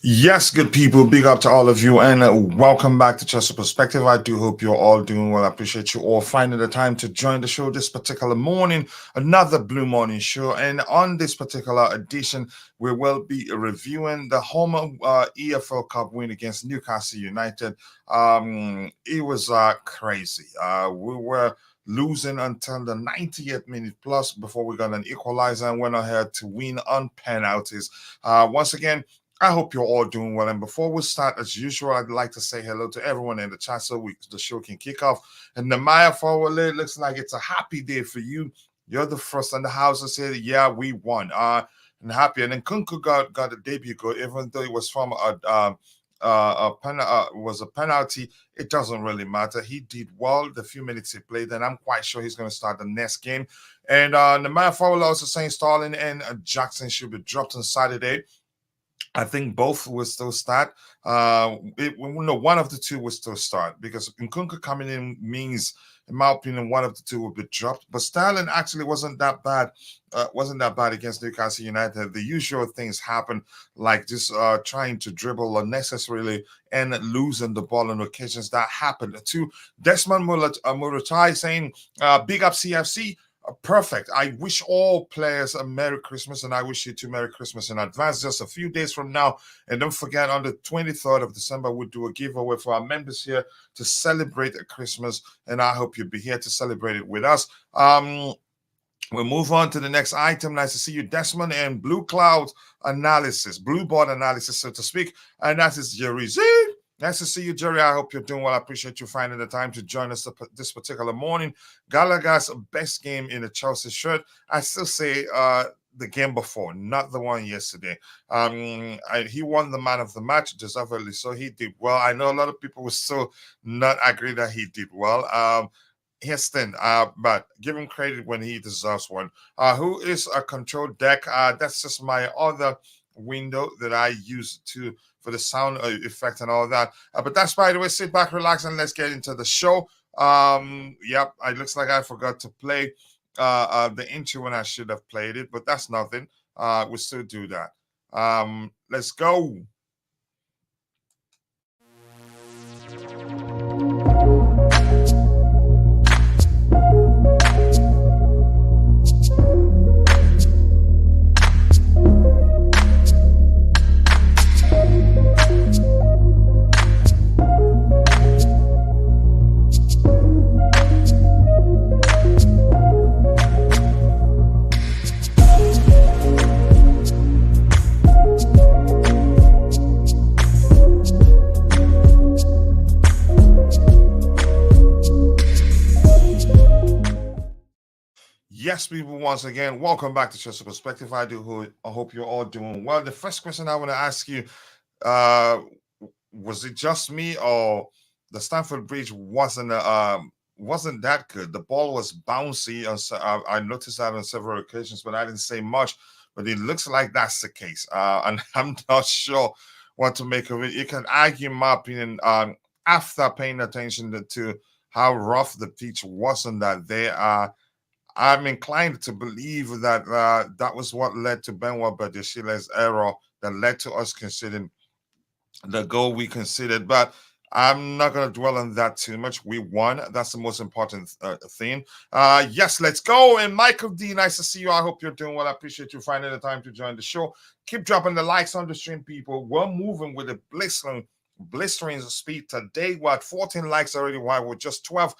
Yes, good people, big up to all of you, and welcome back to Chelsea Perspective. I do hope you're all doing well. I appreciate you all finding the time to join the show this particular morning, another Blue Morning show. And on this particular edition, we will be reviewing the home EFL Cup win against Newcastle United. It was crazy. We were losing until the 90th minute plus before we got an equalizer and went ahead to win on penalties. Once again, I hope you're all doing well. And before we start, as usual, I'd like to say hello to everyone in the chat so the show can kick off. And Namaya Forward, looks like it's a happy day for you. You're the first in the house to say, yeah, we won. And happy. And then Kunku got a debut goal, even though it was from was a penalty. It doesn't really matter. He did well the few minutes he played, and I'm quite sure he's going to start the next game. And Namaya Forward also saying Starling and Jackson should be dropped on Saturday. I think both will still start. One of the two will still start because Nkunku coming in means, in my opinion, one of the two will be dropped. But Sterling actually wasn't that bad. Wasn't that bad against Newcastle United. The usual things happen, like just trying to dribble unnecessarily and losing the ball on occasions. That happened to Desmond Muratai saying, "Big up CFC." Perfect. I wish all players a Merry Christmas, and I wish you too Merry Christmas in advance. Just a few days from now, and don't forget, on the 23rd of December, we'll do a giveaway for our members here to celebrate Christmas, and I hope you'll be here to celebrate it with us. We'll move on to the next item. Nice to see you, Desmond, and Blue Cloud analysis, Blue board analysis, so to speak, and that is Jerry Z. Nice to see you, Jerry. I hope you're doing well. I appreciate you finding the time to join us this particular morning. Gallagher's best game in the Chelsea shirt. I still say the game before, not the one yesterday. He won the man of the match, deservedly so. He did well. I know a lot of people will still not agree that he did well. Heston, but give him credit when he deserves one. Who is a control deck? That's just my other window that I use for the sound effect and all that. But that's, by the way, sit back, relax, and let's get into the show. Yep, it looks like I forgot to play the intro when I should have played it, but that's nothing. We'll still do that. Let's go. Yes, people, once again, welcome back to Chelsea Perspective. I hope you're all doing well. The first question I want to ask you, was it just me, or the Stamford Bridge wasn't that good? The ball was bouncy. I noticed that on several occasions, but I didn't say much. But it looks like that's the case, and I'm not sure what to make of it. You can argue, in my opinion, after paying attention to how rough the pitch was on that day. I'm inclined to believe that that was what led to Benoit Badiashile's error that led to us considering the goal we considered. But I'm not going to dwell on that too much. We won. That's the most important thing. Yes, let's go. And Michael D, nice to see you. I hope you're doing well. I appreciate you finding the time to join the show. Keep dropping the likes on the stream, people. We're moving with a blistering speed today. We're at 14 likes already while we're just 12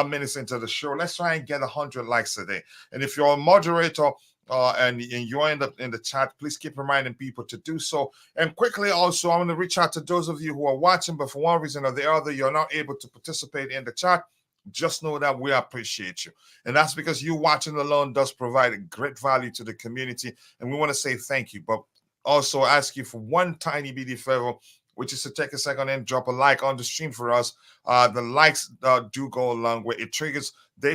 minutes into the show. Let's try and get 100 likes today. And if you're a moderator and you're in the chat, please keep reminding people to do so. And quickly also, I want to reach out to those of you who are watching, but for one reason or the other, you're not able to participate in the chat. Just know that we appreciate you. And that's because you watching alone does provide great value to the community. And we want to say thank you. But also ask you for one tiny bitty favor, which is to take a second and drop a like on the stream for us. The likes do go a long way. They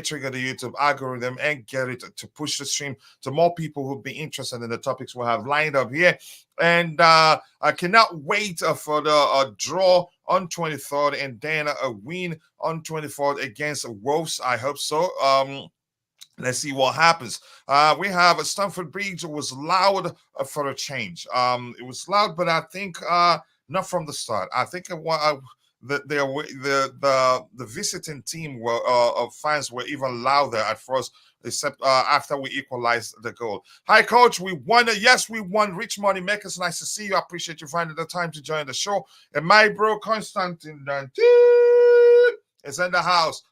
trigger the YouTube algorithm and get it to push the stream to more people who'll be interested in the topics we'll have lined up here. And I cannot wait for the draw on 23rd and then a win on 24th against Wolves. I hope so. Let's see what happens. We have Stamford Bridge was loud for a change. It was loud, but I think not from the start. I think the visiting team were of fans were even louder at first, except after we equalized the goal. Hi, coach. We won. Yes, we won. Rich Money Makers. Nice to see you. I appreciate you finding the time to join the show. And my bro Constantine is in the house.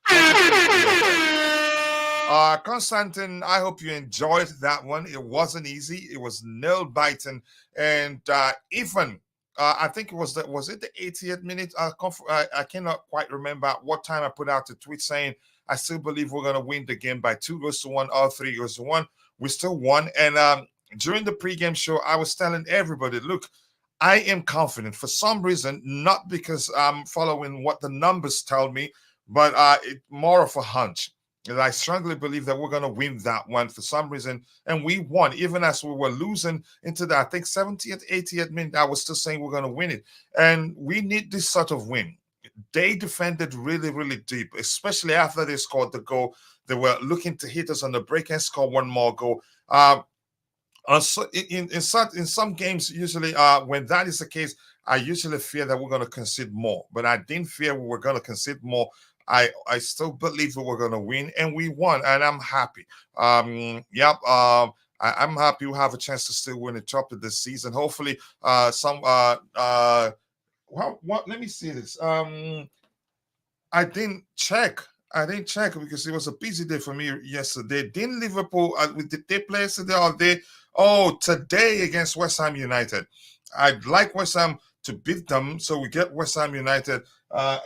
Constantine, I hope you enjoyed that one. It wasn't easy. It was nail biting, and even I think it was the 80th minute. I cannot quite remember what time I put out a tweet saying I still believe we're gonna win the game by 2-1 or 3-1. We still won, and during the pregame show, I was telling everybody, look, I am confident for some reason, not because I'm following what the numbers tell me, but it's more of a hunch. And I strongly believe that we're going to win that one for some reason. And we won, even as we were losing into the, I think, 70th, 80th minute. I was still saying we're going to win it. And we need this sort of win. They defended really, really deep, especially after they scored the goal. They were looking to hit us on the break and score one more goal. In some games, usually when that is the case, I usually fear that we're going to concede more. But I didn't fear we were going to concede more. I still believe that we're going to win, and we won, and I'm happy. I'm happy we have a chance to still win a trophy this season. Hopefully, let me see this. I didn't check. Because it was a busy day for me yesterday. Didn't Liverpool, did they play yesterday or day? Oh, today against West Ham United. I'd like West Ham to beat them so we get West Ham United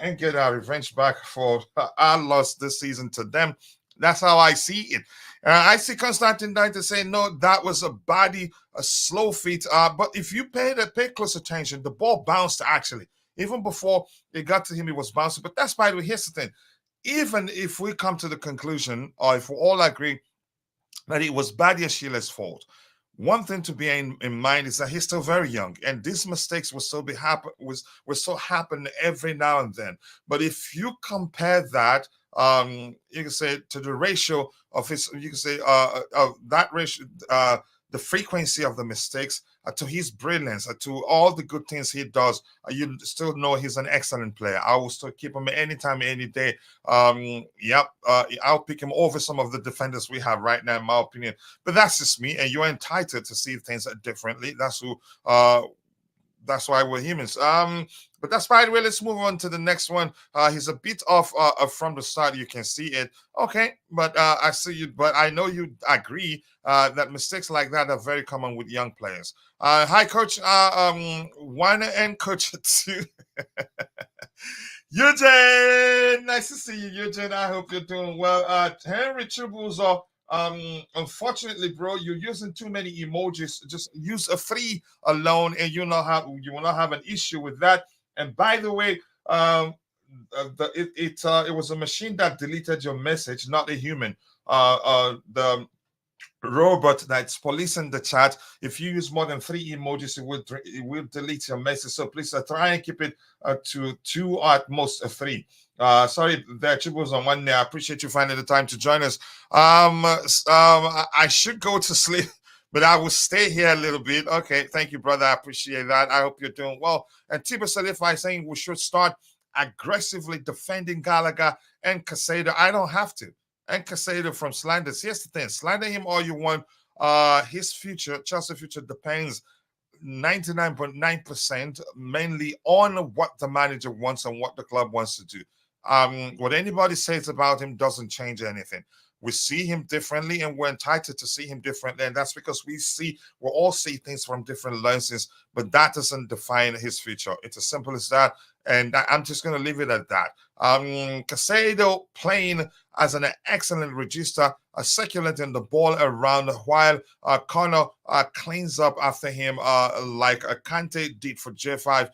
and get our revenge back for our loss this season to them. That's how I see it. I see Constantine Dante saying, no, that was a slow feet. But if you pay close attention, the ball bounced actually. Even before it got to him, it was bouncing. But that's by the way, here's the thing. Even if we come to the conclusion, or if we all agree that it was Badia Shila's fault, one thing to be in mind is that he's still very young, and these mistakes will still happen every now and then. But if you compare that, you can say to the ratio of his, you can say of that ratio, the frequency of the mistakes to his brilliance, to all the good things he does, you still know he's an excellent player. I will still keep him anytime, any day. I'll pick him over some of the defenders we have right now, in my opinion. But that's just me, and you're entitled to see things differently. That's why we're humans. But that's by the way. Let's move on to the next one. He's a bit off from the start. You can see it. Okay, but I see you. But I know you agree that mistakes like that are very common with young players. Hi, Coach. One and Coach two. Eugene, nice to see you, Eugene. I hope you're doing well. Henry Chibuzo. Unfortunately, bro, you're using too many emojis. Just use a 3 alone, and you will not have an issue with that. And by the way, it was a machine that deleted your message, not a human. The robot that's policing the chat. If you use more than 3 emojis, it will delete your message. So please try and keep it to 2 or at most 3. Sorry, there was on one there. I appreciate you finding the time to join us. I should go to sleep, but I will stay here a little bit. Okay, thank you, brother. I appreciate that. I hope you're doing well. And Tiba Salifai saying we should start aggressively defending Gallagher and Casado. I don't have to. And Casado from slanders. Here's the thing: slander him all you want. His future, Chelsea future, depends 99.9% mainly on what the manager wants and what the club wants to do. What anybody says about him doesn't change anything. We see him differently, and we're entitled to see him differently, and that's because we all see things from different lenses, but that doesn't define his future. It's as simple as that, and I'm just going to leave it at that. Casado playing as an excellent register, circulating the ball around while Conor cleans up after him like Kante did for J5.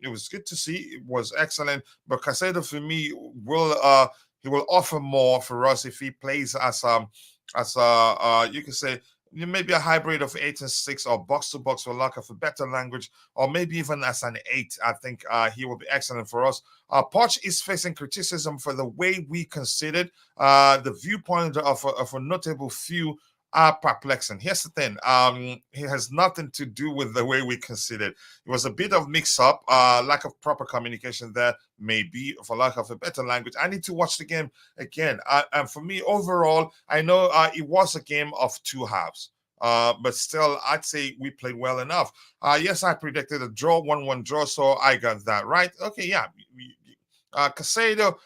It was good to see. It was excellent, but Casado for me will offer more for us if he plays as you can say maybe a hybrid of 8 and 6 or box to box for lack of a better language, or maybe even as an 8. I think he will be excellent for us. Poch is facing criticism for the way we conceded. The viewpoint of a notable few are perplexing. Here's the thing. It has nothing to do with the way we conceded. It was a bit of mix-up, lack of proper communication there, maybe, for lack of a better language. I need to watch the game again. And for me, overall, I know it was a game of two halves. But still, I'd say we played well enough. Yes, I predicted a draw, 1-1 draw, so I got that right. Okay, yeah. Casado,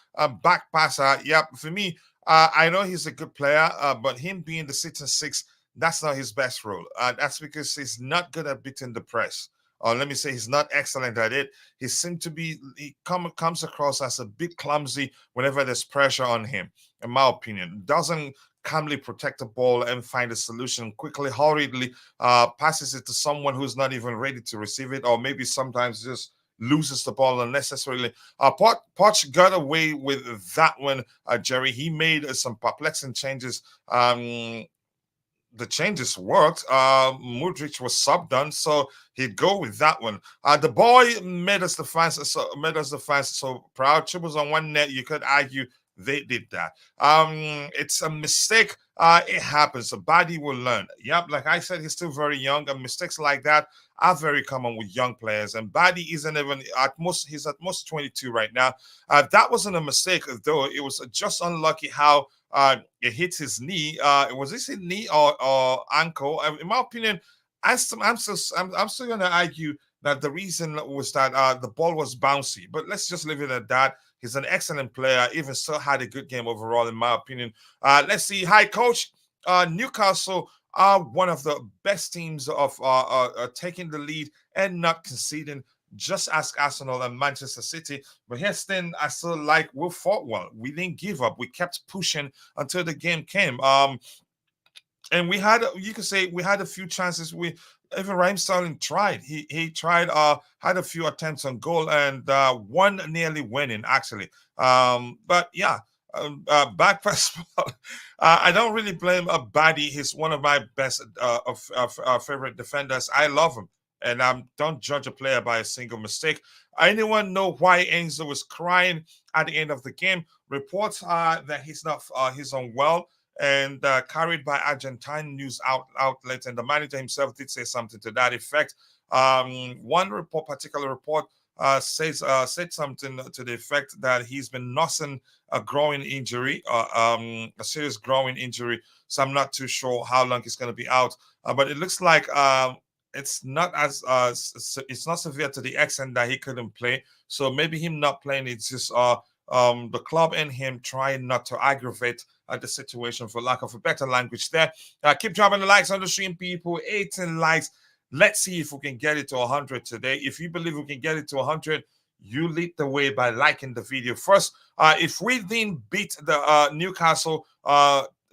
back passer. Yep, for me, I know he's a good player, but him being the sitting six, that's not his best role. That's because he's not good at beating the press. Or let me say he's not excellent at it. He seems to be, comes across as a bit clumsy whenever there's pressure on him, in my opinion. Doesn't calmly protect the ball and find a solution quickly, hurriedly, passes it to someone who's not even ready to receive it, or maybe sometimes just loses the ball unnecessarily. Poch got away with that one, Jerry. He made some perplexing changes. The changes worked. Mudryk was sub done, so he'd go with that one. The boy made us the fans so proud. Chibbles on one net, you could argue they did that. It's a mistake. It happens. A body will learn. Yep, like I said, he's still very young, and mistakes like that are very common with young players. And Badi isn't even he's at most 22 right now. That wasn't a mistake, though. It was just unlucky how it hit his knee. Was this his knee or ankle? In my opinion, I'm still going to argue that the reason was that the ball was bouncy. But let's just leave it at that. He's an excellent player. Even so, had a good game overall, in my opinion. Let's see. Hi, coach. Newcastle are one of the best teams of taking the lead and not conceding. Just ask Arsenal and Manchester City. But here's the thing, I still like we fought well. We didn't give up. We kept pushing until the game came. And we had, you could say, we had a few chances. Even Raheem Sterling tried. He tried, had a few attempts on goal, and one nearly winning, actually. But yeah, back pass. I don't really blame Badi. He's one of my best favorite defenders. I love him. And don't judge a player by a single mistake. Anyone know why Enzo was crying at the end of the game? Reports are that he's unwell, and carried by Argentine news outlets, and the manager himself did say something to that effect. One particular report said something to the effect that he's been nursing a growing injury, a serious growing injury. So I'm not too sure how long he's going to be out, but it looks like it's not it's not severe to the extent that he couldn't play. So maybe him not playing, it's just the club and him trying not to aggravate the situation, for lack of a better language there. Keep dropping the likes on the stream, people. 18 likes. Let's see if we can get it to 100 today. If you believe we can get it to 100, you lead the way by liking the video first. If we didn't beat the Newcastle,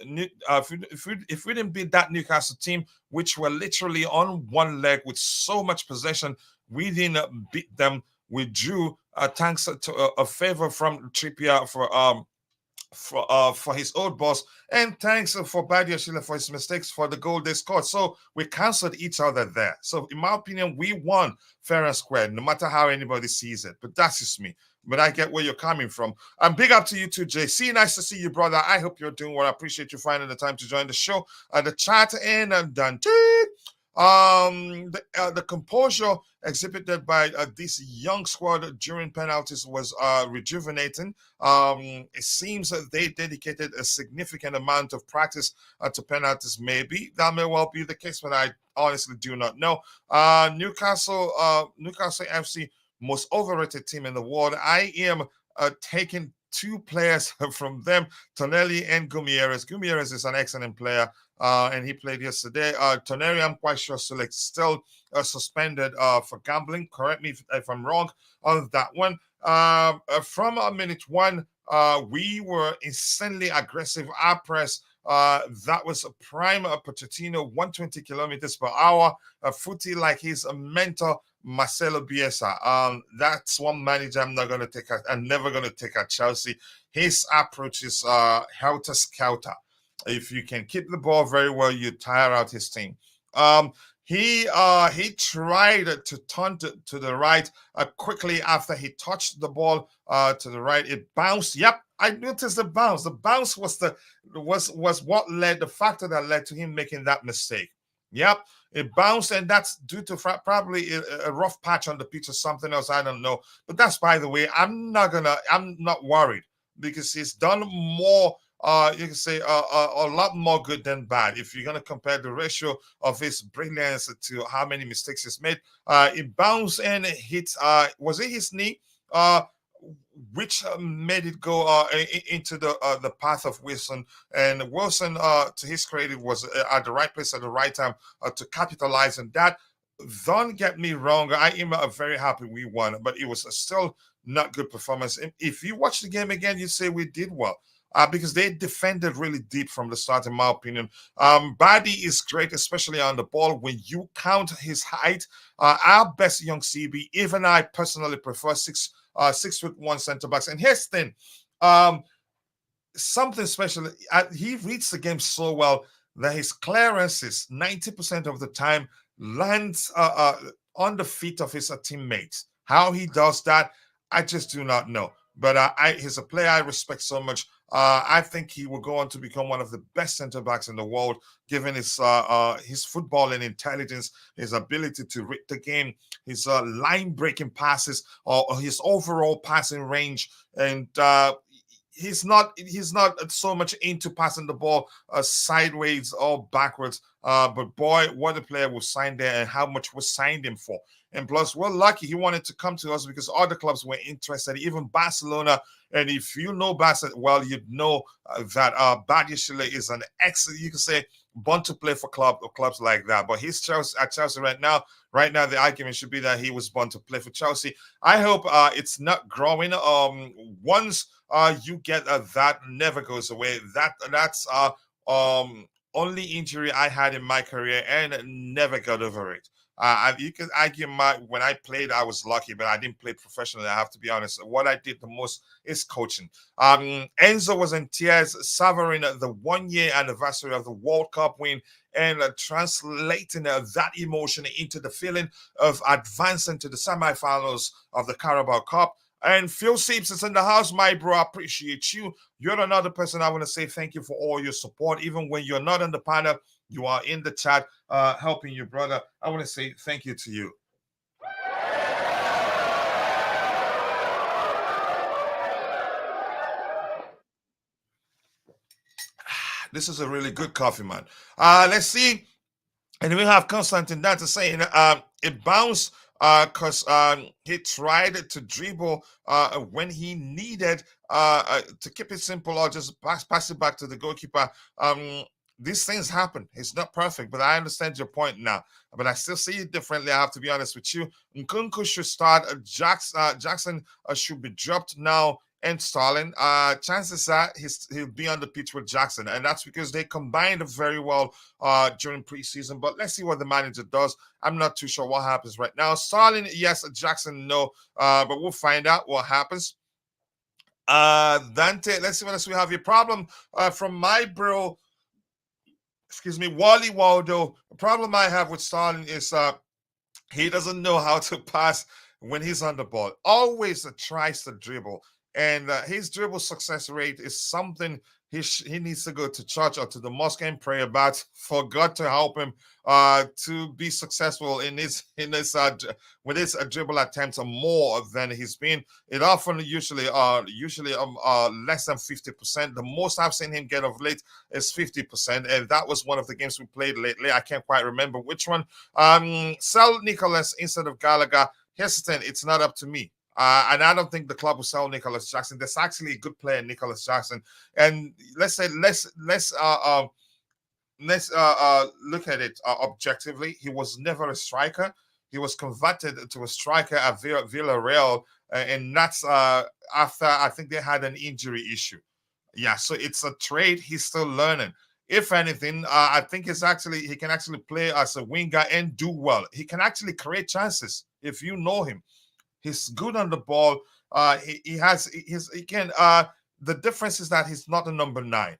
if we didn't beat that Newcastle team, which were literally on one leg with so much possession, we didn't beat them. We drew, thanks to a favor from Trippier for his old boss, and thanks for Badia Sheila for his mistakes for the goal they scored. So we cancelled each other there. So in my opinion, we won fair and square, no matter how anybody sees it. But that's just me. But I get where you're coming from. And big up to you too, JC. Nice to see you, brother. I hope you're doing well. I appreciate you finding the time to join the show. The chat in and done. The composure exhibited by this young squad during penalties was rejuvenating. It seems that they dedicated a significant amount of practice to penalties. Maybe that may well be the case, but I honestly do not know. Newcastle FC, most overrated team in the world. I am taking two players from them, Tonelli and Gumieres. Gumieres is an excellent player, and he played yesterday. Tonelli, I'm quite sure, still suspended for gambling. Correct me if I'm wrong on that one. From minute one, we were insanely aggressive. Our press, that was a prime Pochettino, 120 kilometers per hour, a footy like he's a mentor. Marcelo Bielsa. That's one manager I'm not going to take. I'm never going to take at Chelsea. His approach is helter-skelter. If you can keep the ball very well, you tire out his team. Um, he tried to turn to the right quickly after he touched the ball to the right. It bounced. Yep, I noticed the bounce. The bounce was what led, the factor that led to him making that mistake. Yep, it bounced, and that's due to probably a rough patch on the pitch or something else. I don't know, but that's, by the way, I'm not worried because he's done more. You can say a lot more good than bad. If you're gonna compare the ratio of his brilliance to how many mistakes he's made, it bounced and hit. Was it his knee? Which made it go into the path of Wilson. And Wilson, to his credit, was at the right place at the right time to capitalize on that. Don't get me wrong, I am very happy we won, but it was still not good performance. If you watch the game again, you say we did well. Because they defended really deep from the start, in my opinion. Badi is great, especially on the ball. When you count his height, our best young CB, even I personally prefer 6'1" center backs. And here's the thing, something special. He reads the game so well that his clearances 90% of the time lands on the feet of his teammates. How he does that, I just do not know. But he's a player I respect so much. I think he will go on to become one of the best center backs in the world, given his footballing intelligence, his ability to read the game, his line breaking passes, or his overall passing range, and he's not so much into passing the ball sideways or backwards. But boy, what a player was signed there, and how much was signed him for. And plus, we're lucky he wanted to come to us because other clubs were interested, even Barcelona. And if you know Barcelona, well, you'd know that Badiashile is an excellent, you can say, born to play for clubs like that. But he's at Chelsea right now. Right now, the argument should be that he was born to play for Chelsea. I hope it's not growing. Once you get that, never goes away. That's only injury I had in my career and never got over it. You can argue when I played, I was lucky, but I didn't play professionally. I have to be honest. What I did the most is coaching. Enzo was in tears, savoring the 1-year anniversary of the World Cup win and translating that emotion into the feeling of advancing to the semi-finals of the Carabao Cup. And Phil Seeps is in the house, my bro. I appreciate you. You're another person I want to say thank you for all your support. Even when you're not on the panel, you are in the chat helping your brother. I want to say thank you to you. This is a really good coffee, man. Let's see. And we have Constantine that to say it bounced because he tried to dribble when he needed to keep it simple or just pass it back to the goalkeeper. These things happen. It's not perfect, but I understand your point now. But I still see it differently. I have to be honest with you. Nkunku should start. Jackson should be dropped now. And Stalin, chances are he'll be on the pitch with Jackson, and that's because they combined very well during preseason. But let's see what the manager does. I'm not too sure what happens right now. Stalin, yes. Jackson, no. But we'll find out what happens. Dante, let's see what else we have. Your problem from my bro. Excuse me, Wally Waldo. The problem I have with Stalin is he doesn't know how to pass when he's on the ball. Always tries to dribble. And his dribble success rate is something he needs to go to church or to the mosque and pray about for God to help him to be successful in his with his dribble attempts more than he's been. It often usually less than 50%. The most I've seen him get of late is 50%, and that was one of the games we played lately. I can't quite remember which one. Sell Nicholas instead of Gallagher. Here's the thing: it's not up to me. And I don't think the club will sell Nicholas Jackson. There's actually a good player, Nicholas Jackson. And let's look at it objectively. He was never a striker. He was converted to a striker at Villarreal, and that's after I think they had an injury issue. Yeah, so it's a trade. He's still learning. If anything, I think he can actually play as a winger and do well. He can actually create chances if you know him. He's good on the ball. He can. The difference is that he's not a number 9.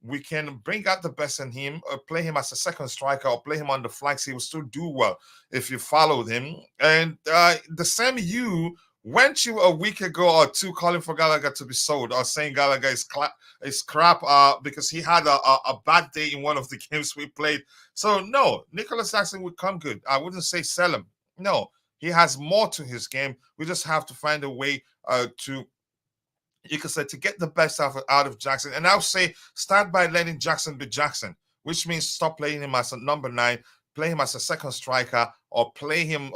we can bring out the best in him, or play him as a second striker, or play him on the flanks. He will still do well if you followed him. And the same you went you a week ago or two calling for Gallagher to be sold, or saying Gallagher is crap because he had a bad day in one of the games we played. So no, Nicholas Jackson would come good. I wouldn't say sell him. No, he has more to his game. We just have to find a way to, you could say, to get the best out of Jackson. And I'll say start by letting Jackson be Jackson, which means stop playing him as a number 9, play him as a second striker, or play him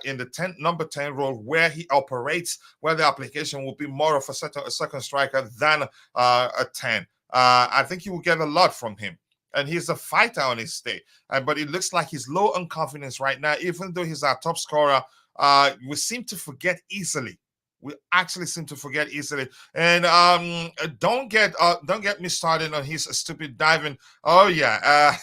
in the number 10 role where he operates, where the application will be more of a second striker than a 10. I think you will get a lot from him. And he's a fighter on his day. But it looks like he's low on confidence right now, even though he's our top scorer. We seem to forget easily. We actually seem to forget easily. And don't get me started on his stupid diving. Oh yeah.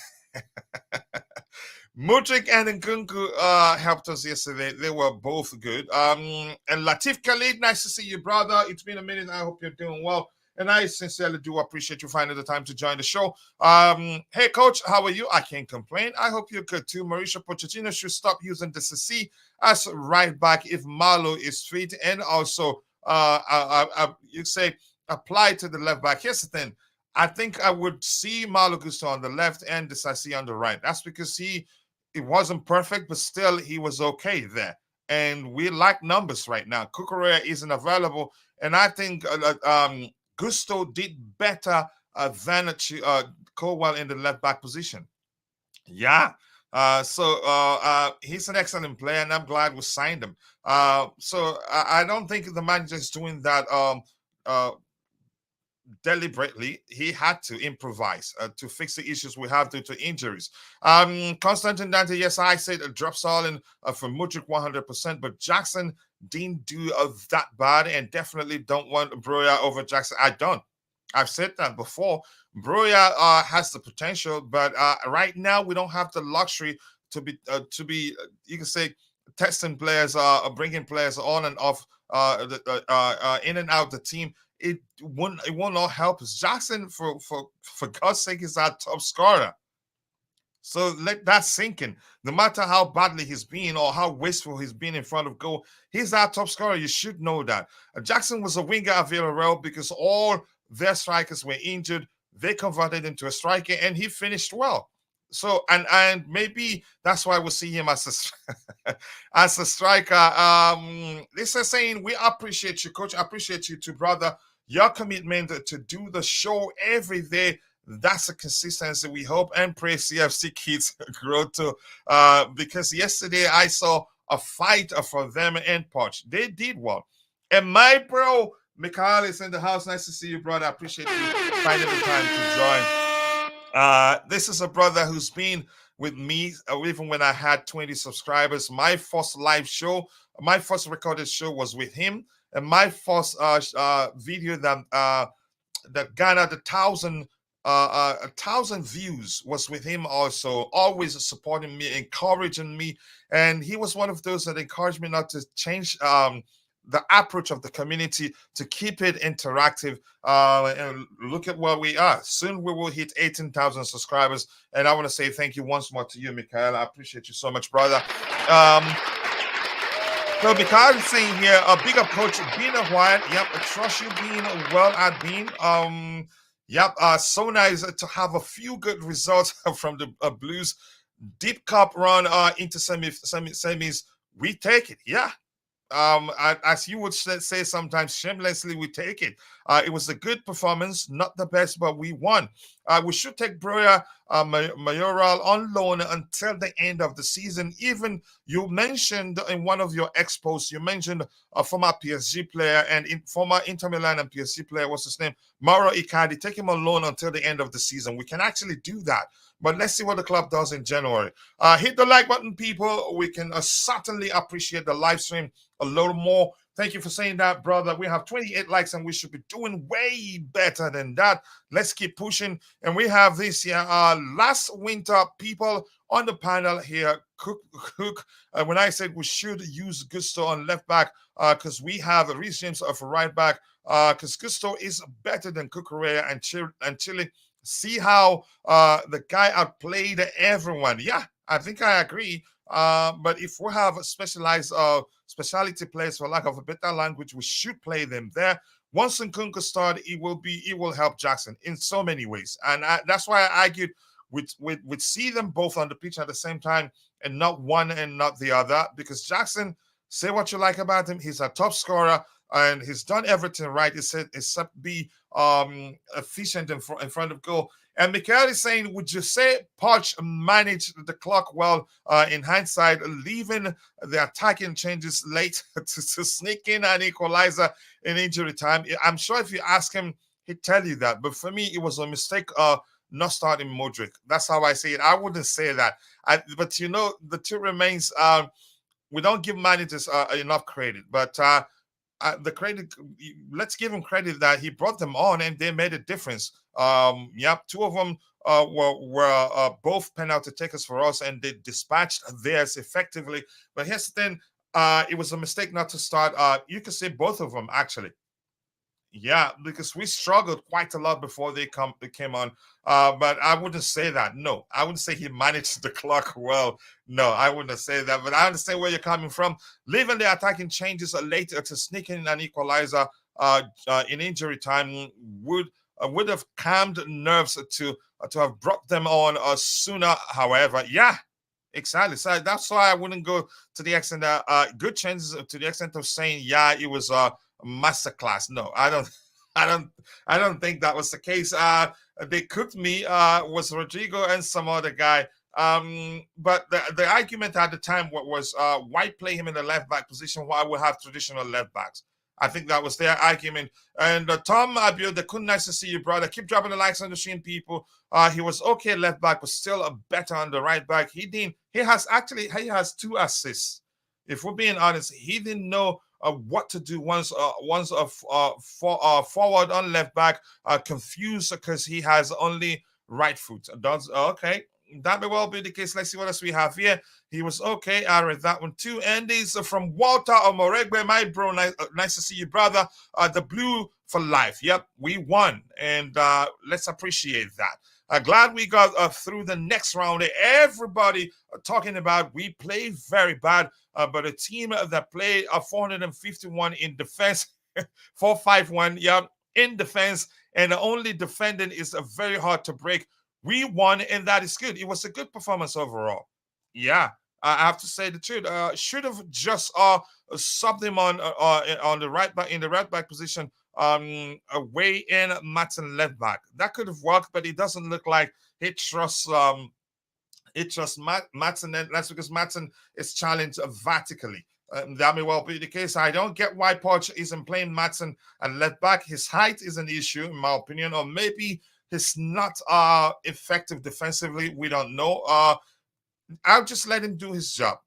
Mudryk and Nkunku helped us yesterday. They were both good. And Latif Khalid, nice to see you, brother. It's been a minute. I hope you're doing well. And I sincerely do appreciate you finding the time to join the show. Hey, Coach, how are you? I can't complain. I hope you're good, too. Mauricio Pochettino should stop using the CC as right back if Malo is fit. And also, you say, apply to the left back. Here's the thing. I think I would see Malo Gusto on the left and the CC on the right. That's because it wasn't perfect, but still he was okay there. And we like numbers right now. Cucurella isn't available. And I think Gusto did better than Colwell in the left back position. Yeah. So he's an excellent player, and I'm glad we signed him. So I don't think the manager is doing that deliberately. He had to improvise to fix the issues we have due to injuries. Constantine Dante, yes, I said a drop solid for Mudryk 100%, but Jackson didn't do that bad, and definitely don't want Broja over Jackson. I don't. I've said that before. Broja has the potential, but right now we don't have the luxury to be you can say, testing players, bringing players on and off, in and out the team. It will not help us. Jackson, for God's sake, is our top scorer. So let that sink in. No matter how badly he's been or how wasteful he's been in front of goal, he's our top scorer. You should know that. Jackson was a winger at Villarreal because all their strikers were injured. They converted him to a striker, and he finished well. So and maybe that's why we see him as a striker. This is saying we appreciate you, Coach. I appreciate you too, brother. Your commitment to do the show every day. That's a consistency we hope and pray CFC kids grow to. Because yesterday I saw a fight for them and Poch. They did well. And my bro, Mykhailo, is in the house. Nice to see you, brother. I appreciate you finding the time to join. This is a brother who's been with me even when I had 20 subscribers. My first live show, my first recorded show was with him. And my first video that garnered 1,000 views was with him also, always supporting me, encouraging me. And he was one of those that encouraged me not to change the approach of the community, to keep it interactive. And look at where we are. Soon we will hit 18,000 subscribers. And I want to say thank you once more to you, Mykhailo. I appreciate you so much, brother. So Mykhailo is saying here, a big approach, been a while. Yep, I trust you being well at being. Yep, so nice to have a few good results from the Blues. Deep Cup run into semis. We take it, yeah. As you would say sometimes, shamelessly, we take it. It was a good performance, not the best, but we won. We should take Broja Mayoral on loan until the end of the season. Even you mentioned in one of your expos, you mentioned a former PSG player and former Inter Milan and PSG player, what's his name? Mauro Icardi. Take him on loan until the end of the season. We can actually do that. But let's see what the club does in January. Hit the like button, people. We can certainly appreciate the live stream a little more. Thank you for saying that, brother. We have 28 likes, and we should be doing way better than that. Let's keep pushing. And we have this year, last winter, people on the panel here, Cook. When I said we should use Gusto on left back, because we have Reece James for right back, because Gusto is better than Cucurella and Chile. See how the guy outplayed everyone. Yeah, I think I agree. But if we have specialized specialty players, for lack of a better language, we should play them there. Once Nkunku start, it will help Jackson in so many ways, and that's why I argued with see them both on the pitch at the same time and not one and not the other, because Jackson, say what you like about him, he's a top scorer and he's done everything right except be efficient in front of goal. And Mykhailo is saying, would you say Poch managed the clock well in hindsight, leaving the attacking changes late to sneak in an equalizer in injury time? I'm sure if you ask him, he'd tell you that. But for me, it was a mistake not starting Mudryk. That's how I see it. I wouldn't say that. But, the two remains, we don't give managers enough credit. But the credit, let's give him credit that he brought them on and they made a difference. Two of them were both penalty takers for us, and they dispatched theirs effectively. But here's the thing, it was a mistake not to start. You could say both of them actually. Yeah, because we struggled quite a lot before they came on. But I wouldn't say that. No, I wouldn't say he managed the clock well. No, I wouldn't say that. But I understand where you're coming from. Leaving the attacking changes later to sneak in an equalizer in injury time would have calmed nerves to have brought them on sooner. However, yeah, exactly. So that's why I wouldn't go to the extent that good chances to the extent of saying, yeah, it was masterclass. No, I don't. I don't think that was the case. They cooked me. Was Rodrigo and some other guy. But the argument at the time was why play him in the left back position? Why we have traditional left backs? I think that was their argument. And Tom Abiode, couldn't nice to see you, brother. Keep dropping the likes on the stream, people. He was okay left back, but still a better on the right back. He has 2 assists. If we're being honest, he didn't know what to do once forward on left back, confused because he has only right foot. Okay, that may well be the case. Let's see what else we have here. He was okay. I read that one too. And these are from Walter Omoregbe, my bro. Nice to see you, brother. The blue for life. Yep, we won, and let's appreciate that. Glad we got through the next round. Everybody talking about we played very bad, but a team that played 451 in defense, 451, yeah, in defense, and only defending is very hard to break. We won, and that is good. It was a good performance overall. Yeah, I have to say the truth. Should have just subbed him on the right back in the right back position. Away in Matson left back. That could have worked, but it doesn't look like he trusts Matson, and that's because Matson is challenged vertically. That may well be the case. I don't get why Poch isn't playing Matson and left back. His height is an issue, in my opinion, or maybe he's not effective defensively. We don't know. I'll just let him do his job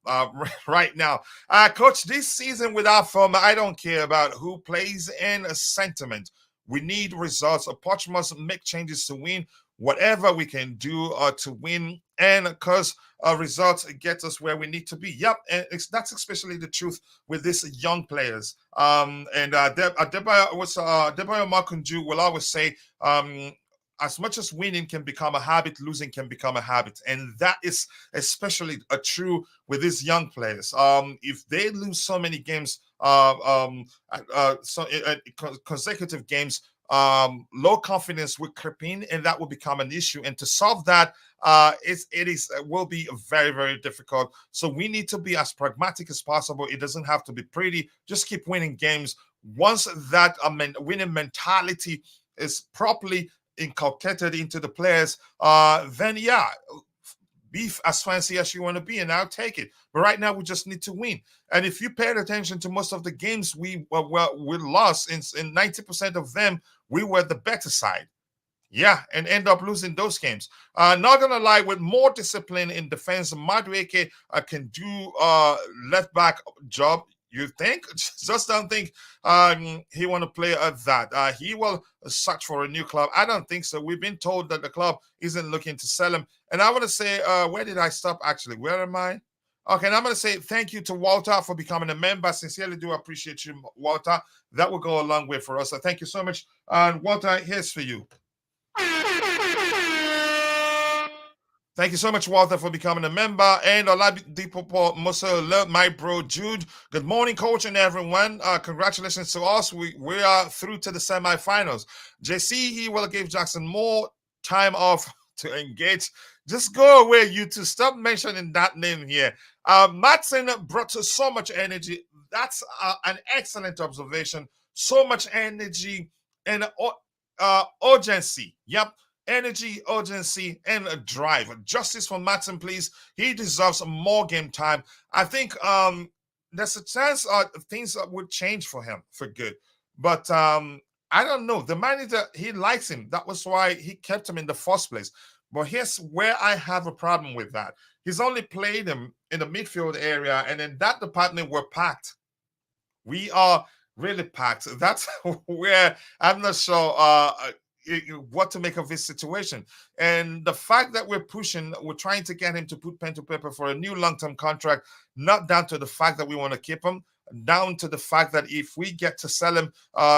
right now. Coach, this season without form, I don't care about who plays in a sentiment. We need results. Poch must make changes to win. Whatever we can do to win, and because results get us where we need to be. Yep, and that's especially the truth with these young players. Debayo Makunju will always say, as much as winning can become a habit, losing can become a habit. And that is especially true with these young players. If they lose so many games, consecutive games, low confidence will creep in, and that will become an issue. And to solve that, will be very, very difficult. So we need to be as pragmatic as possible. It doesn't have to be pretty. Just keep winning games. Once that winning mentality is properly inculcated into the players, then yeah, be as fancy as you want to be, and I'll take it. But right now, we just need to win. And if you paid attention to most of the games we lost, in 90% of them, we were the better side. Yeah, and end up losing those games. Not gonna lie, with more discipline in defense, Madueke can do left back job. You think? Just don't think he want to play at that. He will search for a new club. I don't think so. We've been told that the club isn't looking to sell him. And I want to say, where did I stop actually? Where am I? Okay, and I'm going to say thank you to Walter for becoming a member. Sincerely do appreciate you, Walter. That will go a long way for us. So thank you so much. And Walter, here's for you. Thank you so much, Walter, for becoming a member. And Oladipo Musa, my bro Jude. Good morning, coach, and everyone. Congratulations to us. We are through to the semi-finals. JC, he will give Jackson more time off to engage. Just go away, you two. Stop mentioning that name here. Matson brought so much energy. That's an excellent observation. So much energy and urgency. Yep, energy, urgency, and a drive. Justice for Matson, please. He deserves more game time. I think there's a chance things would change for him for good. But I don't know. The manager, he likes him. That was why he kept him in the first place. But here's where I have a problem with that. He's only played him in the midfield area, and in that department, we're packed. We are really packed. That's where I'm not sure what to make of this situation. And the fact that we're trying to get him to put pen to paper for a new long-term contract, not down to the fact that we want to keep him, down to the fact that if we get to sell him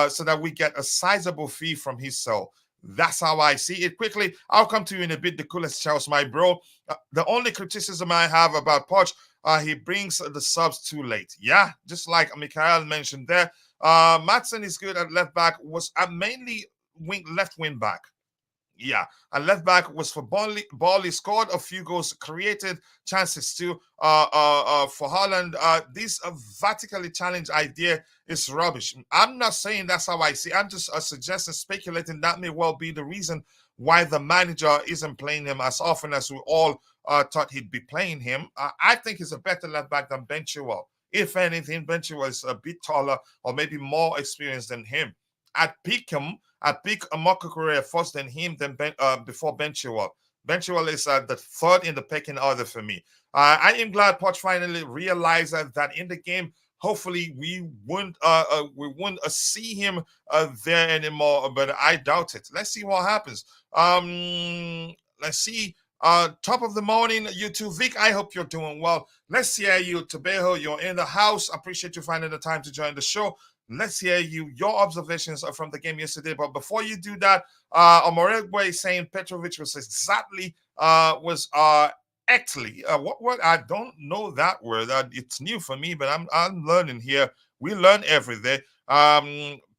so that we get a sizable fee from his sale. That's how I see it. Quickly, I'll come to you in a bit. The Coolest Chels, my bro. The only criticism I have about Poch, he brings the subs too late. Yeah, just like Mykhailo mentioned there. Matson is good at left back, was mainly left wing back. Yeah, and left back was for Bally scored a few goals, created chances too for Holland. This vertically challenged idea is rubbish. I'm not saying that's how I see. I'm just suggesting, speculating that may well be the reason why the manager isn't playing him as often as we all thought he'd be playing him. I think he's a better left back than Ben Chilwell. If anything, Ben Chilwell is a bit taller or maybe more experienced than him. I'd pick Marco Correa first, then him, then before Ben Chilwell. Ben Chilwell is the third in the pecking order for me. I am glad Poch finally realized that in the game, hopefully we won't see him there anymore, but I doubt it. Let's see what happens. Let's see. Top of the morning, you two. Vic, I hope you're doing well. Let's hear you. Tebogo, you're in the house. Appreciate you finding the time to join the show. Let's hear your observations from the game yesterday. But before you do that, Omoregwe is saying Petrovic was exactly actually what word? I don't know that word. It's new for me, but I'm learning here. We learn every day.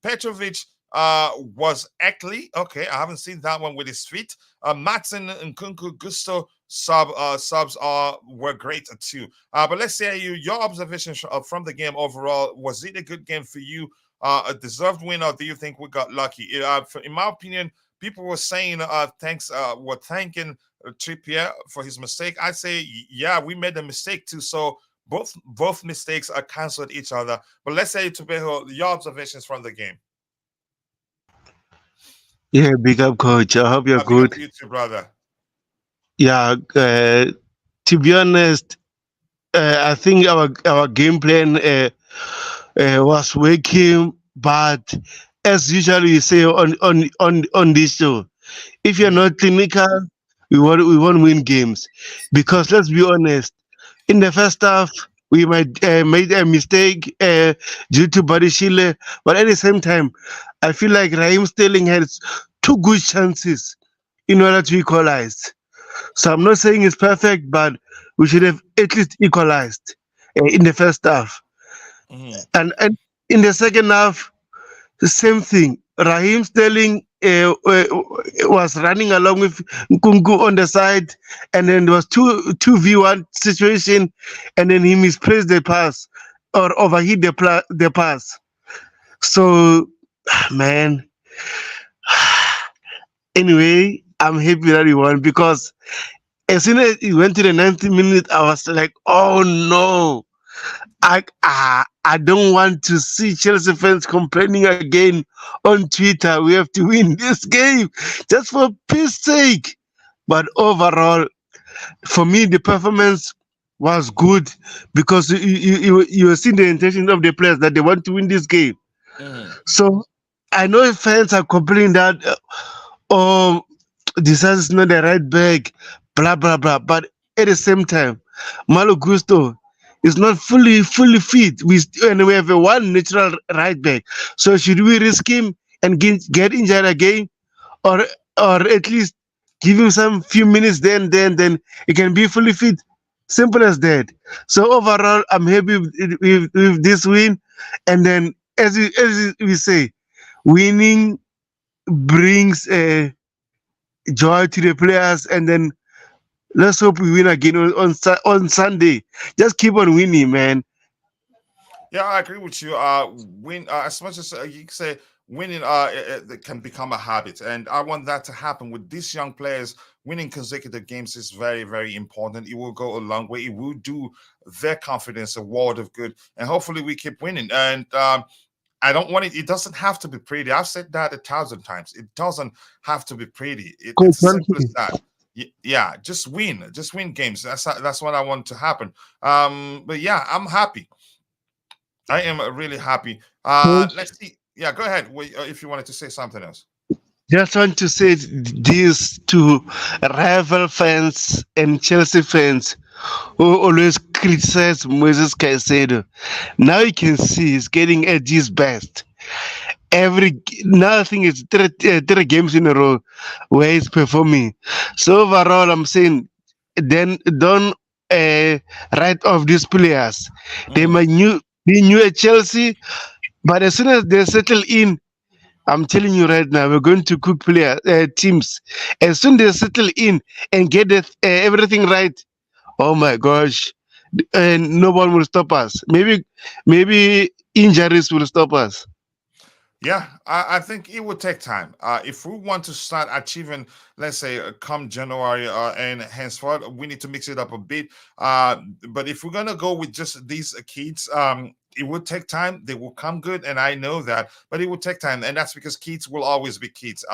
Petrovic was actually okay. I haven't seen that one with his feet. Matson and Nkunku Gusto subs were great too. But let's say your observations from the game overall. Was it a good game for you? A deserved win, or do you think we got lucky? In my opinion, people were saying were thanking Trippier for his mistake. I say, yeah, we made a mistake too. So both mistakes are cancelled each other. But let's say Tebogo, your observations from the game. Yeah, big up, coach. I hope you're Big up good. to you too, brother. Yeah, to be honest, I think our game plan was working, but as usually we say on this show, if you're not clinical, we won't win games, because let's be honest, in the first half we might made a mistake due to body shield, but at the same time, I feel like Raheem Sterling had two good chances in order to equalize. So I'm not saying it's perfect, but we should have at least equalized in the first half. Mhm. And in the second half, the same thing. Raheem Sterling was running along with Nkunku on the side, and then there was two v1 situation, and then he misplaced the pass or overhit the pass. So, man. Anyway, I'm happy that he won, because as soon as he went to the 90 minute, I was like, oh no. I don't want to see Chelsea fans complaining again on Twitter. We have to win this game just for peace sake. But overall, for me, the performance was good, because you see the intention of the players that they want to win this game. Mhm. So I know fans are complaining that oh, this is not the right back, blah blah blah. But at the same time, Malo Gusto is not fully fit. And we have a one natural right back. So should we risk him and get injured again, or at least give him some few minutes, then he can be fully fit. Simple as that. So overall, I'm happy with this win, and then as we say, winning brings joy to the players, and then let's hope we win again on Sunday. Just keep on winning, man. Yeah, I agree with you. Win as much as you can say winning it can become a habit, and I want that to happen with these young players. Winning consecutive games is very, very important. It will go a long way. It will do their confidence a world of good, and hopefully we keep winning. And I don't want it. It doesn't have to be pretty. I've said that 1,000 times. It doesn't have to be pretty. Coach, It's as simple as that. Yeah, just win. Just win games. That's what I want to happen. But yeah, I'm happy. I am really happy. coach, Let's see. Yeah, go ahead. If you wanted to say something else. just want to say this to rival fans and Chelsea fans who always criticize Moses Caicedo. Now you can see he's getting at his best. Every now I think it's three games in a row where he's performing. So overall, I'm saying then don't write off these players. They Mhm. might be new at Chelsea, but as soon as they settle in, I'm telling you right now, we're going to cook teams. As soon as they settle in and get everything right, oh my gosh, and no one will stop us. Maybe injuries will stop us. Yeah, I think it would take time. If we want to start achieving, let's say, come January and henceforth, we need to mix it up a bit. But if we're gonna go with just these kids, it would take time. They will come good, and I know that. But it will take time, and that's because kids will always be kids.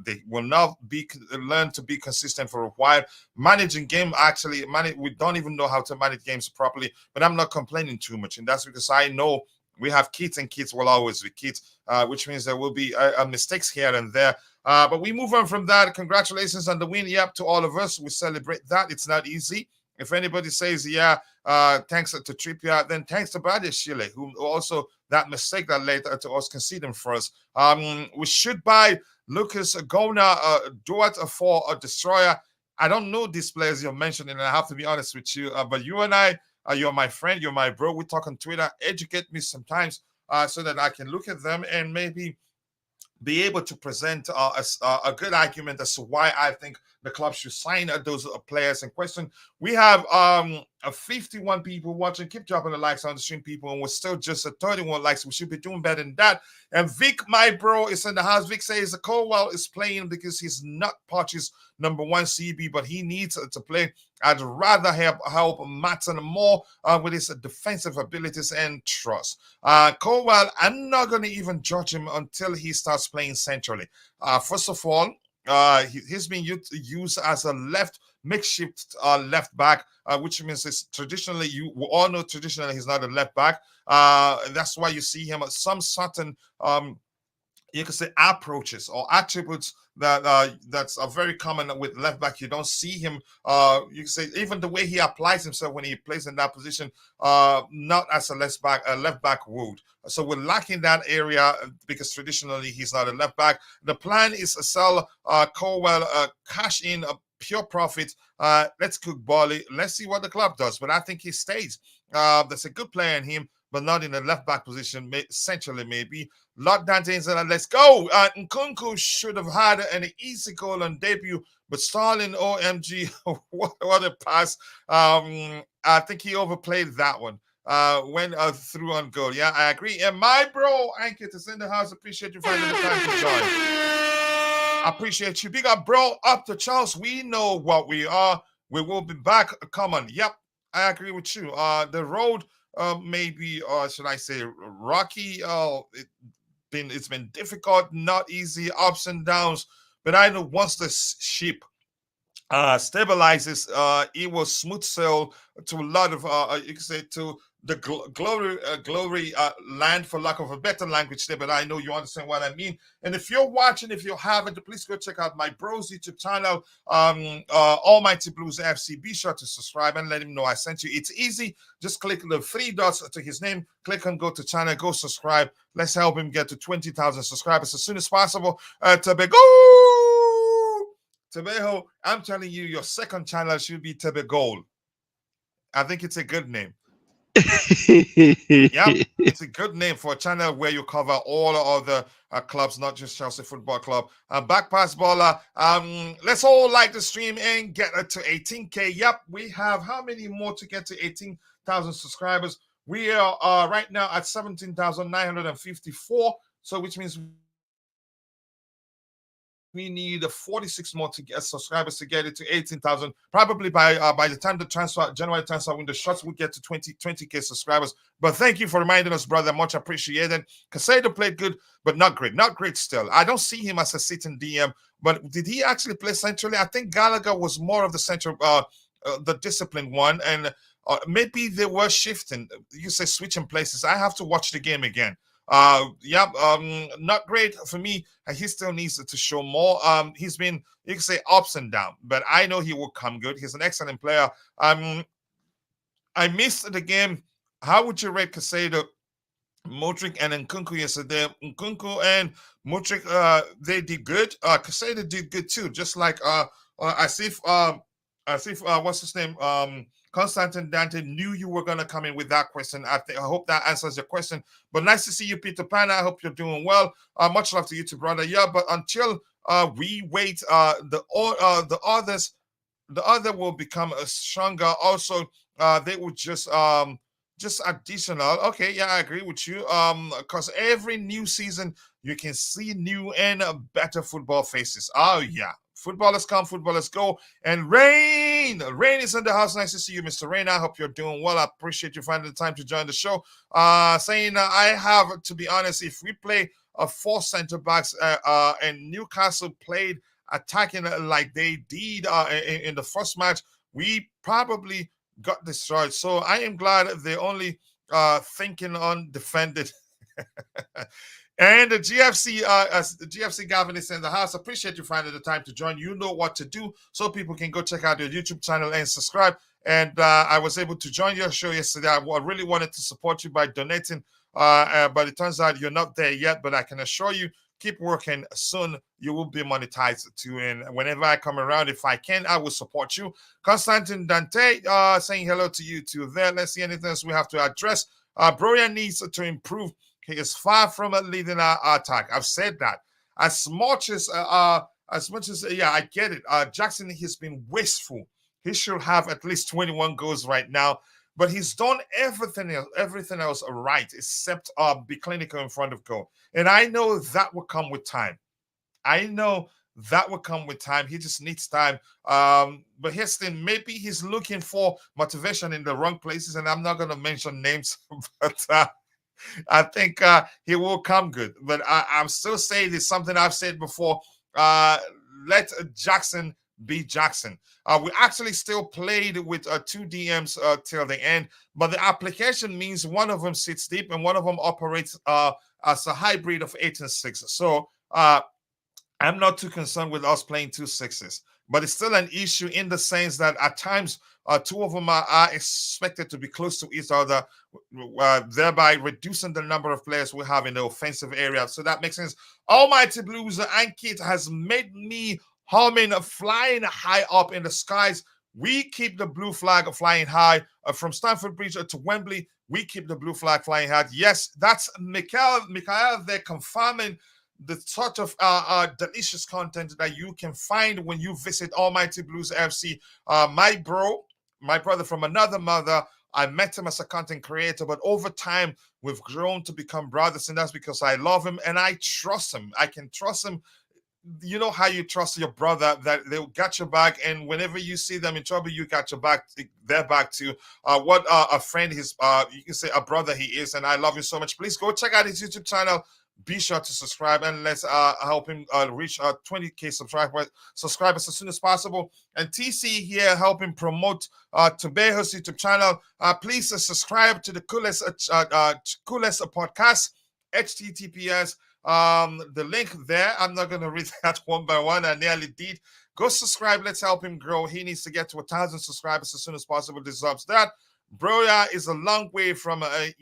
They will not learn to be consistent for a while. Managing game, actually, we don't even know how to manage games properly. But I'm not complaining too much, and that's because I know we have kids, and kids will always be kids, which means there will be mistakes here and there. But we move on from that. Congratulations on the win. Yep, to all of us. We celebrate that. It's not easy. If anybody says, yeah, thanks to Trippier, then thanks to Badiashile, who also that mistake that led to us conceding for us. We should buy Lucas Gona, Duat for a destroyer. I don't know these players you're mentioning, and I have to be honest with you. But you and I, you're my friend, you're my bro. We talk on Twitter. Educate me sometimes so that I can look at them and maybe be able to present a good argument as to why I think the club should sign those players in question. We have 51 people watching. Keep dropping the likes on the stream, people, and we're still just at 31 likes. We should be doing better than that. And Vic, my bro, is in the house. Vic says Colwell is playing because he's not Poch's number one CB, but he needs to play. I'd rather help Matson more with his defensive abilities and trust. Colwell, I'm not going to even judge him until he starts playing centrally. First of all, he's been used as a makeshift left back, which means it's traditionally, we all know traditionally he's not a left back. That's why you see him at some certain you can say approaches or attributes that's very common with left back. You don't see him. You can say even the way he applies himself when he plays in that position, not as a left back would. So we're lacking that area because traditionally he's not a left back. The plan is to sell Colwell, cash in a pure profit. Let's cook Bali. Let's see what the club does. But I think he stays. There's a good player in him, but not in the left back position, centrally maybe. Lot Dantes and let's go. Nkunku should have had an easy goal on debut, but Starling, OMG, what a pass. I think he overplayed that one. Went through on goal. Yeah, I agree. And my bro, Ankit is in the house. Appreciate you finding the time to join. Appreciate you. Big up, bro. Up to Charles. We know what we are. We will be back. Come on. Yep, I agree with you. The road maybe, should I say, rocky. It's been difficult, not easy, ups and downs. But I know once the ship stabilizes, it will smooth sail to a lot of you can say to the glory land, for lack of a better language there, but I know you understand what I mean. And if you're watching, if you haven't, please go check out my bro's YouTube channel, Almighty Blues FC. Be sure to subscribe and let him know I sent you. It's easy. Just click the three dots to his name, click on go to channel, go subscribe. Let's help him get to 20,000 subscribers as soon as possible. Tebago! Tebago, I'm telling you, your second channel should be Tebago. I think it's a good name. Yep, it's a good name for a channel where you cover all other clubs, not just Chelsea Football Club. Back pass baller. Let's all like the stream and get it to 18K. Yep, we have how many more to get to 18,000 subscribers? We are right now at 17,954. So which means we need 46 more to get subscribers to get it to 18,000. Probably by the time the January transfer window shuts, we'll get to 20K subscribers. But thank you for reminding us, brother. Much appreciated. Caicedo played good, but not great. Not great still. I don't see him as a sitting DM, but did he actually play centrally? I think Gallagher was more of the central, the disciplined one, and maybe they were shifting. You say switching places. I have to watch the game again. Not great for me. He still needs to show more. He's been, you can say, ups and down, but I know he will come good. He's an excellent player. I missed the game. How would you rate Caicedo, Mudryk, and Nkunku yesterday? Nkunku and Mudryk, they did good. Caicedo did good too. Just like what's his name? Constantine Dante knew you were going to come in with that question. I hope that answers your question. But nice to see you, Peter Pan. I hope you're doing well. Much love to you too, brother. Yeah, but until we wait, the other will become stronger. Also, they will just additional. Okay, yeah, I agree with you. Because every new season you can see new and better football faces. Oh yeah. Footballers come, footballers go. And Rain is in the house. Nice to see you, Mr. Rain. I hope you're doing well. I appreciate you finding the time to join the show. Saying I have, to be honest, if we play 4 center backs and Newcastle played attacking like they did in the first match, we probably got destroyed. So I am glad they're only thinking on defended. And the GFC, the GFC Gavin is in the house. Appreciate you finding the time to join. You know what to do, so people can go check out your YouTube channel and subscribe. And I was able to join your show yesterday. I really wanted to support you by donating, but it turns out you're not there yet. But I can assure you, keep working. Soon you will be monetized too. And whenever I come around, if I can, I will support you. Constantine Dante saying hello to you too there. Let's see anything else we have to address. Broja needs to improve. He is far from leading our attack. I've said that. As much as I get it. Jackson has been wasteful. He should have at least 21 goals right now, but he's done everything else right except be clinical in front of goal. And I know that will come with time. He just needs time. But here's the thing, maybe he's looking for motivation in the wrong places, and I'm not going to mention names, but I think he will come good. But I'm still saying it's something I've said before. Let Jackson be Jackson. We actually still played with 2 DMs till the end, but the application means one of them sits deep and one of them operates as a hybrid of 8 and 6. So I'm not too concerned with us playing 2 6s, but it's still an issue in the sense that at times 2 of them are expected to be close to each other, thereby reducing the number of players we have in the offensive area. So that makes sense. Almighty Blues Ankit has made me humming, flying high up in the skies. We keep the blue flag flying high from Stamford Bridge to Wembley. We keep the blue flag flying high. Yes, that's Mykhailo there confirming the sort of delicious content that you can find when you visit Almighty Blues FC. My brother from another mother, I met him as a content creator, but over time, we've grown to become brothers, and that's because I love him and I trust him. I can trust him. You know how you trust your brother, that they'll got your back, and whenever you see them in trouble, you got your back, their back too. What a friend you can say a brother he is, and I love you so much. Please go check out his YouTube channel. Be sure to subscribe, and let's help him reach 20K subscribers as soon as possible. And TC here helping promote Tebago's YouTube channel. Please subscribe to the Coolest podcast. HTTPS. The link there. I'm not going to read that one by one. I nearly did. Go subscribe. Let's help him grow. He needs to get to 1,000 subscribers as soon as possible. Deserves that. Broja is a long way from, I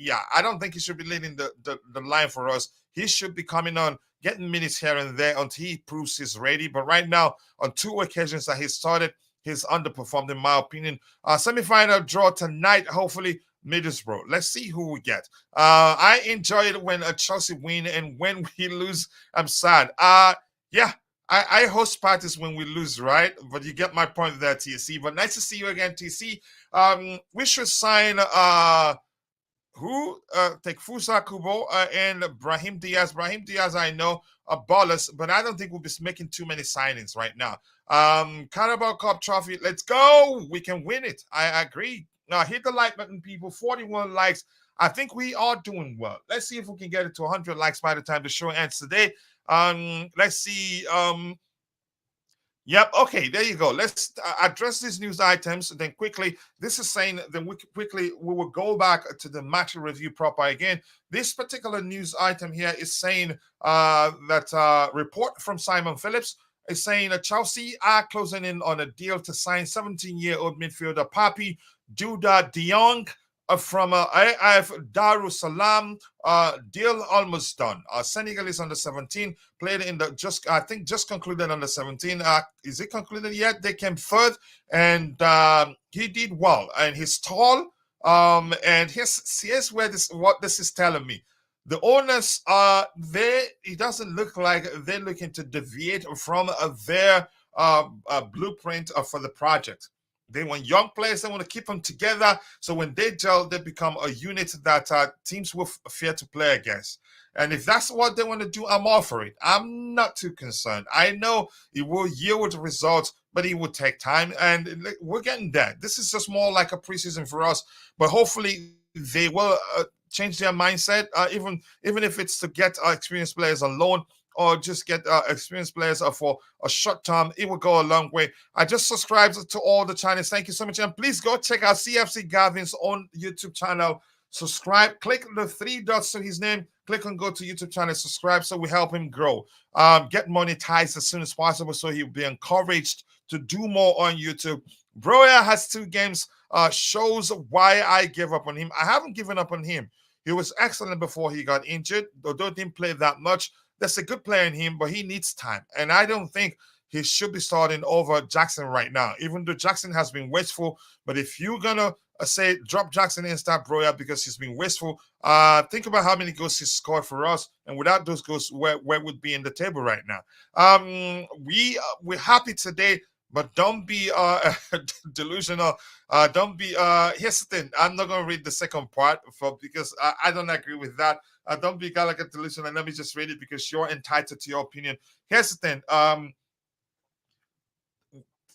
don't think he should be leading the line for us. He should be coming on, getting minutes here and there until he proves he's ready. But right now, on 2 occasions that he started, he's underperformed, in my opinion. Semi-final draw tonight, hopefully, Middlesbrough. Let's see who we get. I enjoy it when Chelsea win, and when we lose, I'm sad. Yeah, I host parties when we lose, right? But you get my point there, TC. But nice to see you again, TC. We should sign take Fusa Kubo and Brahim Diaz. Brahim Diaz, I know, are ballers, but I don't think we'll be making too many signings right now. Carabao Cup trophy, let's go. We can win it. I agree. Now hit the like button, people. 41 likes. I think we are doing well. Let's see if we can get it to 100 likes by the time the show ends today. Let's see. Yep. Okay. There you go. Let's address these news items. Then quickly, this is saying then we will go back to the match review proper again. This particular news item here is saying that report from Simon Phillips is saying that Chelsea are closing in on a deal to sign 17-year-old midfielder Papi Duda De Jong from AF Darussalam. Deal almost done. Senegalese under 17 played in the just concluded under 17. Is it concluded yet? They came third, and he did well. And he's tall. And here's what this is telling me. The owners are there. It doesn't look like they're looking to deviate from their blueprint for the project. They want young players. They want to keep them together. So when they gel, they become a unit that teams will fear to play against. And if that's what they want to do, I'm all for it. I'm not too concerned. I know it will yield results, but it will take time. And we're getting there. This is just more like a preseason for us. But hopefully they will change their mindset, even if it's to get experienced players on loan, or just get experienced players for a short time. It will go a long way. I just subscribed to all the channels. Thank you so much. And please go check out CFC Gavin's own YouTube channel. Subscribe. Click the 3 dots to his name. Click on go to YouTube channel. Subscribe so we help him grow. Get monetized as soon as possible so he'll be encouraged to do more on YouTube. Broja has 2 games. Shows why I give up on him. I haven't given up on him. He was excellent before he got injured, although didn't play that much. That's a good player in him, but he needs time. And I don't think he should be starting over Jackson right now, even though Jackson has been wasteful. But if you're going to say drop Jackson and start Broja because he's been wasteful, think about how many goals he's scored for us. And without those goals, where would be in the table right now? We're happy today, but don't be delusional. Don't be. Here's the thing. I'm not going to read the second part because I don't agree with that. Don't be Gallagher delusional. And let me just read it because you're entitled to your opinion. Here's the thing.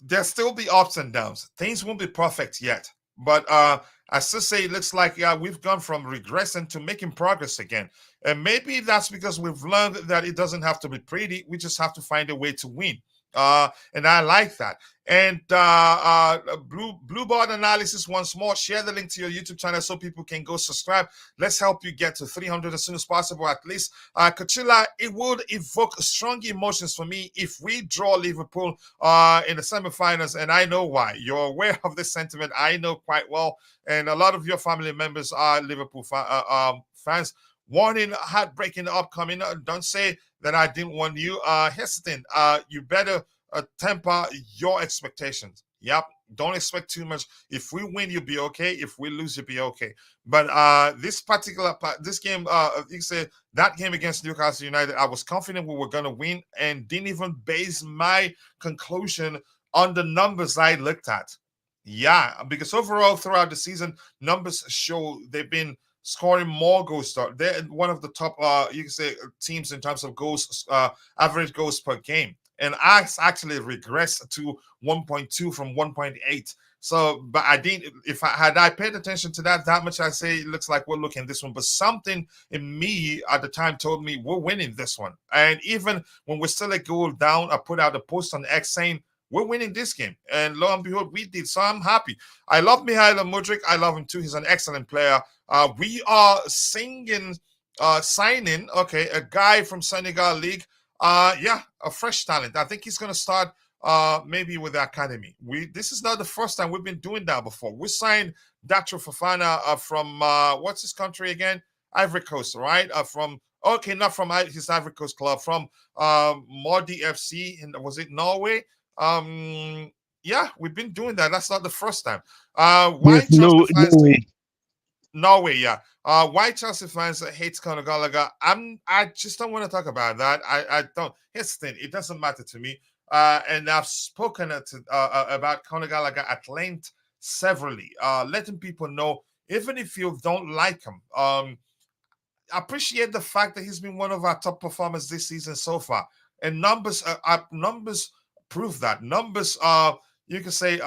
There'll still be ups and downs. Things won't be perfect yet. But I still say it looks like we've gone from regressing to making progress again. And maybe that's because we've learned that it doesn't have to be pretty. We just have to find a way to win. And I like that. And Blue Board Analysis once more, share the link to your YouTube channel so people can go subscribe. Let's help you get to 300 as soon as possible, at least. Kachila, it would evoke strong emotions for me if we draw Liverpool in the semifinals, and I know why. You're aware of this sentiment. I know quite well, and a lot of your family members are Liverpool fans. Warning, heartbreaking upcoming. Don't say that I didn't want you. Here's the thing. You better temper your expectations. Yep. Don't expect too much. If we win, you'll be okay. If we lose, you'll be okay. But this game, you say that game against Newcastle United, I was confident we were going to win and didn't even base my conclusion on the numbers I looked at. Yeah, because overall throughout the season, numbers show they've been scoring more goals. They're one of the top, you can say, teams in terms of goals, average goals per game. And I actually regressed to 1.2 from 1.8. So, but I didn't. Had I paid attention to that much, I say it looks like we're looking at this one. But something in me at the time told me we're winning this one. And even when we're still a goal down, I put out a post on X saying we're winning this game. And lo and behold, we did. So I'm happy. I love Mykhailo Mudryk. I love him too. He's an excellent player. We are signing, a guy from Senegal League. A fresh talent. I think he's going to start maybe with the academy. This is not the first time we've been doing that before. We signed Datro Fofana from what's his country again? Ivory Coast, right? From okay, not from his Ivory Coast club, from Modi FC, and was it Norway? Yeah, we've been doing that. That's not the first time. Why Yes, Chelsea no fans? way. Norway, yeah. Why Chelsea fans hate Conor Gallagher? I just don't want to talk about that. I don't. Here's the thing. It doesn't matter to me. And I've spoken about Conor Gallagher at length severally, letting people know, even if you don't like him, appreciate the fact that he's been one of our top performers this season so far. And numbers prove that. Numbers you can say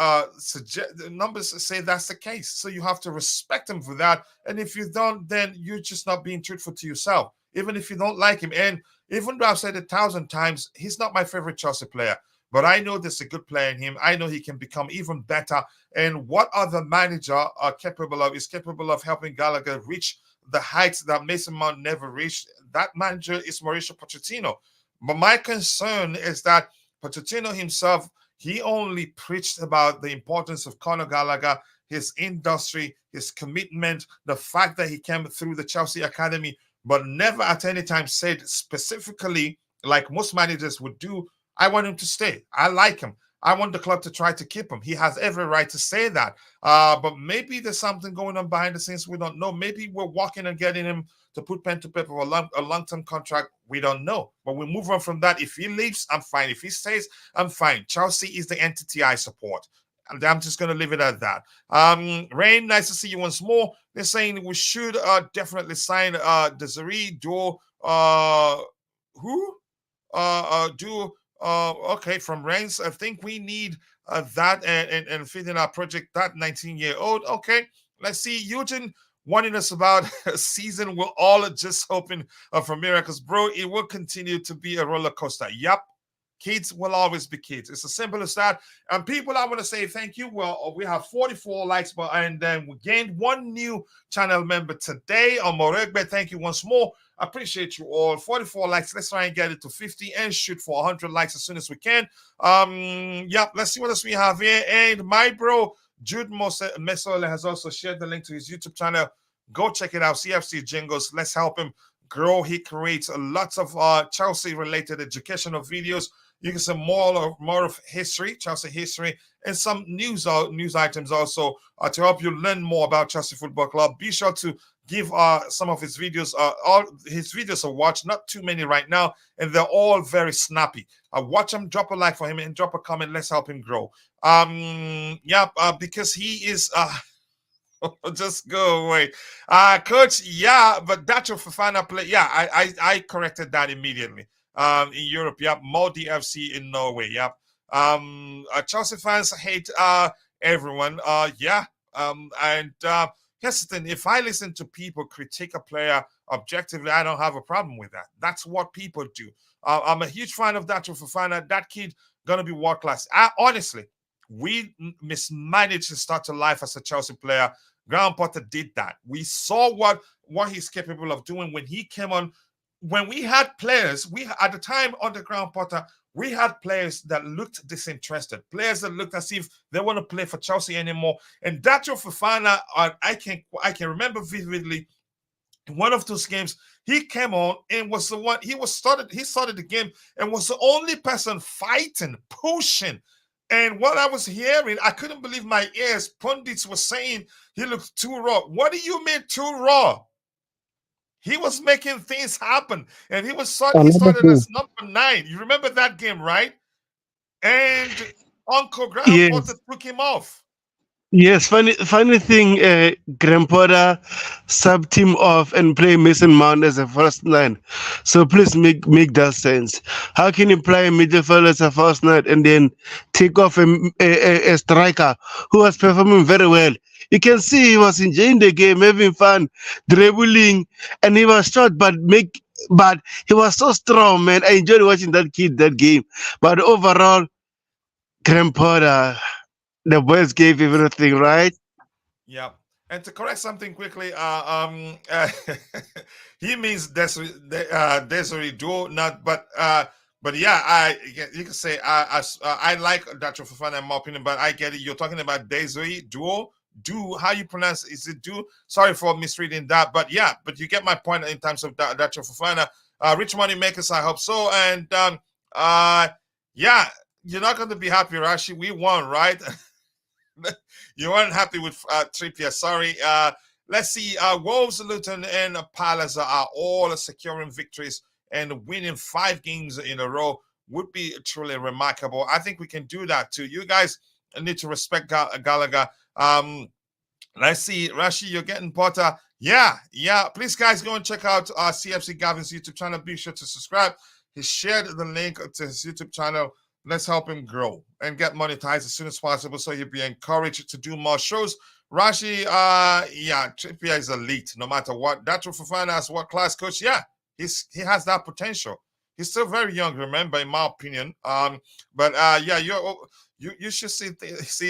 numbers say that's the case. So you have to respect him for that. And if you don't, then you're just not being truthful to yourself. Even if you don't like him. And even though I've said it 1,000 times, he's not my favorite Chelsea player. But I know there's a good player in him. I know he can become even better. And what other manager are capable of is capable of helping Gallagher reach the heights that Mason Mount never reached. That manager is Mauricio Pochettino. But my concern is that Pochettino himself, he only preached about the importance of Conor Gallagher, his industry, his commitment, the fact that he came through the Chelsea Academy, but never at any time said specifically, like most managers would do, I want him to stay. I like him. I want the club to try to keep him. He has every right to say that. But maybe there's something going on behind the scenes we don't know. Maybe we're walking and getting him to put pen to paper for a long-term contract. We don't know. But we move on from that. If he leaves, I'm fine. If he stays, I'm fine. Chelsea is the entity I support. And I'm just going to leave it at that. Rain, nice to see you once more. They're saying we should definitely sign Desiree Do. Who? Do okay, from Reigns. I think we need that and fit in our project. That 19-year-old. Okay, let's see. Eugene warning us about a season. We're all just hoping for miracles, bro. It will continue to be a roller coaster. Yep. Kids will always be kids. It's as simple as that. And people, I want to say thank you. Well, we have 44 likes, and then we gained one new channel member today on Moregbe. Thank you once more. I appreciate you all. 44 likes. Let's try and get it to 50 and shoot for 100 likes as soon as we can. Yep. Let's see what else we have here. And my bro, Jude Mesole has also shared the link to his YouTube channel. Go check it out. CFC Jingles. Let's help him grow. He creates lots of Chelsea-related educational videos. You can see more of history, Chelsea history, and some news items also to help you learn more about Chelsea Football Club. Be sure to give some of his videos, all his videos a watch. Not too many right now, and they're all very snappy. Watch them, drop a like for him, and drop a comment. Let's help him grow. Because he is. Just go away, coach. Yeah, but that's your Fafana play. Yeah, I corrected that immediately. In Europe, yep. Molde FC in Norway, yep. Chelsea fans hate everyone. Yeah. And here's the thing: if I listen to people critique a player objectively, I don't have a problem with that. That's what people do. I'm a huge fan of Dacho Fofana. That kid gonna be world class. Honestly, we mismanaged his start to life as a Chelsea player. Graham Potter did that. We saw what he's capable of doing when he came on. When we had players, at the time under Graham Potter, we had players that looked disinterested, players that looked as if they want to play for Chelsea anymore. And Dacho Fofana, I can remember vividly one of those games. He came on and was the one. He started the game and was the only person fighting, pushing. And what I was hearing, I couldn't believe my ears. Pundits were saying he looked too raw. What do you mean too raw? He was making things happen, and he started as number 9. You remember that game, right? And Uncle Graham Potter took him off. Yes, funny thing, Grandpa subbed him off and play Mason Mount as a first line. So please make that sense. How can you play a midfielder as a first line and then take off a striker who was performing very well? You can see he was enjoying the game, having fun, dribbling, and he was short, but he was so strong, man. I enjoyed watching that kid that game. But overall, Grandpa, the boys gave everything, right? Yeah. And to correct something quickly, he means Desiree Do, not, but But yeah, you can say I like Dacho Fofana in my opinion, but I get it. You're talking about Desiree Duo. Do how you pronounce it? Is it do? Sorry for misreading that, but yeah, but you get my point in terms of Dacho Fofana. Rich money makers, I hope so. And yeah, you're not going to be happy, Rashi. We won, right? You weren't happy with Trippier. Sorry. Let's see. Wolves, Luton, and Palace are all securing victories, and winning 5 games in a row would be truly remarkable. I think we can do that too. You guys need to respect Gallagher. Let's see, Rashi, you're getting Potter. Yeah. Please, guys, go and check out CFC Gavin's YouTube channel. Be sure to subscribe. He shared the link to his YouTube channel. Let's help him grow and get monetized as soon as possible, so he'll be encouraged to do more shows. Rashi, yeah, Trippier is elite, no matter what. Dacho Fofana as what class coach, yeah, he has that potential. He's still very young, remember, in my opinion. But yeah, you should see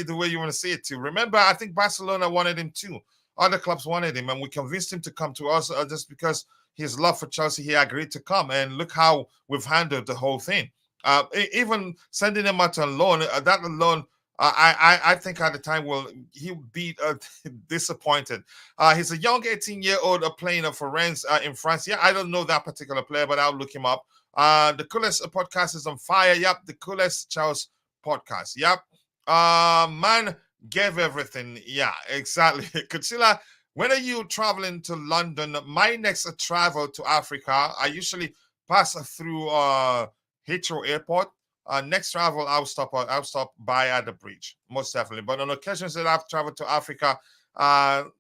the way you want to see it too. Remember, I think Barcelona wanted him too. Other clubs wanted him, and we convinced him to come to us just because his love for Chelsea. He agreed to come, and look how we've handled the whole thing. Even sending him out on loan, that alone, I think at the time he'll be disappointed. He's a young 18-year-old playing for Rennes in France. Yeah, I don't know that particular player, but I'll look him up. The Coolest podcast is on fire. Yep, the Coolest Chels podcast. Yep. Man gave everything. Yeah, exactly. Kutsila, when are you traveling to London? My next travel to Africa, I usually pass through Heathrow Airport. Next travel, I'll stop by at the bridge, most definitely. But on occasions that I've traveled to Africa, the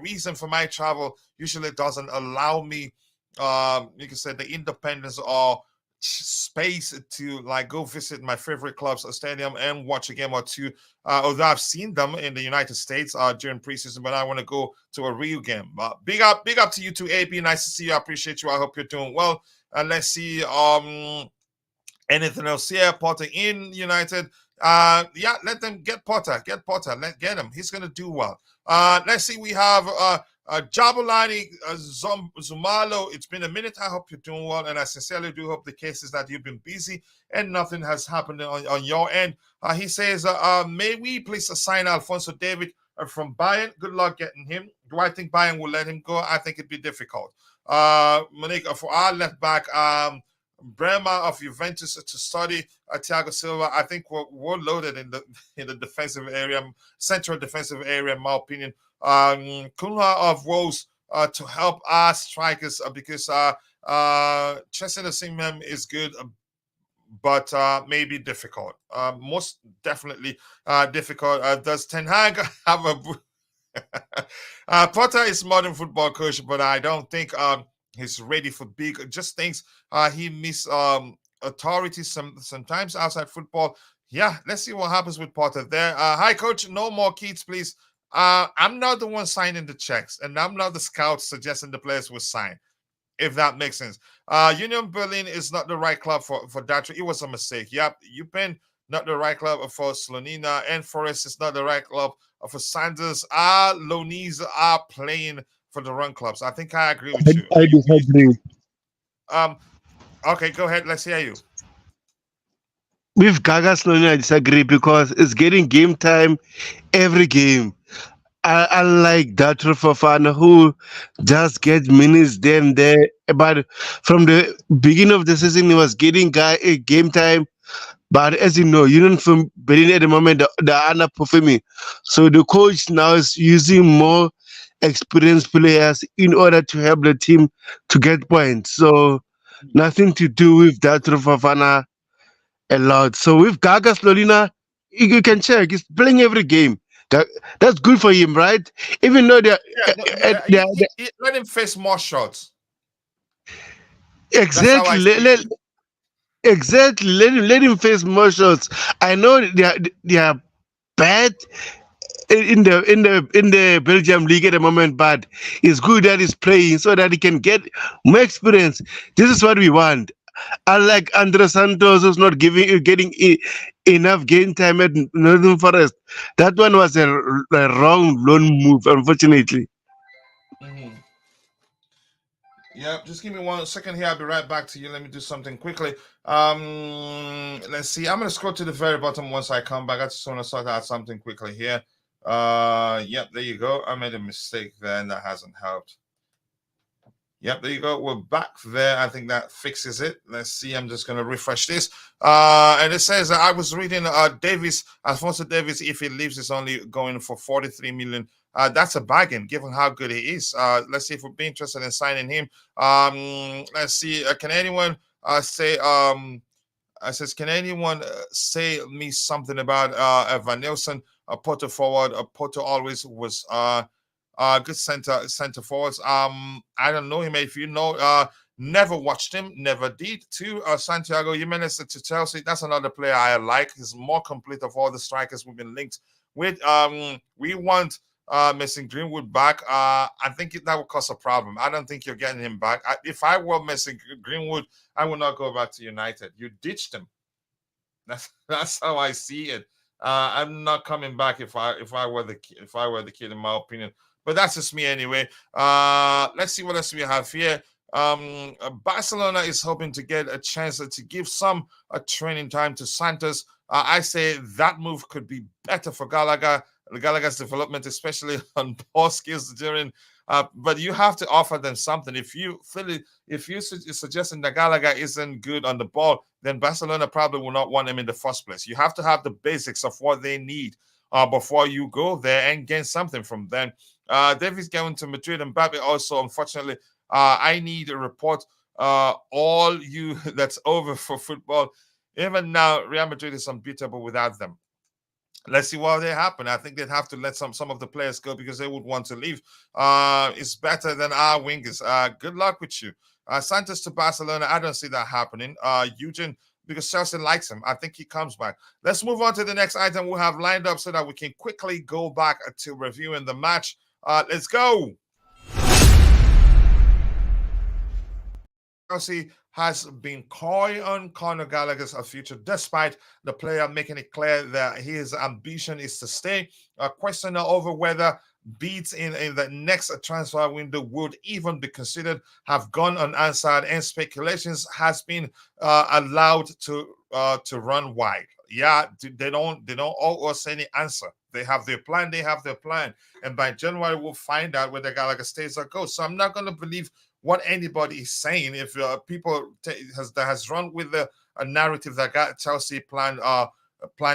reason for my travel usually doesn't allow me, you can say, the independence or space to like go visit my favorite clubs or stadium and watch a game or two. Although I've seen them in the United States during preseason, but I want to go to a real game. Big up to you too, AB. Nice to see you. I appreciate you. I hope you're doing well. And let's see anything else here. Potter in United. Yeah, let them get Potter. Get him. He's gonna do well. Let's see. We have Jabulani Zumalo. It's been a minute. I hope you're doing well, and I sincerely do hope the case is that you've been busy and nothing has happened on your end. He says, may we please assign Alfonso David from Bayern? Good luck getting him. Do I think Bayern will let him go? I think it'd be difficult. Monique, for our left back, Bremer of Juventus to study Thiago Silva. I think we're loaded in the defensive area, central defensive area, in my opinion. Kunha of Wolves to help our strikers because Chesson Osimhen is good, but maybe difficult. Most definitely difficult. Does Ten Hag have a Potter is modern football coach, but I don't think he's ready for big. Just thinks he miss authority sometimes outside football. Yeah, let's see what happens with Potter there. Hi, coach. No more kids, please. I'm not the one signing the checks, and I'm not the scout suggesting the players will sign, if that makes sense. Union Berlin is not the right club for Datro. It was a mistake. Yep, Eupen, not the right club for Slonina, and Forest is not the right club for Sanders. Lonese are playing for the wrong clubs. I think I agree with you. I disagree. Okay, go ahead. Let's hear you. With Gaga Slonina, I disagree because it's getting game time every game. I like Datro Fofana, who just gets minutes there and there. But from the beginning of the season, he was getting game time. But as you know, Union from Berlin at the moment, they are underperforming. So the coach now is using more experienced players in order to help the team to get points. So nothing to do with Datro Fofana a lot. So with Gaga Slonina, you can check. He's playing every game. That's good for him, right? Even though let him face more shots. Exactly. Exactly. Let him face more shots. I know they are bad in the Belgium league at the moment, but it's good that he's playing so that he can get more experience. This is what we want. Unlike Andre Santos, who's not getting enough game time at Northern Forest. That one was a wrong loan move, unfortunately. Mm-hmm. Yeah, just give me 1 second here. I'll be right back to you. Let me do something quickly. Let's see. I'm gonna scroll to the very bottom once I come back. I just want to sort out something quickly here. Yep, there you go. I made a mistake there, and that hasn't helped. Yep, there you go. We're back there. I think that fixes it. Let's see. I'm just going to refresh this. And it says I was reading Davis, Alfonso Davis, if he leaves, is only going for 43 million. That's a bargain given how good he is. Let's see if we'd be interested in signing him. Let's see. Can anyone say I says, can anyone say me something about Evan Nielsen, a Porto forward? Porto always was good center forwards. I don't know him. If you know, never watched him, never did. To Santiago Jimenez to Chelsea, that's another player I like. He's more complete of all the strikers we've been linked with. We want Mason Greenwood back. I think that would cause a problem. I don't think you're getting him back. If I were Mason Greenwood, I would not go back to United. You ditched him. That's how I see it. I'm not coming back if I were the kid, in my opinion. But that's just me anyway. Let's see what else we have here. Barcelona is hoping to get a chance to give some training time to Santos. I say that move could be better for Gallagher's development, especially on ball skills during. But you have to offer them something. If you're suggesting that Gallagher isn't good on the ball, then Barcelona probably will not want him in the first place. You have to have the basics of what they need before you go there and gain something from them. Davies going to Madrid, and Mbappe also, unfortunately, I need a report. All you that's over for football. Even now, Real Madrid is unbeatable without them. Let's see what they happen. I think they'd have to let some of the players go because they would want to leave. It's better than our wingers. Good luck with you. Santos to Barcelona, I don't see that happening. Eugene, because Chelsea likes him. I think he comes back. Let's move on to the next item we have lined up so that we can quickly go back to reviewing the match. Let's go. Chelsea has been coy on Conor Gallagher's future, despite the player making it clear that his ambition is to stay. A question over whether bids in the next transfer window would even be considered have gone unanswered, and speculations has been allowed to run wide. Yeah, they don't owe us any answer. They have their plan. And by January we'll find out whether Gallagher stays or goes. So I'm not going to believe what anybody is saying. If people has run with a narrative that got Chelsea plan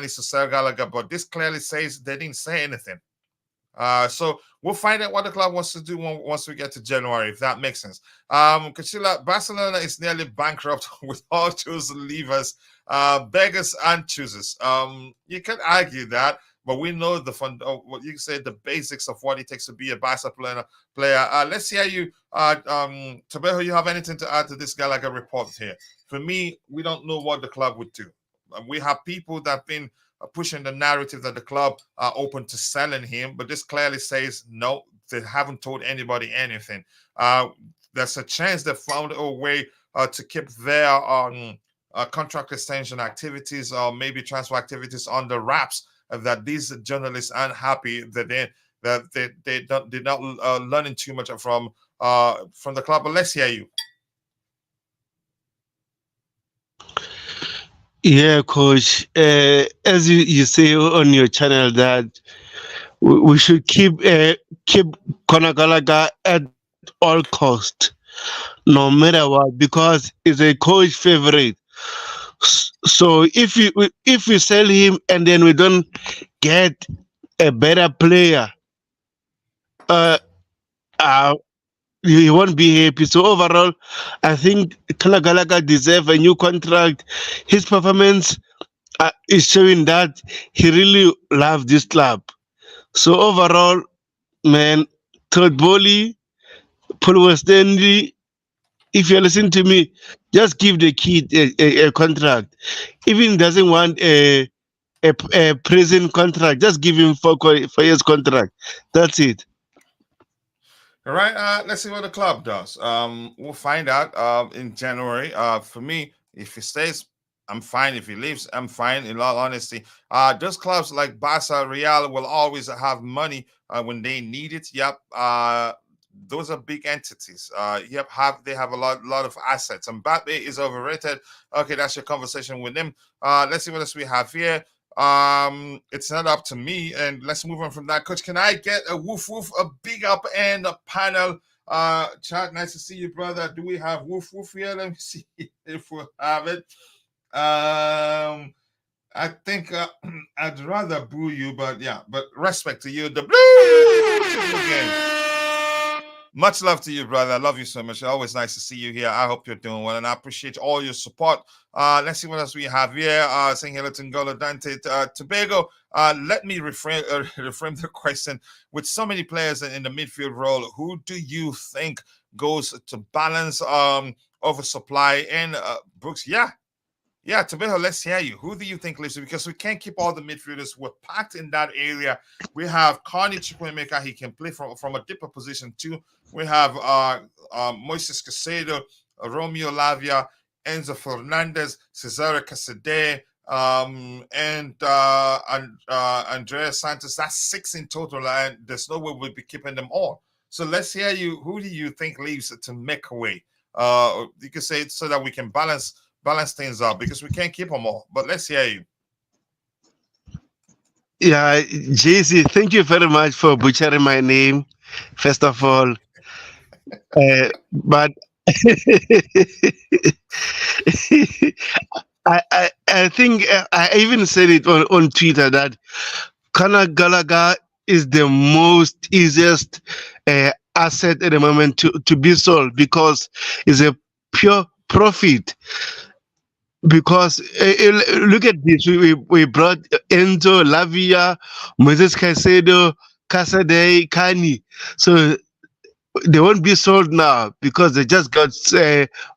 is to sell Gallagher, but this clearly says they didn't say anything. So we'll find out what the club wants to do once we get to January, if that makes sense. Kachila, Barcelona is nearly bankrupt with all those levers, beggars and choosers. You can argue that, but we know the fund. What you say, the basics of what it takes to be a Barca player. Let's hear you, Tebago. You have anything to add to this Gallagher report here? For me, we don't know what the club would do. We have people that have been pushing the narrative that the club are open to selling him, but this clearly says no, they haven't told anybody anything. There's a chance they found a way to keep their contract extension activities or maybe transfer activities under wraps. That these journalists aren't happy that they're not learning too much from the club. But let's hear you. Yeah, coach. As you say on your channel that we should keep Conor Gallagher at all cost, no matter what, because he's a coach favorite. So if we sell him and then we don't get a better player, he won't be happy. So overall, I think Conor Gallagher deserves a new contract. His performance is showing that he really loves this club. So overall, man, Todd Bowley, Paul Westendy, if you listen to me, just give the kid a contract. Even doesn't want a prison contract, just give him 4 years contract. That's it. All right, let's see what the club does. We'll find out in January. For me, if he stays, I'm fine. If he leaves, I'm fine. In all honesty, those clubs like Barca, Real will always have money when they need it. Yep. those are big entities. They have a lot of assets. And Mbappe is overrated. Okay, that's your conversation with him. Let's see what else we have here. It's not up to me, and let's move on from that. Coach, can I get a woof woof, a big up and a panel? Chat, nice to see you, brother. Do we have woof woof here? Let me see if we have it. I think I'd rather boo you, but yeah, but respect to you. The blue again. Much love to you, brother. I love you so much. Always nice to see you here. I hope you're doing well, and I appreciate all your support. Let's see what else we have here. Saying hello to Ngolo Dante, Tebago. Let me reframe the question. With so many players in the midfield role, who do you think goes to balance oversupply? And Brooks, yeah, Tebago, let's hear you. Who do you think lives? Because we can't keep all the midfielders. We're packed in that area. We have Conor Chukwuemeka. He can play from a deeper position too. We have Moises Caicedo, Romeo Lavia, Enzo Fernandez, Cesare Casade, and Andrea Santos. That's 6 in total, and there's no way we'll be keeping them all. So let's hear you. Who do you think leaves to make away? You can say it so that we can balance things out, because we can't keep them all. But let's hear you. Yeah, JC, thank you very much for butchering my name, first of all. But I think I even said it on Twitter that Conor Gallagher is the most easiest asset at the moment to be sold, because it's a pure profit. Because look at this, we brought Enzo, Lavia, Moses Caicedo, Casade, Kani. So they won't be sold now because they just got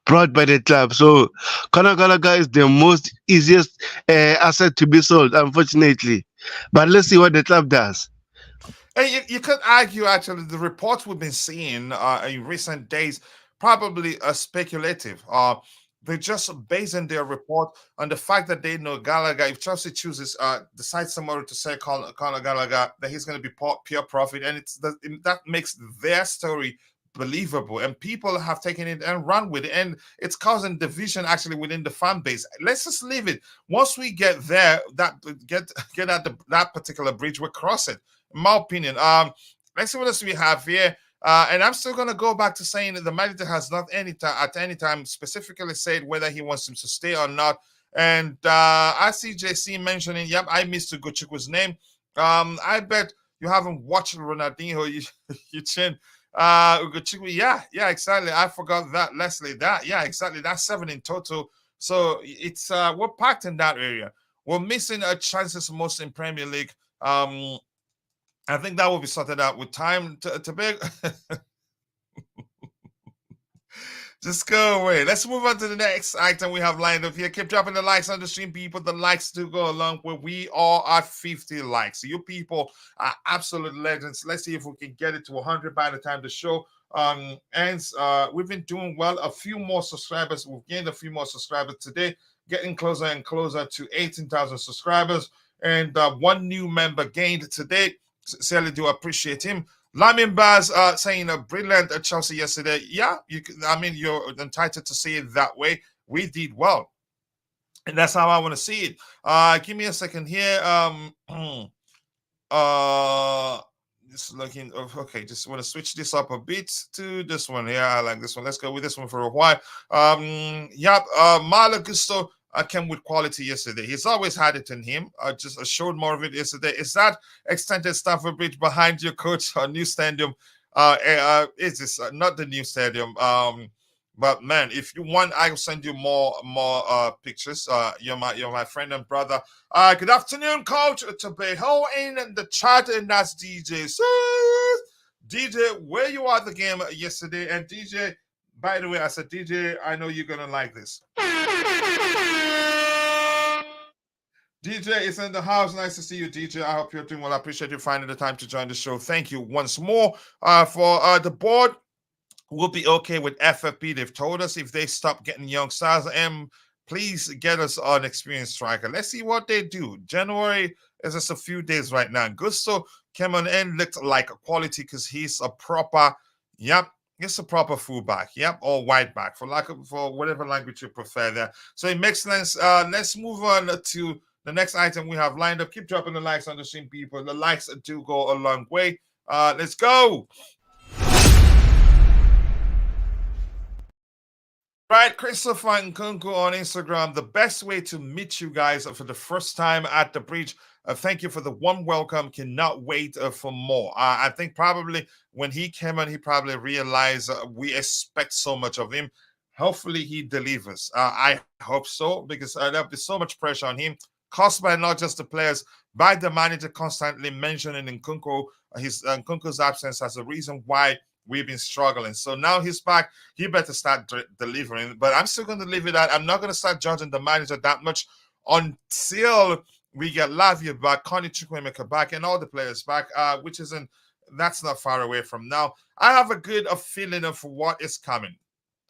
brought by the club. So Conor Gallagher is the most easiest asset to be sold, unfortunately. But let's see what the club does. And you could argue, actually, the reports we've been seeing in recent days probably are speculative. They're just basing their report on the fact that they know Gallagher. If Chelsea chooses, decides tomorrow to sell Conor Gallagher, that he's going to be pure profit, and that makes their story believable, and people have taken it and run with it, and it's causing division actually within the fan base. Let's just leave it. Once we get there, get at that particular bridge, we'll cross it. In my opinion. Let's see what else we have here. And I'm still going to go back to saying that the manager has not at any time specifically said whether he wants him to stay or not. And I see JC mentioning, yep, I missed Ugochukwu's name. I bet you haven't watched Ronaldinho, you chin. Ugochukwu, yeah, exactly. I forgot that, Leslie. Yeah, exactly. That's 7 in total. So it's we're packed in that area. We're missing chances most in Premier League. I think that will be sorted out with time to be. Just go away. Let's move on to the next item we have lined up here. Keep dropping the likes on the stream, people. The likes to go along where we are at 50 likes. So you people are absolute legends. Let's see if we can get it to 100 by the time the show ends. We've been doing well. A few more subscribers. We've gained a few more subscribers today, getting closer and closer to 18,000 subscribers. And one new member gained today. Sincerely do appreciate him. Lamin Baz saying a brilliant at Chelsea yesterday. Yeah, you're entitled to see it that way. We did well, and that's how I want to see it. Give me a second here. Just looking. Okay, just want to switch this up a bit to this one here. I like this one. Let's go with this one for a while. Malo Gusto came with quality yesterday. He's always had it in him. Just showed more of it yesterday. Is that extended Stamford Bridge behind your coach, or new stadium? It's just not the new stadium. But man, if you want, I will send you more pictures. You're my friend and brother. Good afternoon, Coach Tebago in the chat, and that's DJ. DJ, where you are at the game yesterday? And DJ, by the way, I said, DJ, I know you're gonna like this. DJ is in the house. Nice to see you, DJ. I hope you're doing well. I appreciate you finding the time to join the show. Thank you once more. For the board, we'll be okay with FFP. They've told us if they stop getting young stars, please get us an experienced striker. Let's see what they do. January is just a few days right now. Gusto came on and looked like a quality because he's a proper Yep. It's a proper fullback, yep, or wide back for whatever language you prefer there. So it makes sense. Let's move on to the next item we have lined up. Keep dropping the likes on the stream, people. The likes do go a long way. Let's go. Right, Christopher Nkunku on Instagram. The best way to meet you guys for the first time at the breach. Thank you for the warm welcome. Cannot wait for more. I think probably when he came on, he probably realized we expect so much of him. Hopefully, he delivers. I hope so, because there'll be so much pressure on him, caused by not just the players, by the manager constantly mentioning Nkunku, Nkunku's absence as a reason why we've been struggling. So now he's back. He better start delivering. But I'm still going to leave it at, I'm not going to start judging the manager that much until we get Lavia back, Connie Chukwemeka back, and all the players back, that's not far away from now. I have a good feeling of what is coming.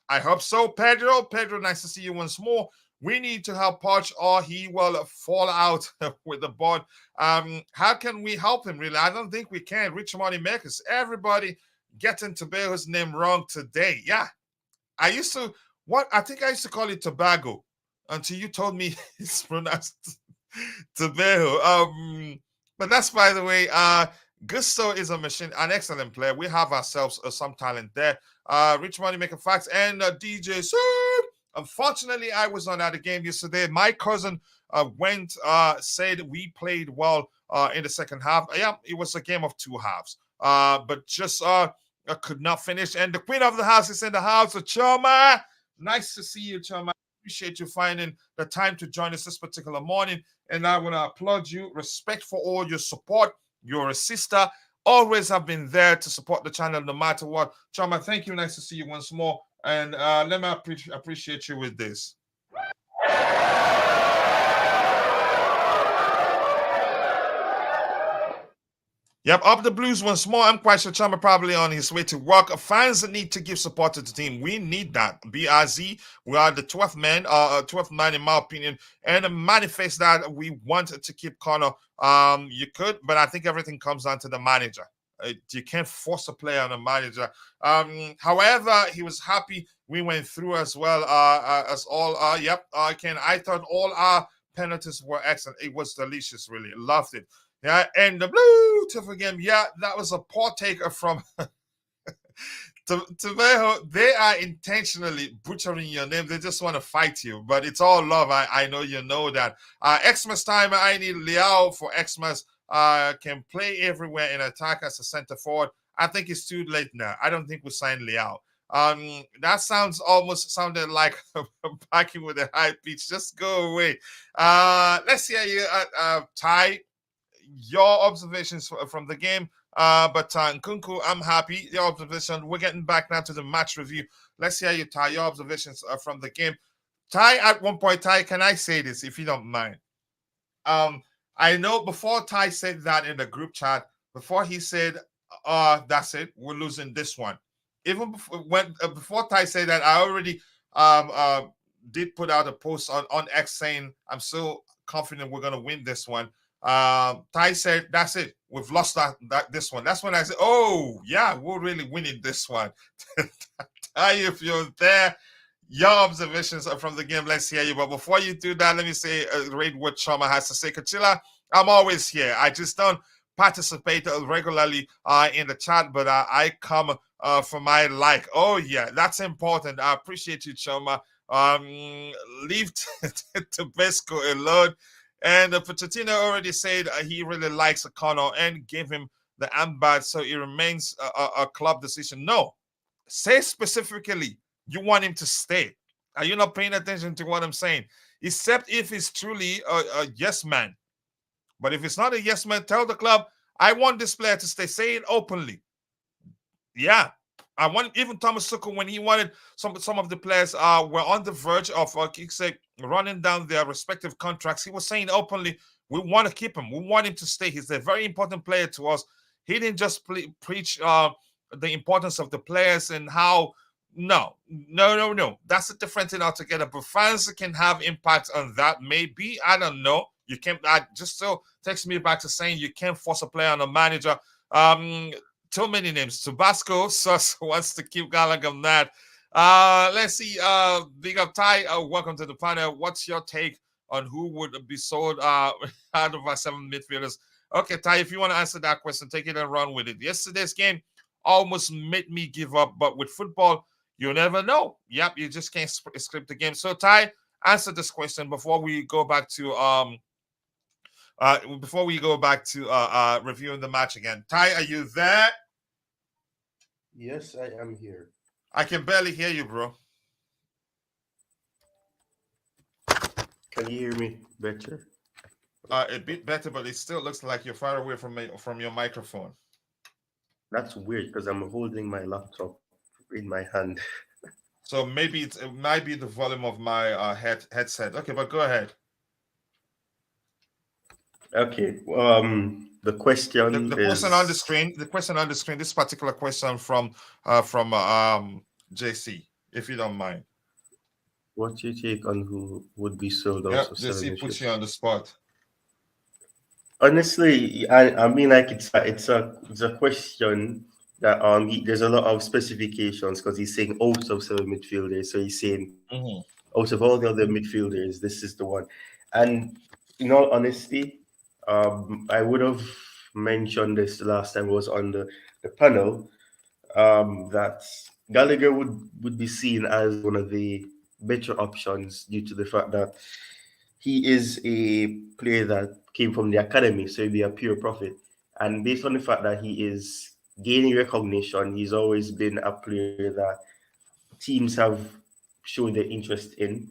I hope so. Pedro, nice to see you once more. We need to help Poch or he will fall out with the board. How can we help him, really? I don't think we can. Rich money makers. Everybody getting Tebago's name wrong today. Yeah. I used to call it Tebago until you told me it's pronounced Tebago. But that's, by the way, Gusto is a machine, an excellent player. We have ourselves some talent there. Rich Money Maker Facts and DJ Sir. Unfortunately, I was not at the game yesterday. My cousin said we played well in the second half. Yeah, it was a game of two halves. But just could not finish. And the queen of the house is in the house. So Choma, nice to see you, Choma. Appreciate you finding the time to join us this particular morning. And I want to applaud you. Respect for all your support. You're a sister. Always have been there to support the channel no matter what. Choma, thank you. Nice to see you once more. And let me appreciate you with this. Yep, up the Blues once more. I'm quite sure Chama probably on his way to work. Fans need to give support to the team. We need that. BRZ, we are the 12th man in my opinion, and manifest that we want to keep Conor. You could, but I think everything comes down to the manager. You can't force a player on a manager. However, he was happy we went through as well as all. I thought all our penalties were excellent. It was delicious, really. Loved it. Yeah, and the blue Tiff game. Yeah, that was a poor taker from Tebago. They are intentionally butchering your name. They just want to fight you, but it's all love. I know you know that. Xmas time, I need Liao for Xmas. Can play everywhere in attack as a center forward. I think it's too late now. I don't think we signed Liao. That sounded like backing with a high pitch. Just go away. Let's hear you, Ty. Your observations from the game. But Nkunku, I'm happy. Your observation. We're getting back now to the match review. Let's hear you, Ty. Your observations from the game. Ty, at one point, Ty, can I say this if you don't mind? I know before Ty said that in the group chat, before he said, that's it, we're losing this one. Even before Ty said that, I already did put out a post on X saying, I'm so confident we're going to win this one. Ty said, that's it, we've lost this one. That's when I said, oh, yeah, we're really winning this one. Ty, if you're there, your observations from the game, let's hear you. But before you do that, let me say, read what Choma has to say. Kachila, I'm always here. I just don't participate regularly in the chat, but I come for my like. Oh, yeah, that's important. I appreciate you, Choma. Leave Tebesco alone. And Pochettino already said he really likes Conor and gave him the armband, so it remains a club decision. No, say specifically you want him to stay. Are you not paying attention to what I'm saying? Except if he's truly a yes man. But if it's not a yes man, tell the club, I want this player to stay. Say it openly. Yeah. I want even Thomas Tuchel, when he wanted some of the players were on the verge of running down their respective contracts. He was saying openly, we want to keep him. We want him to stay. He's a very important player to us. He didn't just preach the importance of the players and how. No. That's a different thing altogether. But fans can have impact on that. Maybe, I don't know. You can't. Just so takes me back to saying you can't force a player on a manager. too many names. Tabasco Sus wants to keep Gallagher mad. Let's see. Big up Ty. Welcome to the panel. What's your take on who would be sold out of our 7 midfielders? Okay, Ty, if you want to answer that question, take it and run with it. Yesterday's game almost made me give up, but with football, you never know. Yep, you just can't script the game. So, Ty, answer this question before we go back to reviewing the match again. Ty, are you there? Yes, I am here. I can barely hear you, bro. Can you hear me better? A bit better, but it still looks like you're far away from your microphone. That's weird because I'm holding my laptop in my hand. So maybe it might be the volume of my headset. Okay, but go ahead. Okay. The question The is question on the screen. The question on the screen. This particular question from JC, if you don't mind. What's your take on who would be sold out Yep, of JC puts you midfield? on the spot. Honestly, I mean, like it's a question that there's a lot of specifications because he's saying out of 7 midfielders. So he's saying Mm-hmm. out of all the other midfielders, this is the one. And in all honesty, I would have mentioned this the last time I was on the panel, that Gallagher would be seen as one of the better options due to the fact that he is a player that came from the academy, so he'd be a pure profit. And based on the fact that he is gaining recognition, he's always been a player that teams have shown their interest in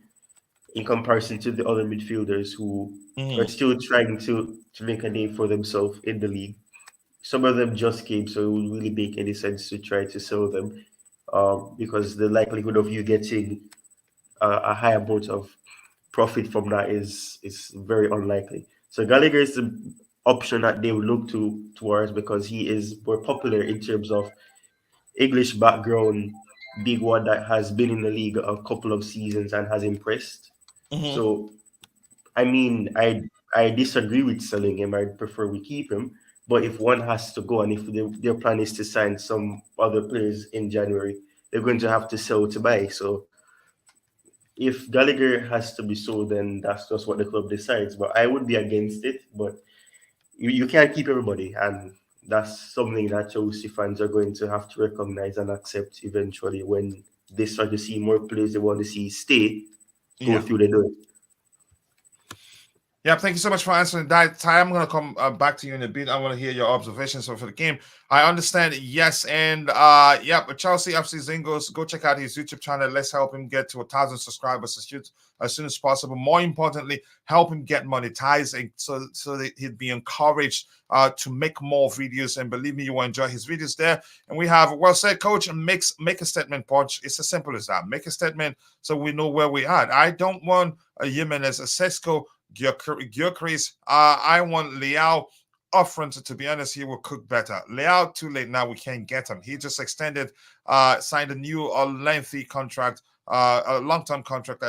comparison to the other midfielders who are Mm-hmm. still trying to make a name for themselves in the league. Some of them just came, so it would really make any sense to try to sell them, because the likelihood of you getting a high amount of profit from that is very unlikely. So Gallagher is the option that they would look towards because he is more popular in terms of English background, big one that has been in the league a couple of seasons and has impressed. Mm-hmm. So I mean, I disagree with selling him. I prefer we keep him. But if one has to go, and if their plan is to sign some other players in January, they're going to have to sell to buy. So if Gallagher has to be sold, then that's just what the club decides. But I would be against it. But you can't keep everybody, and that's something that Chelsea fans are going to have to recognize and accept eventually when they start to see more players they want to see stay go Yeah. through the door. Yeah, thank you so much for answering that. Ty, I'm going to come back to you in a bit. I want to hear your observations for the game. I understand, yes, and but Chelsea FC Zingos, go check out his YouTube channel. Let's help him get to 1,000 subscribers as soon as possible. More importantly, help him get monetized so that he'd be encouraged to make more videos. And believe me, you will enjoy his videos there. And we have, well said, Coach, make a statement, Poch. It's as simple as that. Make a statement so we know where we are. I don't want a Jimenez, a Sesko, Gyökeres. I want Leao up front. To be honest, he will cook better. Leao too late now. We can't get him. He just extended, signed a new lengthy contract, a long-term contract.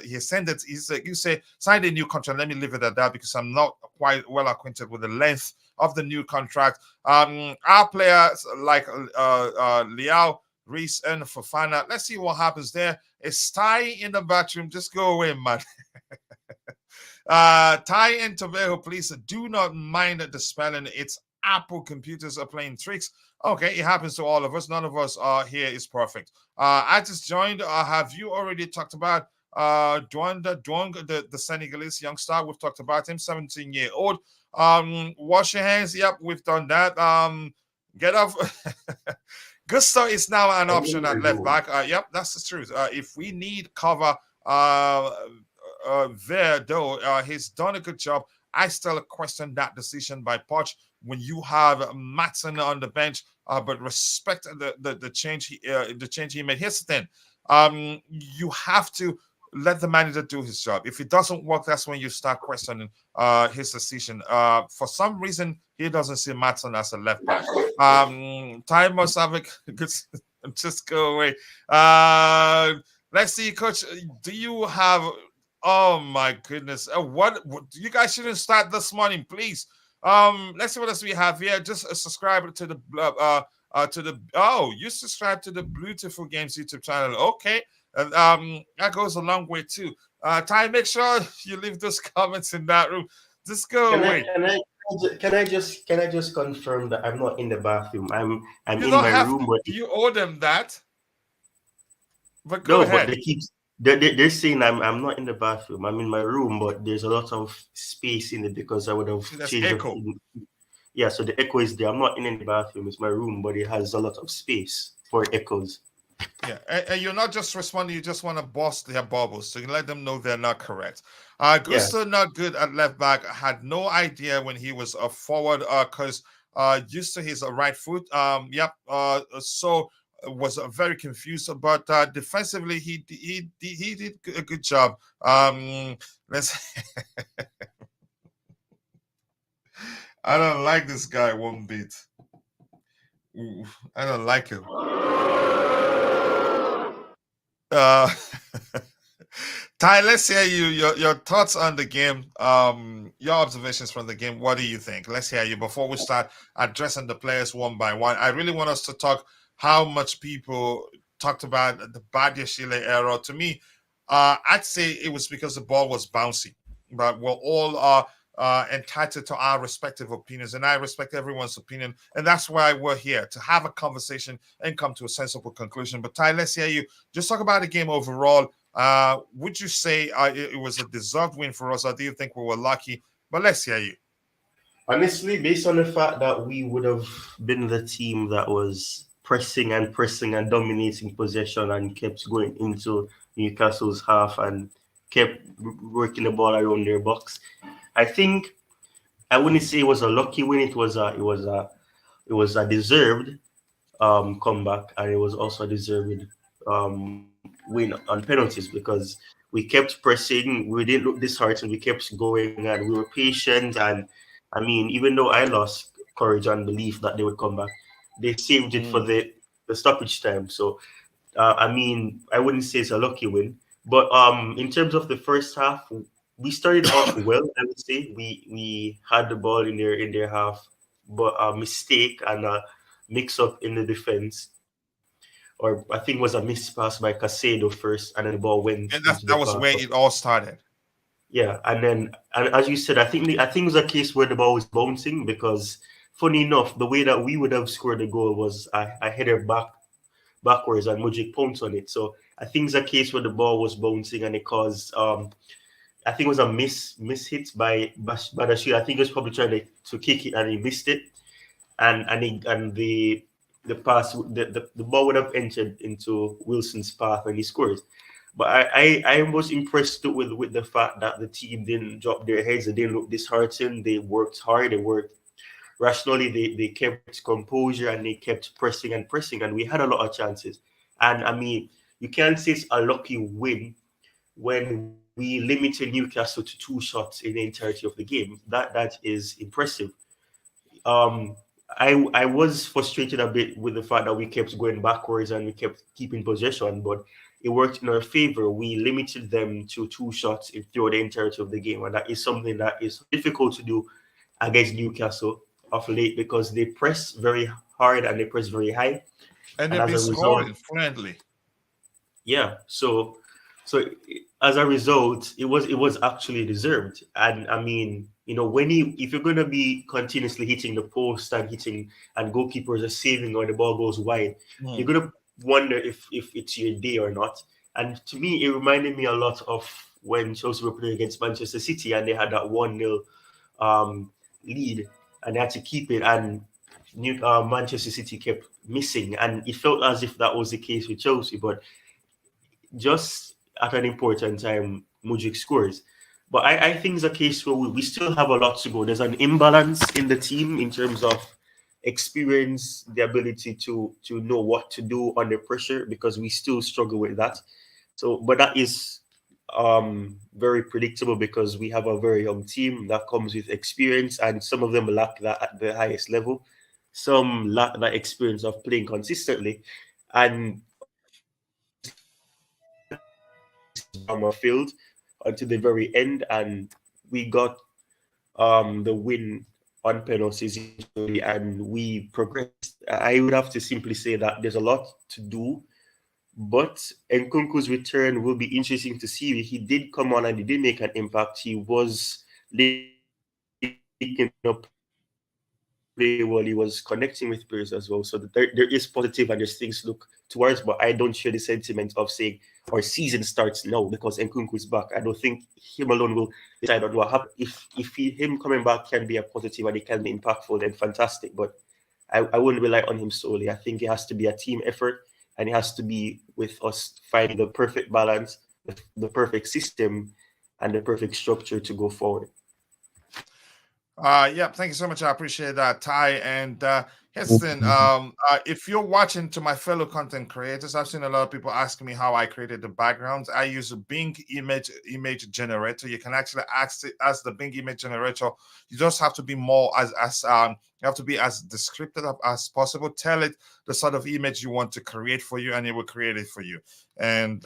He extended. He's like, you say signed a new contract. Let me leave it at that because I'm not quite well acquainted with the length of the new contract. Our players like Leao, Reece, and Fofana. Let's see what happens there. Is Ty in the bathroom? Just go away, man. Ty and Tebogo, please do not mind the spelling. It's Apple computers are playing tricks. Okay, it happens to all of us. None of us here is perfect. I just joined. Have you already talked about Duanga Duong, the Senegalese youngster? We've talked about him, 17-year-old. Wash your hands. Yep, we've done that. Get off. Gusto is now an option at left back. Yep, that's the truth. If we need cover, there though, he's done a good job. I still question that decision by Poch when you have Matson on the bench, but respect the change he made. Here's the thing: you have to let the manager do his job. If it doesn't work, that's when you start questioning his decision. For some reason, he doesn't see Matson as a left back. Time must have a good. Just go away. Let's see, Coach. Do you have? Oh my goodness! What you guys shouldn't start this morning, please. Let's see what else we have here. Just subscribe to the to the you subscribe to the Beautiful Games YouTube channel. Okay. And that goes a long way too. Ty, make sure you leave those comments in that room. Just go Can I away. can I can I just confirm that I'm not in the bathroom? I'm You in don't my have room, but you owe them that. But go no, but ahead. they keep they're saying I'm not in the bathroom. I'm in my room, but there's a lot of space in it because I would have See, that's changed up. echo. Yeah, so the echo is there. I'm not in the bathroom. It's my room, but it has a lot of space for echoes. Yeah, and you're not just responding, you just want to bust their bubbles. So you let them know they're not correct. Yeah, Gusto not good at left back. Had no idea when he was a forward because used to his right foot. Yep. So was very confused, but defensively he did a good job. Let's. I don't like this guy one bit. Ooh, I don't like him. Uh, Ty, let's hear your thoughts on the game. Your observations from the game. What do you think? Let's hear you before we start addressing the players one by one. I really want us to talk how much people talked about the Badia Chile era. To me, I'd say it was because the ball was bouncy, but we're all entitled to our respective opinions, and I respect everyone's opinion, and that's why we're here to have a conversation and come to a sensible conclusion. But Ty, let's hear you. Just talk about the game overall. Would you say it was a deserved win for us, or do you think we were lucky? But let's hear you. honestly, based on the fact that we would have been the team that was pressing and dominating possession and kept going into Newcastle's half and kept working the ball around their box, I think I wouldn't say it was a lucky win. It was a deserved comeback, and it was also a deserved win on penalties because we kept pressing. We didn't look disheartened. We kept going, and we were patient. And I mean, even though I lost courage and belief that they would come back, they saved it for Mm. the stoppage time. So I mean, I wouldn't say it's a lucky win, but in terms of the first half, we started off well. I would say we had the ball in their half, but a mistake and a mix up in the defense, or I think was a missed pass by Casado first, and then the ball went And into the that path. was where it all started. Yeah, and as you said, I think it was a case where the ball was bouncing because funny enough, the way that we would have scored the goal was a header backwards and Mudryk pounced on it. So I think it's a case where the ball was bouncing and it caused I think it was a miss hit by Badashir. I think he was probably trying to kick it and he missed it, and the pass the ball would have entered into Wilson's path and he scores. But I was impressed with the fact that the team didn't drop their heads, they didn't look disheartened, they worked hard, they worked rationally, they kept composure and they kept pressing, and we had a lot of chances. And I mean, you can't say it's a lucky win when we limited Newcastle to two shots in the entirety of the game. That is impressive. Um, I was frustrated a bit with the fact that we kept going backwards and we kept keeping possession, but it worked in our favor. We limited them to two shots throughout the entirety of the game, and that is something that is difficult to do against Newcastle of late because they press very hard and they press very high, And and they've as been a result, scoring friendly. yeah. So as a result, it was actually deserved. And I mean, when if you're gonna be continuously hitting the post and hitting and goalkeepers are saving or the ball goes wide, you're Mm. gonna wonder if it's your day or not. And to me, it reminded me a lot of when Chelsea were playing against Manchester City and they had that 1-0 lead and they had to keep it, and Manchester City kept missing, and it felt as if that was the case with Chelsea. But just at an important time, Mudryk scores. But I think it's a case where we still have a lot to go. There's an imbalance in the team in terms of experience, the ability to know what to do under pressure, because we still struggle with that. So, but that is very predictable because we have a very young team that comes with experience, and some of them lack that at the highest level. Some lack that experience of playing consistently, and drama filled until the very end, and we got the win on penalties usually, and we progressed. I would have to simply say that there's a lot to do, but Nkunku's return will be interesting to see. He did come on and he did make an impact. He was linking up play well. He was connecting with players as well. So there is positive and there's things to look towards, but I don't share the sentiment of saying our season starts now because Nkunku is back. I don't think him alone will decide on what happens. If him coming back can be a positive and he can be impactful, then fantastic. But I wouldn't rely on him solely. I think it has to be a team effort and it has to be with us finding the perfect balance, the perfect system, and the perfect structure to go forward. Yeah, thank you so much. I appreciate that, Ty. And here's the thing. If you're watching, to my fellow content creators, I've seen a lot of people asking me how I created the backgrounds. I use a Bing image generator. You can actually ask it as the Bing image generator. You just have to be more you have to be as descriptive as possible. Tell it the sort of image you want to create for you, and it will create it for you. And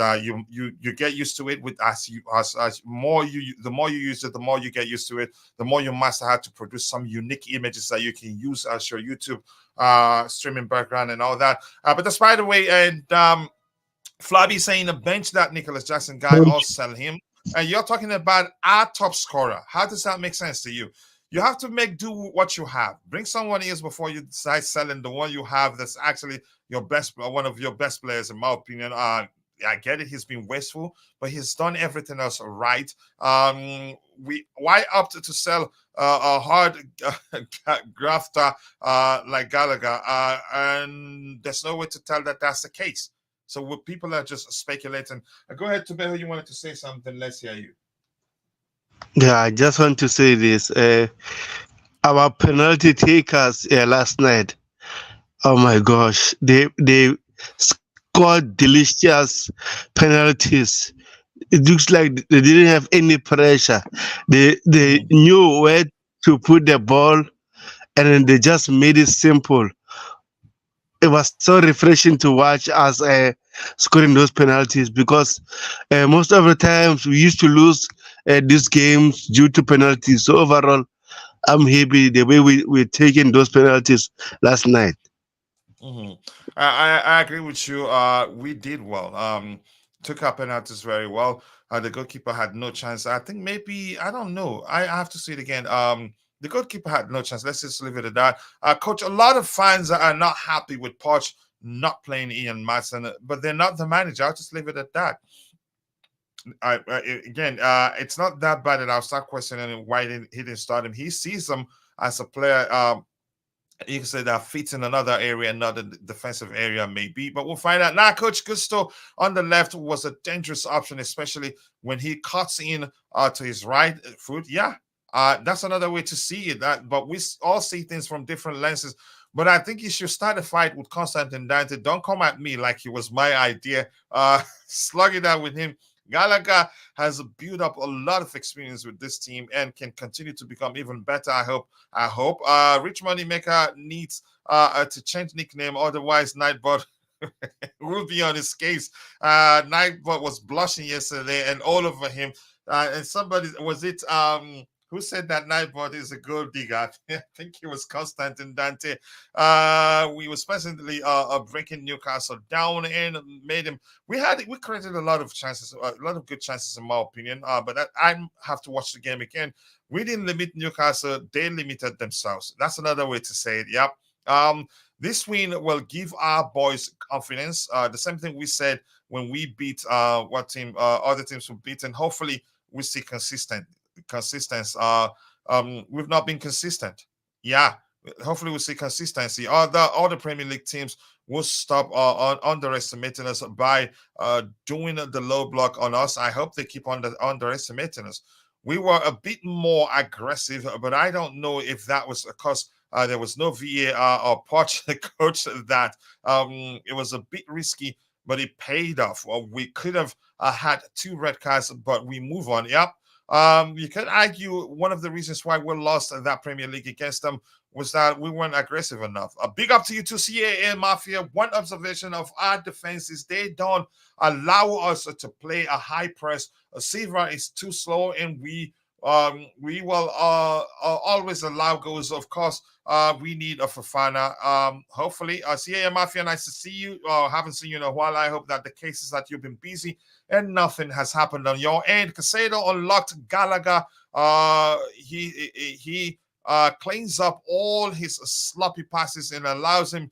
you get used to it with the more you use it, the more you get used to it, the more you master how to produce some unique images that you can use as your YouTube streaming background and all that. But that's by the way, and Flabby saying the bench that Nicholas Jackson guy or sell him. And you're talking about our top scorer. How does that make sense to you? You have to make do what you have. Bring someone else before you decide selling the one you have that's actually your best, one of your best players, in my opinion. I get it. He's been wasteful, but he's done everything else right. Why opt to sell a hard grafter like Gallagher? And there's no way to tell that that's the case. So people are just speculating. Go ahead, Tebogo. You wanted to say something. Let's hear you. Yeah, I just want to say this. Our penalty takers last night. Oh my gosh, they scored delicious penalties. It looks like they didn't have any pressure. They knew where to put the ball, and then they just made it simple. It was so refreshing to watch us scoring those penalties because most of the times we used to lose these games due to penalties. So overall, I'm happy the way we're taking those penalties last night. Mm-hmm. I agree with you. We did well. Took our penalties very well. The goalkeeper had no chance. I think maybe I don't know. I have to see it again. The goalkeeper had no chance. Let's just leave it at that. Coach, a lot of fans are not happy with Poch not playing Ian Maatsen, but they're not the manager. I'll just leave it at that. Again, it's not that bad that I'll start questioning why he didn't start him. He sees him as a player. You can say that fits in another area, another defensive area, maybe, but we'll find out. Now, Coach Gusto on the left was a dangerous option, especially when he cuts in to his right foot. Yeah, that's another way to see it. But we all see things from different lenses. But I think you should start a fight with Constantine Dante. Don't come at me like it was my idea. Slug it out with him. Gallagher has built up a lot of experience with this team and can continue to become even better. I hope. Rich Money Maker needs to change nickname, otherwise Nightbot will be on his case. Nightbot was blushing yesterday and all over him. And somebody was it who said that Nightbot is a gold digger? I think it was Constantine Dante. We was presently breaking Newcastle down and made him. We created a lot of chances, a lot of good chances in my opinion. But I have to watch the game again. We didn't limit Newcastle; they limited themselves. That's another way to say it. Yep. This win will give our boys confidence. The same thing we said when we beat what team other teams were beaten. Hopefully, we see consistency. We've not been consistent. Yeah, hopefully we'll see consistency. All the Premier League teams will stop underestimating us by doing the low block on us. I hope they keep on underestimating us. We were a bit more aggressive, but I don't know if that was because there was no VAR or Poch coach that it was a bit risky, but it paid off. Well, we could have had 2 red cards, but we move on. Yep. You can argue one of the reasons why we lost that Premier League against them was that we weren't aggressive enough. A big up to you to CAA Mafia. One observation of our defense is they don't allow us to play a high press. Silva is too slow, and we We will always allow goals. Of course, we need a Fofana. Hopefully, CA Mafia, nice to see you. Haven't seen you in a while. I hope that the case is that you've been busy and nothing has happened on your end. Casado unlocked Gallagher. He cleans up all his sloppy passes and allows him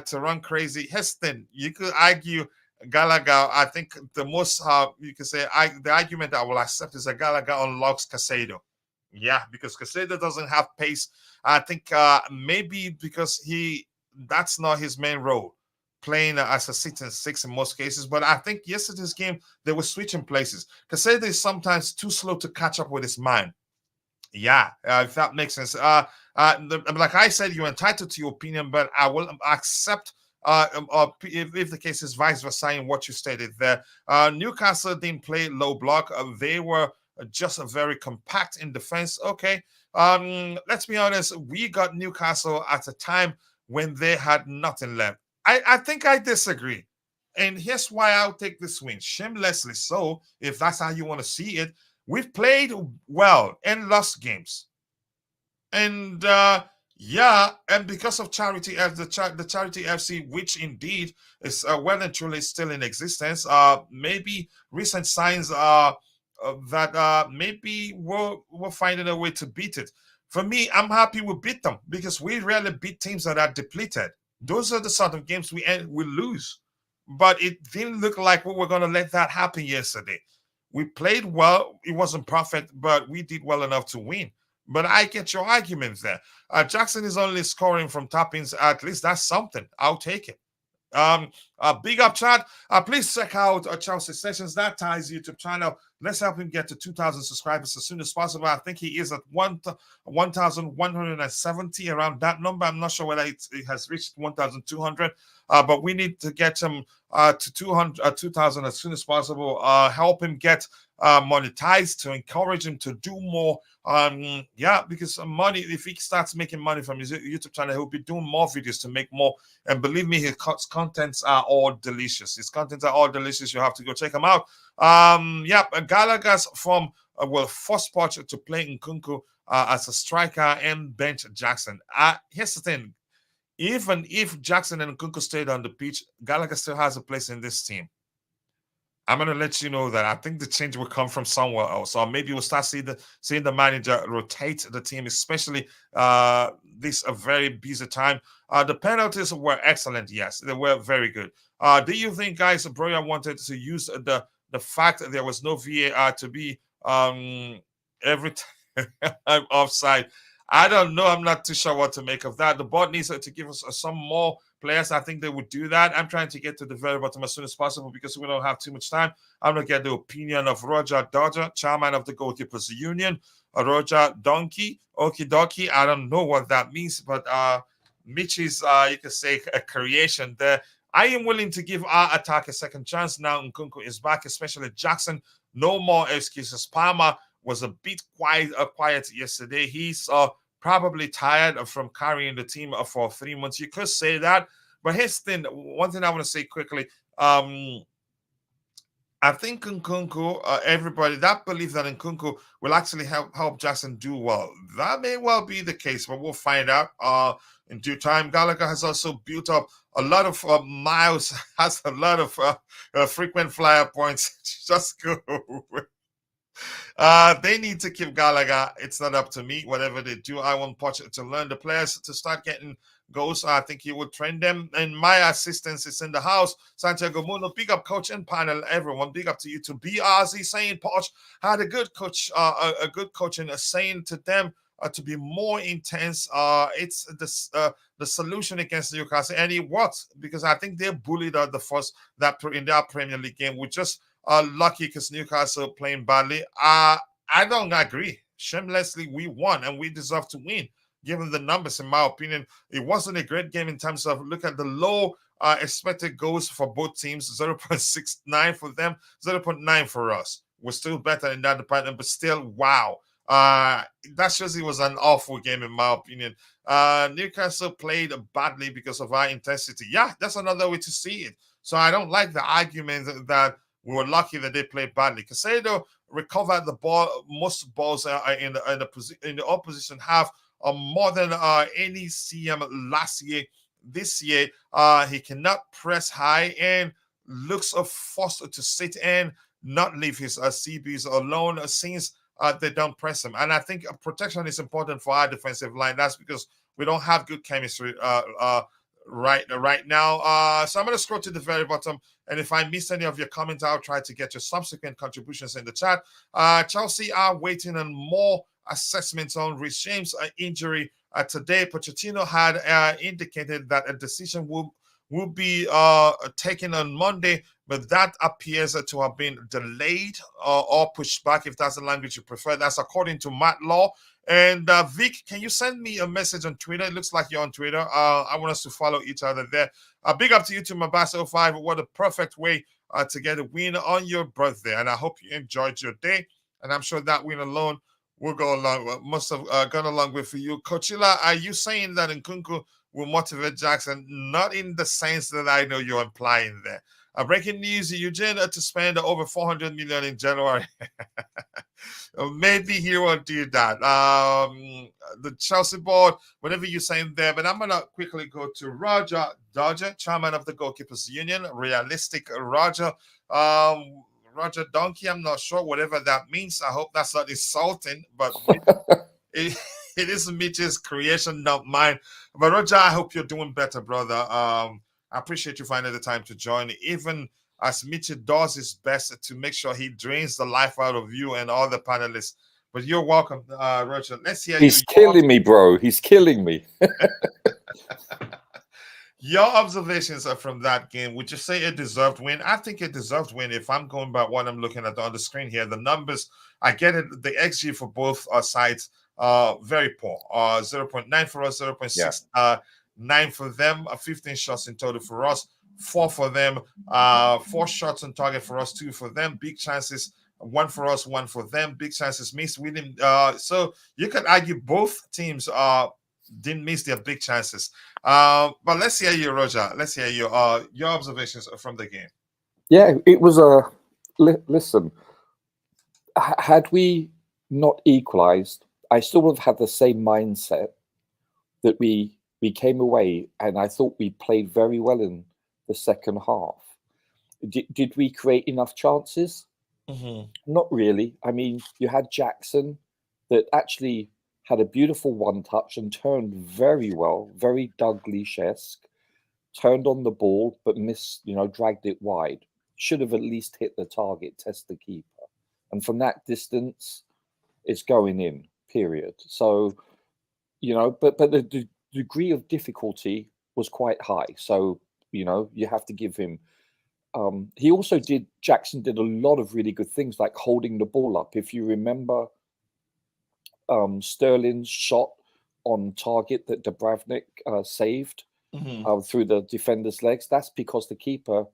to run crazy. Heston, you could argue Gallagher. I think the most you could say the argument I will accept is that Gallagher unlocks Casado. Yeah, because Casado doesn't have pace. I think maybe because that's not his main role, playing as a 6 in most cases. But I think yesterday's game they were switching places. Casado is sometimes too slow to catch up with his mind. Yeah, if that makes sense. Like I said, you're entitled to your opinion, but I will accept if the case is vice versa in what you stated there. Newcastle didn't play low block. They were just very compact in defense. Okay. Let's be honest. We got Newcastle at a time when they had nothing left. I think I disagree. And here's why I'll take this win. Shamelessly so, if that's how you want to see it. We've played well and lost games. And and because of Charity the Charity FC, which indeed is well and truly still in existence, maybe recent signs are that maybe we're finding a way to beat it. For me, I'm happy we beat them because we rarely beat teams that are depleted. Those are the sort of games we lose. But it didn't look like we were going to let that happen yesterday. We played well. It wasn't perfect, but we did well enough to win. But I get your arguments there. Jackson is only scoring from tap-ins. At least that's something. I'll take it. Big up, chat. Please check out Chelsea Sessions. That ties YouTube channel. Let's help him get to 2,000 subscribers as soon as possible. I think he is at 1,170, around that number. I'm not sure whether it has reached 1,200, but we need to get him to 2,000 as soon as possible. Help him get monetized, to encourage him to do more. Because money, if he starts making money from his YouTube channel, he'll be doing more videos to make more. And believe me, his contents are all delicious. His contents are all delicious. You have to go check them out. Gallagher's from forced Poch to play Nkunku as a striker and bench Jackson. Here's the thing. Even if Jackson and Nkunku stayed on the pitch, Gallagher still has a place in this team. I'm going to let you know that I think the change will come from somewhere else. Or maybe we'll start seeing the manager rotate the team, especially this a very busy time. The penalties were excellent. Yes, they were very good. Do you think, guys, Broja wanted to use the fact that there was no VAR to be every time offside? I don't know. I'm not too sure what to make of that. The board needs to give us some more players. I think they would do that. I'm trying to get to the very bottom as soon as possible because we don't have too much time. I'm going to get the opinion of Roger Dodger, chairman of the Goalkeepers Union. Roger Donkey, Okie Dokie. I don't know what that means, but Mitch is, you could say, a creation there. I am willing to give our attack a second chance now. Nkunku is back, especially Jackson. No more excuses. Palmer was a bit quiet yesterday. He's probably tired from carrying the team for 3 months. You could say that. But here's the thing. One thing I want to say quickly. I think Nkunku, everybody that believes that Nkunku will actually help Jackson do well. That may well be the case, but we'll find out in due time. Gallagher has also built up a lot of miles, has a lot of frequent flyer points. Just go. They need to keep Gallagher. It's not up to me. Whatever they do, I want Poch to learn the players to start getting goals. I think he will train them. And my assistance is in the house. Santiago Muno, big up coach and panel. Everyone, big up to you to BRZ saying Poch had a good coach, a good coach, and saying to them to be more intense. It's the solution against Newcastle, and it worked because I think they bullied out the first in their Premier League game. We just lucky because Newcastle playing badly. I don't agree. Shamelessly, we won and we deserve to win. Given the numbers, in my opinion, it wasn't a great game in terms of look at the low expected goals for both teams. 0.69 for them, 0.9 for us. We're still better in that department, but still, wow. That shows it was an awful game, in my opinion. Newcastle played badly because of our intensity. Yeah, that's another way to see it. So I don't like the argument that We were lucky that they played badly. Caicedo recovered the ball, most balls in the opposition half, more than any CM last year. This year, he cannot press high and looks forced to sit and not leave his CBs alone since they don't press him. And I think protection is important for our defensive line. That's because we don't have good chemistry right now. So I'm going to scroll to the very bottom. And if I miss any of your comments, I'll try to get your subsequent contributions in the chat. Chelsea are waiting on more assessments on Reece James' injury. Today, Pochettino had indicated that a decision will be taken on Monday, but that appears to have been delayed or pushed back, if that's the language you prefer. That's according to Matt Law. And Vic, can you send me a message on Twitter? It looks like you're on Twitter. I want us to follow each other there. Big up to you, to Mabasa05. What a perfect way to get a win on your birthday. And I hope you enjoyed your day. And I'm sure that win alone will go along. Must have gone along with you. Coachella, are you saying that Nkunku will motivate Jackson? Not in the sense that I know you're implying there. Breaking news, Eugene to spend over 400 million in January. Maybe he won't do that. The Chelsea board, whatever you're saying there, but I'm going to quickly go to Roger Dodger, chairman of the Goalkeepers Union, realistic Roger. Roger Donkey, I'm not sure, whatever that means. I hope that's not insulting, but it is Mitch's creation, not mine. But Roger, I hope you're doing better, brother. I appreciate you finding the time to join, even as Mitchell does his best to make sure he drains the life out of you and all the panelists. But you're welcome, Roger. Let's hear He's killing me, bro. He's killing me. Your observations are from that game. Would you say a deserved win? I think a deserved win. If I'm going by what I'm looking at on the screen here, the numbers, I get it. The XG for both sides very poor. 0.9 for us, 0.69 for them. 15 shots in total for us, 4 for them. 4 shots on target for us, 2 for them. Big chances, 1 for us, 1 for them. Big chances missed. We didn't. So you could argue both teams didn't miss their big chances. But let's hear you, Roger. Let's hear you. Your observations from the game. Yeah, it was a listen. Had we not equalized, I still would have had the same mindset that we came away, and I thought we played very well in the second half. Did we create enough chances? Not really. I mean, you had Jackson that actually had a beautiful one-touch and turned very well, very Dalglish-esque, turned on the ball, but missed, dragged it wide. Should have at least hit the target, test the keeper. And from that distance, it's going in, period. So, but the degree of difficulty was quite high. So, you have to give him. Jackson did a lot of really good things, like holding the ball up. If you remember Sterling's shot on target that Dubravnik saved through the defender's legs, that's because the keeper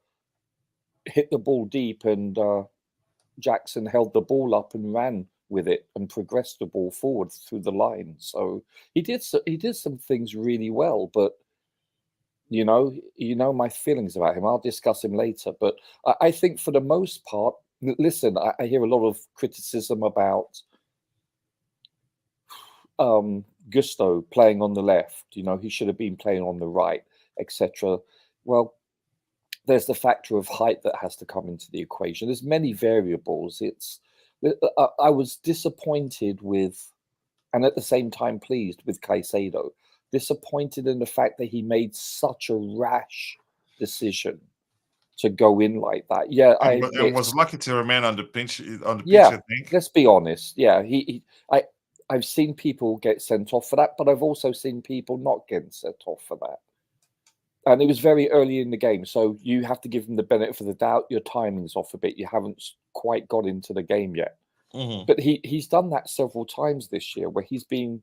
hit the ball deep and Jackson held the ball up and ran with it and progressed the ball forward through the line. So he did some things really well, but you know my feelings about him. I'll discuss him later, but I think for the most part, listen, I hear a lot of criticism about Gusto playing on the left. He should have been playing on the right, etc. Well, there's the factor of height that has to come into the equation. There's many variables. I was disappointed with, and at the same time pleased with Caicedo. Disappointed in the fact that he made such a rash decision to go in like that. Yeah, I was lucky to remain on the pitch. Yeah, I think. Let's be honest. Yeah, I've seen people get sent off for that, but I've also seen people not getting sent off for that. And it was very early in the game, so you have to give them the benefit of the doubt. Your timing's off a bit. You haven't quite got into the game yet. But he's done that several times this year, where he's been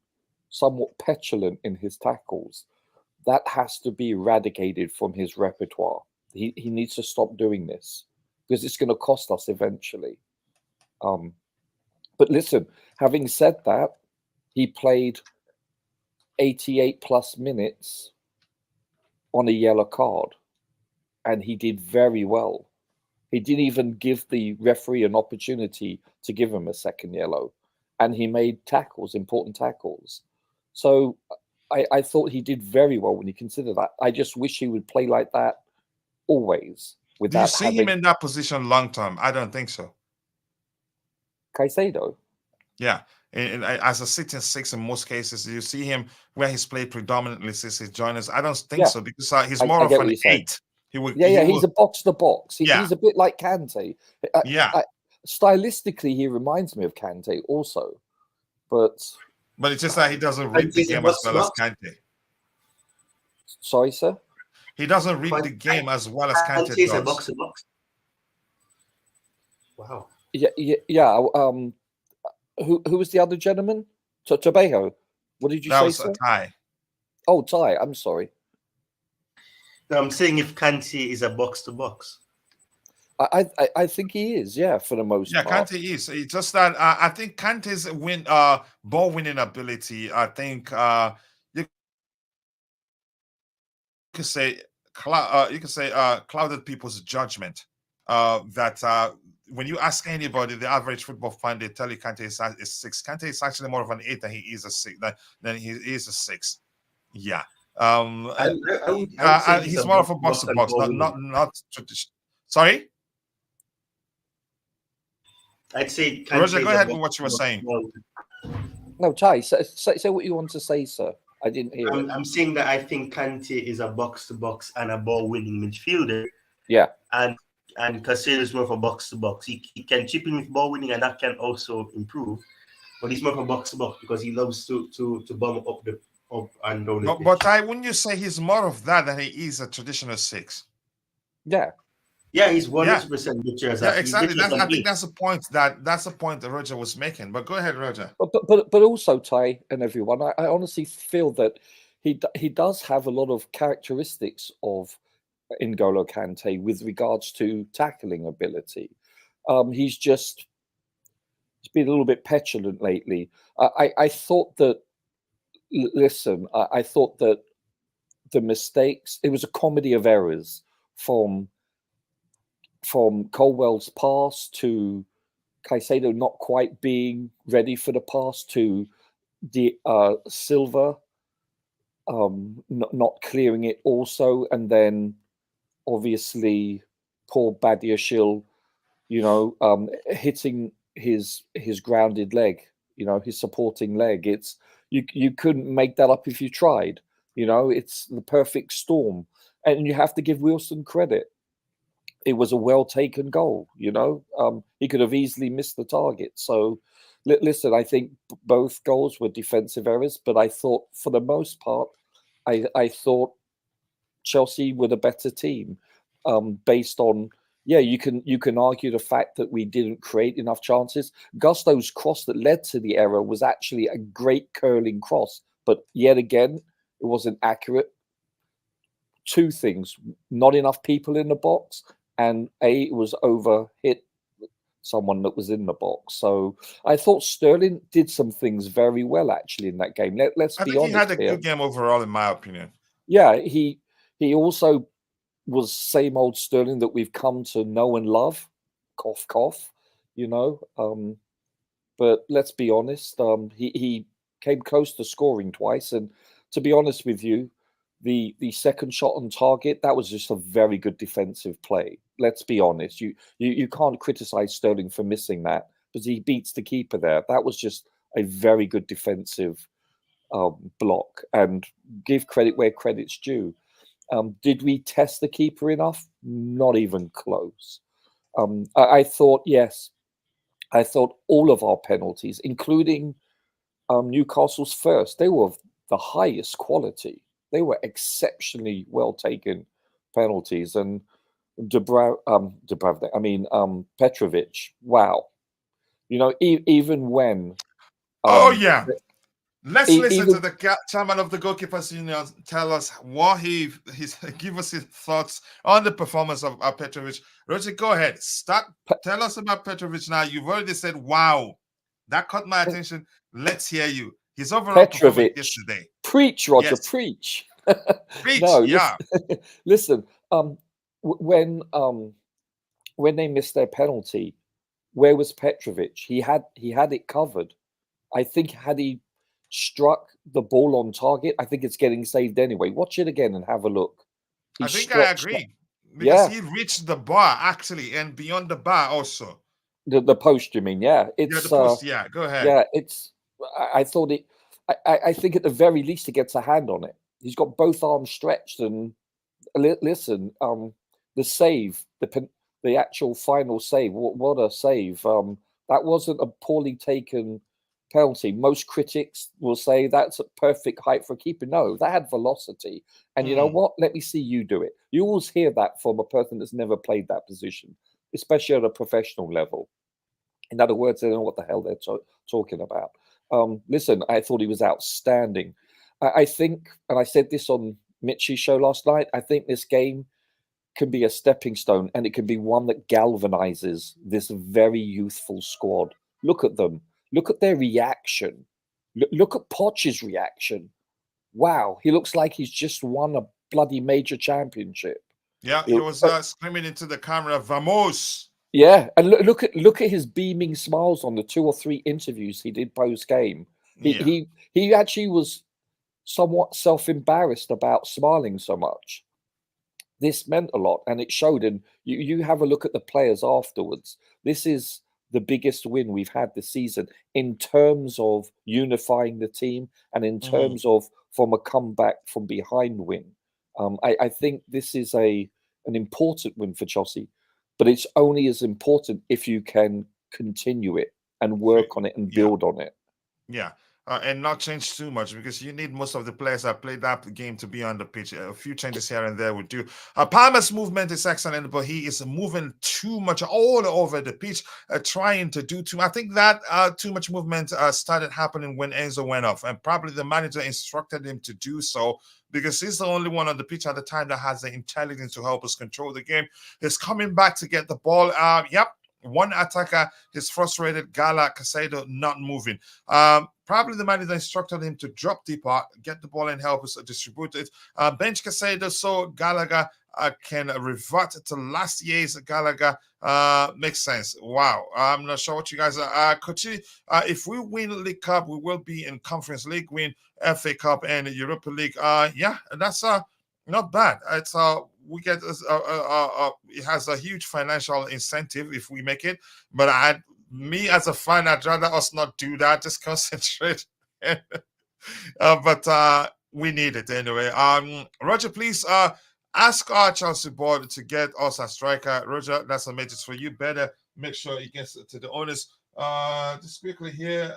somewhat petulant in his tackles. That has to be eradicated from his repertoire. He needs to stop doing this because it's going to cost us eventually. But listen, having said that, he played 88 plus minutes on a yellow card, and he did very well. He didn't even give the referee an opportunity to give him a second yellow, and he made tackles, important tackles. So I thought he did very well when you consider that. I just wish he would play like that always. Do you Without see him in that position long term? I don't think so. Caicedo? Yeah. As a sitting six in most cases, you see him where he's played predominantly since he's joined us. I don't think so, because he's more of an 8. He's a box to box. He's a bit like Kante. Stylistically, he reminds me of Kante also, but it's just that he doesn't read the game as well as Kante. Sorry, sir. He doesn't read the game as well as Kante does. A box to box. Wow. Yeah. Who was the other gentleman? Tebago. What did you say? That was Ty. Oh, Ty. I'm sorry. No, I'm saying if Kante is a box to box. I think he is, yeah, for the most part. Yeah, Kante is. It's just that I think Kante's ball winning ability, I think you could say clouded people's judgment. That when you ask anybody, the average football fan, they tell you Kante is 6. Kante is actually more of an 8 than he is a 6. Than he is a 6. Yeah. He's more of a box to box, not traditional. Sorry. I'd say Kante Roger, go ahead with what you were saying. No, Ty, say what you want to say, sir. I didn't hear it. I'm saying that I think Kante is a box to box and a ball winning midfielder. Yeah. And Caicedo is more of a box to box. He can chip in with ball winning, and that can also improve. But he's more of a box to box because he loves to bomb up and down. But wouldn't you say he's more of that than he is a traditional 6? Yeah. Yeah, he's 100% richer. Yeah, exactly. I think that's the point that Roger was making. But go ahead, Roger. But also, Ty and everyone, I honestly feel that he does have a lot of characteristics of N'Golo Kante with regards to tackling ability. He's been a little bit petulant lately. I thought that. Listen, I thought that the mistakes. It was a comedy of errors from Colwell's pass to Caicedo not quite being ready for the pass to the Silva not clearing it also, and then obviously poor Badiashile, hitting his grounded leg, his supporting leg. It's you couldn't make that up if you tried. It's the perfect storm, and you have to give Wilson credit. It was a well-taken goal, he could have easily missed the target. So, listen, I think both goals were defensive errors, but I thought for the most part, I thought Chelsea were the better team based on, you can argue the fact that we didn't create enough chances. Gusto's cross that led to the error was actually a great curling cross, but yet again, it wasn't accurate. Two things, not enough people in the box, and it was over hit someone that was in the box. So I thought Sterling did some things very well actually in that game. Let's be honest. He had a good game overall, in my opinion. Yeah, he also was same old Sterling that we've come to know and love. Cough, cough. But let's be honest. He came close to scoring twice, and to be honest with you, the second shot on target, that was just a very good defensive play. Let's be honest. You can't criticize Sterling for missing that, because he beats the keeper there. That was just a very good defensive block, and give credit where credit's due. Did we test the keeper enough? Not even close. I thought, yes. I thought all of our penalties, including Newcastle's first, they were of the highest quality. They were exceptionally well taken penalties, and Petrovic. Wow, even when. Let's listen to the chairman of the Goalkeepers Union tell us what he's give us his thoughts on the performance of Petrovic. Roger, go ahead. Tell us about Petrovic now. You've already said, wow, that caught my attention. Let's hear you. His overall performance yesterday. Preach, Roger, yes. Preach. Preach, no, yeah. Listen, when when they missed their penalty, where was Petrovic? He had it covered. I think had he struck the ball on target, I think it's getting saved anyway. Watch it again and have a look. I think I agree. Because he reached the bar, actually, and beyond the bar also. The post, you mean? Yeah. It's, the post, yeah. Go ahead. Yeah, I thought it... I think at the very least he gets a hand on it. He's got both arms stretched, and listen, the save, the actual final save, what a save. That wasn't a poorly taken penalty. Most critics will say that's a perfect height for a keeper. No, that had velocity. And you know what? Let me see you do it. You always hear that from a person that's never played that position, especially at a professional level. In other words, they don't know what the hell they're talking about. Listen, I thought he was outstanding. I think, and I said this on Mitchie's show last night, I think this game can be a stepping stone, and it can be one that galvanizes this very youthful squad. Look at them. Look at their reaction. Look at Poch's reaction. Wow, he looks like he's just won a bloody major championship. Yeah, he was screaming into the camera, "Vamos!" Yeah, and look at his beaming smiles on the 2 or 3 interviews he did post game. He actually was somewhat self-embarrassed about smiling so much. This meant a lot, and it showed. And you have a look at the players afterwards. This is the biggest win we've had this season in terms of unifying the team and in terms of from a comeback from behind win. I think this is an important win for Chelsea, but it's only as important if you can continue it and work on it and build on it. Yeah. And not change too much, because you need most of the players that played that game to be on the pitch. A few changes here and there would do. Palmer's movement is excellent, but he is moving too much all over the pitch, trying to do too. I think that too much movement started happening when Enzo went off, and probably the manager instructed him to do so, because he's the only one on the pitch at the time that has the intelligence to help us control the game. He's coming back to get the ball. One attacker is frustrated. Caicedo not moving. Probably the manager instructed him to drop deeper, get the ball and help us distribute it. Bench Caicedo so Gallagher can revert to last year's Gallagher. Makes sense. Wow. I'm not sure what you guys are. If we win League Cup, we will be in Conference League, win FA Cup and Europa League. Yeah, that's not bad. It's we get it has a huge financial incentive if we make it, but me as a fan, I'd rather us not do that. Just concentrate. But we need it anyway. Roger, please ask our Chelsea board to get us a striker. Roger, that's a message for you. Better make sure it gets to the owners. Just quickly here,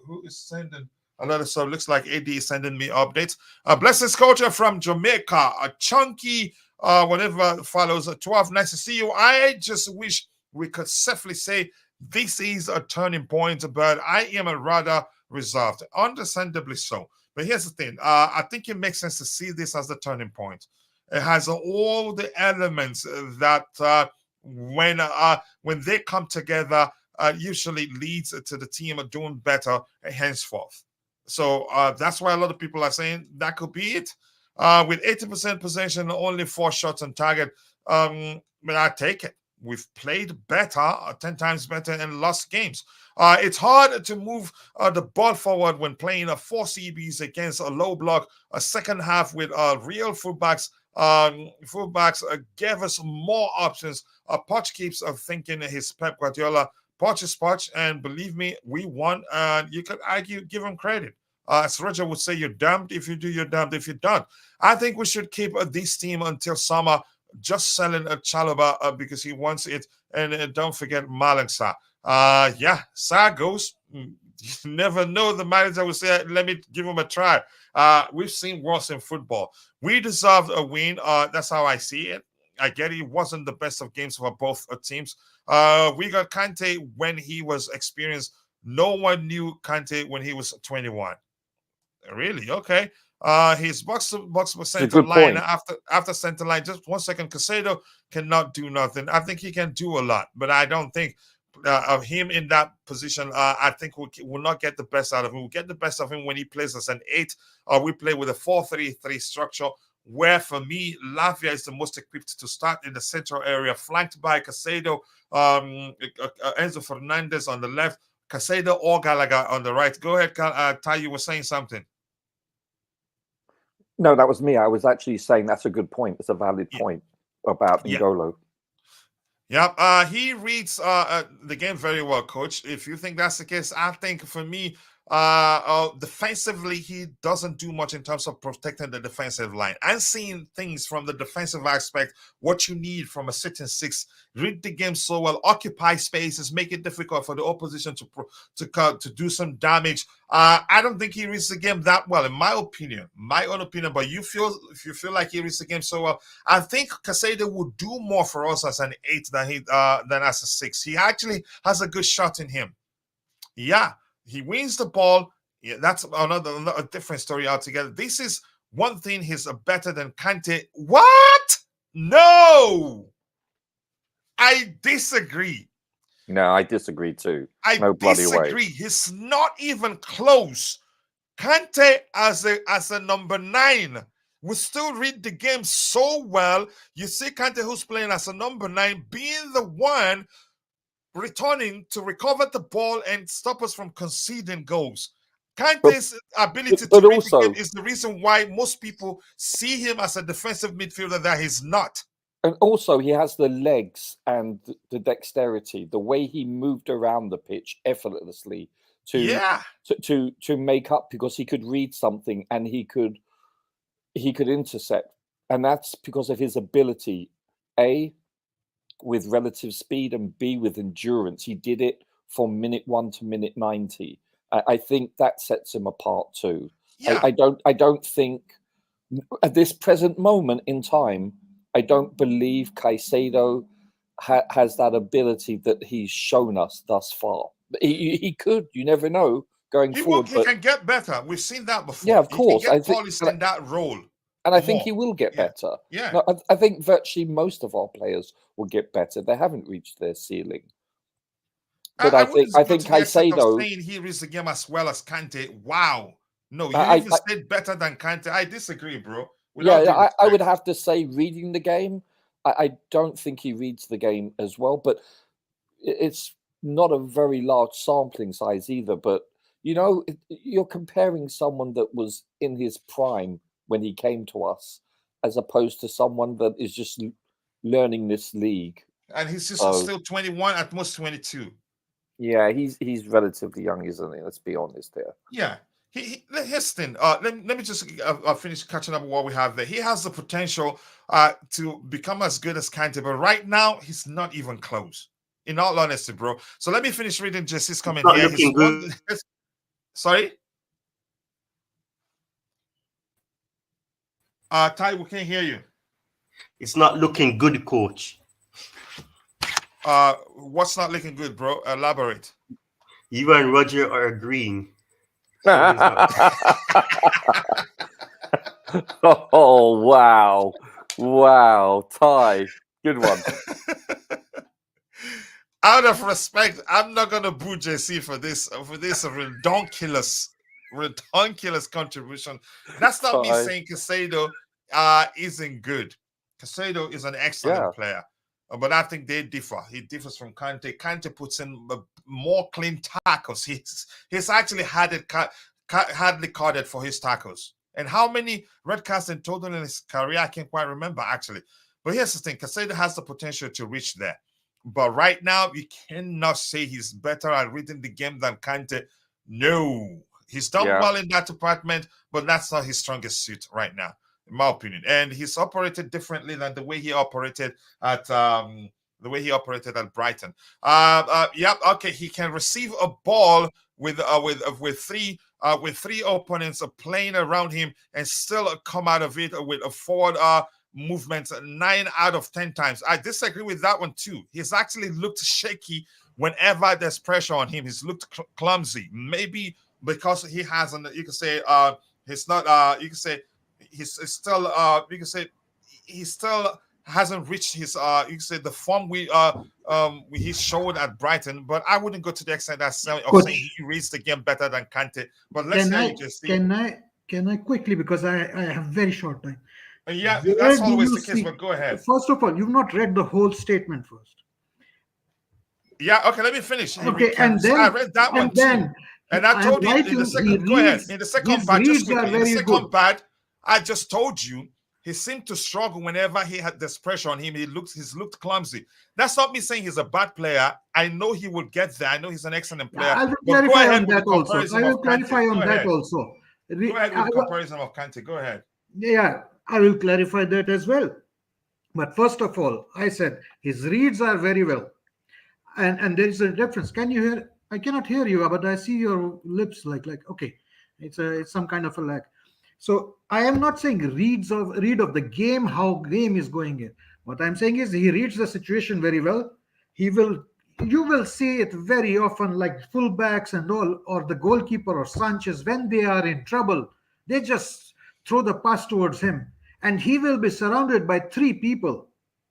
who is sending a lot of stuff? Looks like AD is sending me updates. Blessings culture from Jamaica, a chunky whatever follows. 12, nice to see you. I just wish we could safely say this is a turning point, but I am a rather reserved, understandably so. But here's the thing. I think it makes sense to see this as the turning point. It has all the elements that when they come together, usually leads to the team doing better henceforth. So that's why a lot of people are saying that could be it. With 80% possession, only 4 shots on target, but I take it. We've played better, 10 times better, and lost games. It's hard to move the ball forward when playing a 4 CBs against a low block. A second half with real fullbacks. Fullbacks gave us more options. Poch keeps thinking his Pep Guardiola. Poch is Poch, and believe me, we won. You could argue, give him credit. As Roger would say, you're damned if you do, you're damned if you don't. I think we should keep this team until summer, just selling a Chalobah because he wants it. And don't forget Malang Sarr. Yeah, Sarr goes. You never know. The manager will say, let me give him a try. We've seen worse in football. We deserved a win. That's how I see it. I get it wasn't the best of games for both teams. We got Kante when he was experienced. No one knew Kante when he was 21. Really? Okay. His box center line after center line. Just 1 second. Caicedo cannot do nothing. I think he can do a lot, but I don't think of him in that position. I think we'll not get the best out of him. We'll get the best of him when he plays as an 8, or we play with a 4-3-3 structure, where for me, Lavia is the most equipped to start in the central area, flanked by Caicedo, Enzo Fernandez on the left, Caicedo or Gallagher on the right. Go ahead, Ty, you were saying something. No, that was me. I was actually saying that's a good point. It's a valid point about N'Golo. Yeah, he reads the game very well, Coach. If you think that's the case, I think for me, defensively, he doesn't do much in terms of protecting the defensive line and seeing things from the defensive aspect, what you need from a sitting six. Read the game so well, occupy spaces, make it difficult for the opposition to do some damage. I don't think he reads the game that well, in my opinion, my own opinion. But if you feel like he reads the game so well, I think Caicedo would do more for us as an 8 than as a 6. He actually has a good shot in him. Yeah. He wins the ball. Yeah, that's another different story altogether. This is one thing he's better than Kante. What? No, I disagree. No, I disagree too. No bloody way. He's not even close. Kante as a number 9 will still read the game so well. You see Kante, who's playing as a number 9, being the one returning to recover the ball and stop us from conceding goals. Kante's ability to read the game is the reason why most people see him as a defensive midfielder that he's not. And also, he has the legs and the dexterity, the way he moved around the pitch effortlessly to make up, because he could read something and he could intercept, and that's because of his ability. A, with relative speed, and B, with endurance. He did it from minute 1 to minute 90. I think that sets him apart too. Yeah. I don't think at this present moment in time, I don't believe Caicedo has that ability that he's shown us thus far. He could, you never know going forward. He can get better. We've seen that before. Yeah, of course. I think in that role. And I think he will get better. Yeah. No, I think virtually most of our players will get better. They haven't reached their ceiling. But I think Caicedo, saying he reads the game as well as Kante. Wow. No, you even said better than Kante. I disagree, bro. I would have to say reading the game. I don't think he reads the game as well, but it's not a very large sampling size either. But you know, you're comparing someone that was in his prime when he came to us, as opposed to someone that is just learning this league. And he's just still 21, at most 22. Yeah, he's relatively young, isn't he? Let's be honest there. Yeah. Here's the thing. Let me just finish catching up with what we have there. He has the potential to become as good as Kante, but right now he's not even close. In all honesty, bro. So let me finish reading Jesse's comment here. Sorry? Ty, we can't hear you. It's not looking good, coach. What's not looking good, bro? Elaborate. You and Roger are agreeing. Oh, wow, Ty, good one. Out of respect, I'm not gonna boo JC for this redonkulous contribution. That's not me saying Caicedo isn't good. Caicedo is an excellent player, but I think they differ. He differs from Kante. Kante puts in more clean tackles. He's actually hardly carded for his tackles. And how many red cards in total in his career, I can't quite remember actually. But here's the thing: Caicedo has the potential to reach there. But right now, you cannot say he's better at reading the game than Kante. No. He's done well in that department, but that's not his strongest suit right now, in my opinion. And he's operated differently than the way he operated at Brighton. He can receive a ball with three opponents playing around him and still come out of it with a forward movement 9 out of 10 times. I disagree with that one too. He's actually looked shaky whenever there's pressure on him. He's looked clumsy. Maybe because he hasn't, you can say he's not you can say he's still you can say he still hasn't reached his you can say the form he showed at Brighton, but I wouldn't go to the extent of saying he reads the game better than Kante. But let's say Can I quickly, because I have very short time. Yeah, Where that's do always you the case, see- but go ahead. First of all, you've not read the whole statement first. Yeah, okay, let me finish. Okay, and then I read that one too. And I told you in the second, go ahead. In the second part, just quickly, in the second part, I just told you he seemed to struggle whenever he had this pressure on him. He's looked clumsy. That's not me saying he's a bad player. I know he will get there. I know he's an excellent player. I will But go clarify ahead on with that the also. comparison I will of clarify Kante. on Go that ahead. also. Go ahead with the comparison of Kante. Go ahead. Yeah, I will clarify that as well. But first of all, I said his reads are very well. And there is a difference. Can you hear? I cannot hear you, but I see your lips like okay. It's some kind of a lag. So I am not saying read of the game, how game is going in. What I'm saying is he reads the situation very well. You will see it very often, like fullbacks and all, or the goalkeeper or Sanchez, when they are in trouble, they just throw the pass towards him, and he will be surrounded by three people,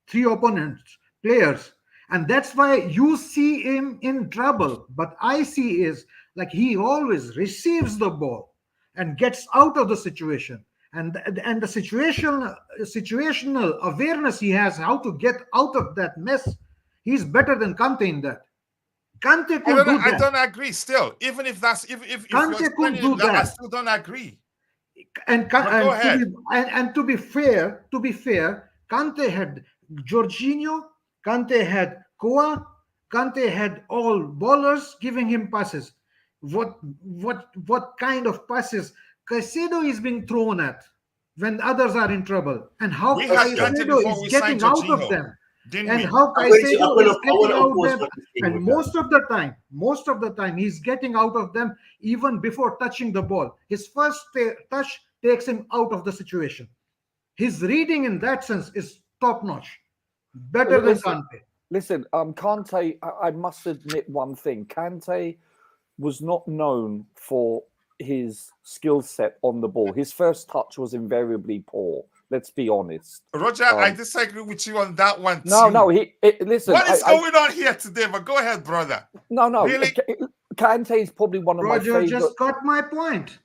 three opponents, players, and that's why you see him in trouble. But I see is like he always receives the ball and gets out of the situation, and the situational awareness he has how to get out of that mess. He's better than Kante in that. Kante could do that. I don't agree still. Even if that's if Kante you're could do that, I that. still don't agree. Go ahead. To be fair, Kante had Jorginho, Kante had Koa, Kante had all ballers giving him passes. What kind of passes Caicedo is being thrown at when others are in trouble, and how Caicedo is getting out of them, and how Caicedo is getting out of them, and most of the time he's getting out of them even before touching the ball. His first touch takes him out of the situation. His reading in that sense is top notch, better than Kante. Listen, Kante, I must admit one thing. Kante was not known for his skill set on the ball. His first touch was invariably poor. Let's be honest. Roger, I disagree with you on that one too. No. Listen. What is going on here today? But go ahead, brother. No. Really? Kante is probably one of my favorite. Roger just got my point.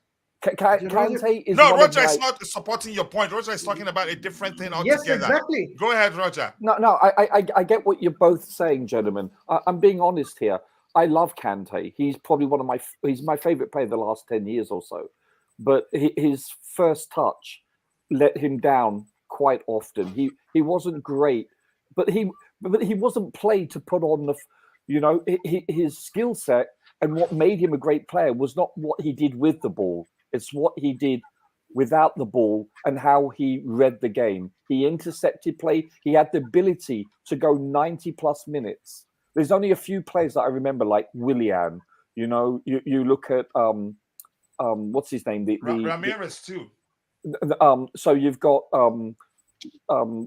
Kante is Roger is not supporting your point. Roger is talking about a different thing altogether. Yes, exactly. Go ahead, Roger. No. I get what you're both saying, gentlemen. I'm being honest here. I love Kante. He's probably he's my favorite player the last 10 years or so. But his first touch let him down quite often. He wasn't great, but he wasn't played to put on his skill set, and what made him a great player was not what he did with the ball. It's what he did without the ball and how he read the game. He intercepted play. He had the ability to go 90 plus minutes. There's only a few players that I remember, like Willian. You look at what's his name? Ramirez too. So you've got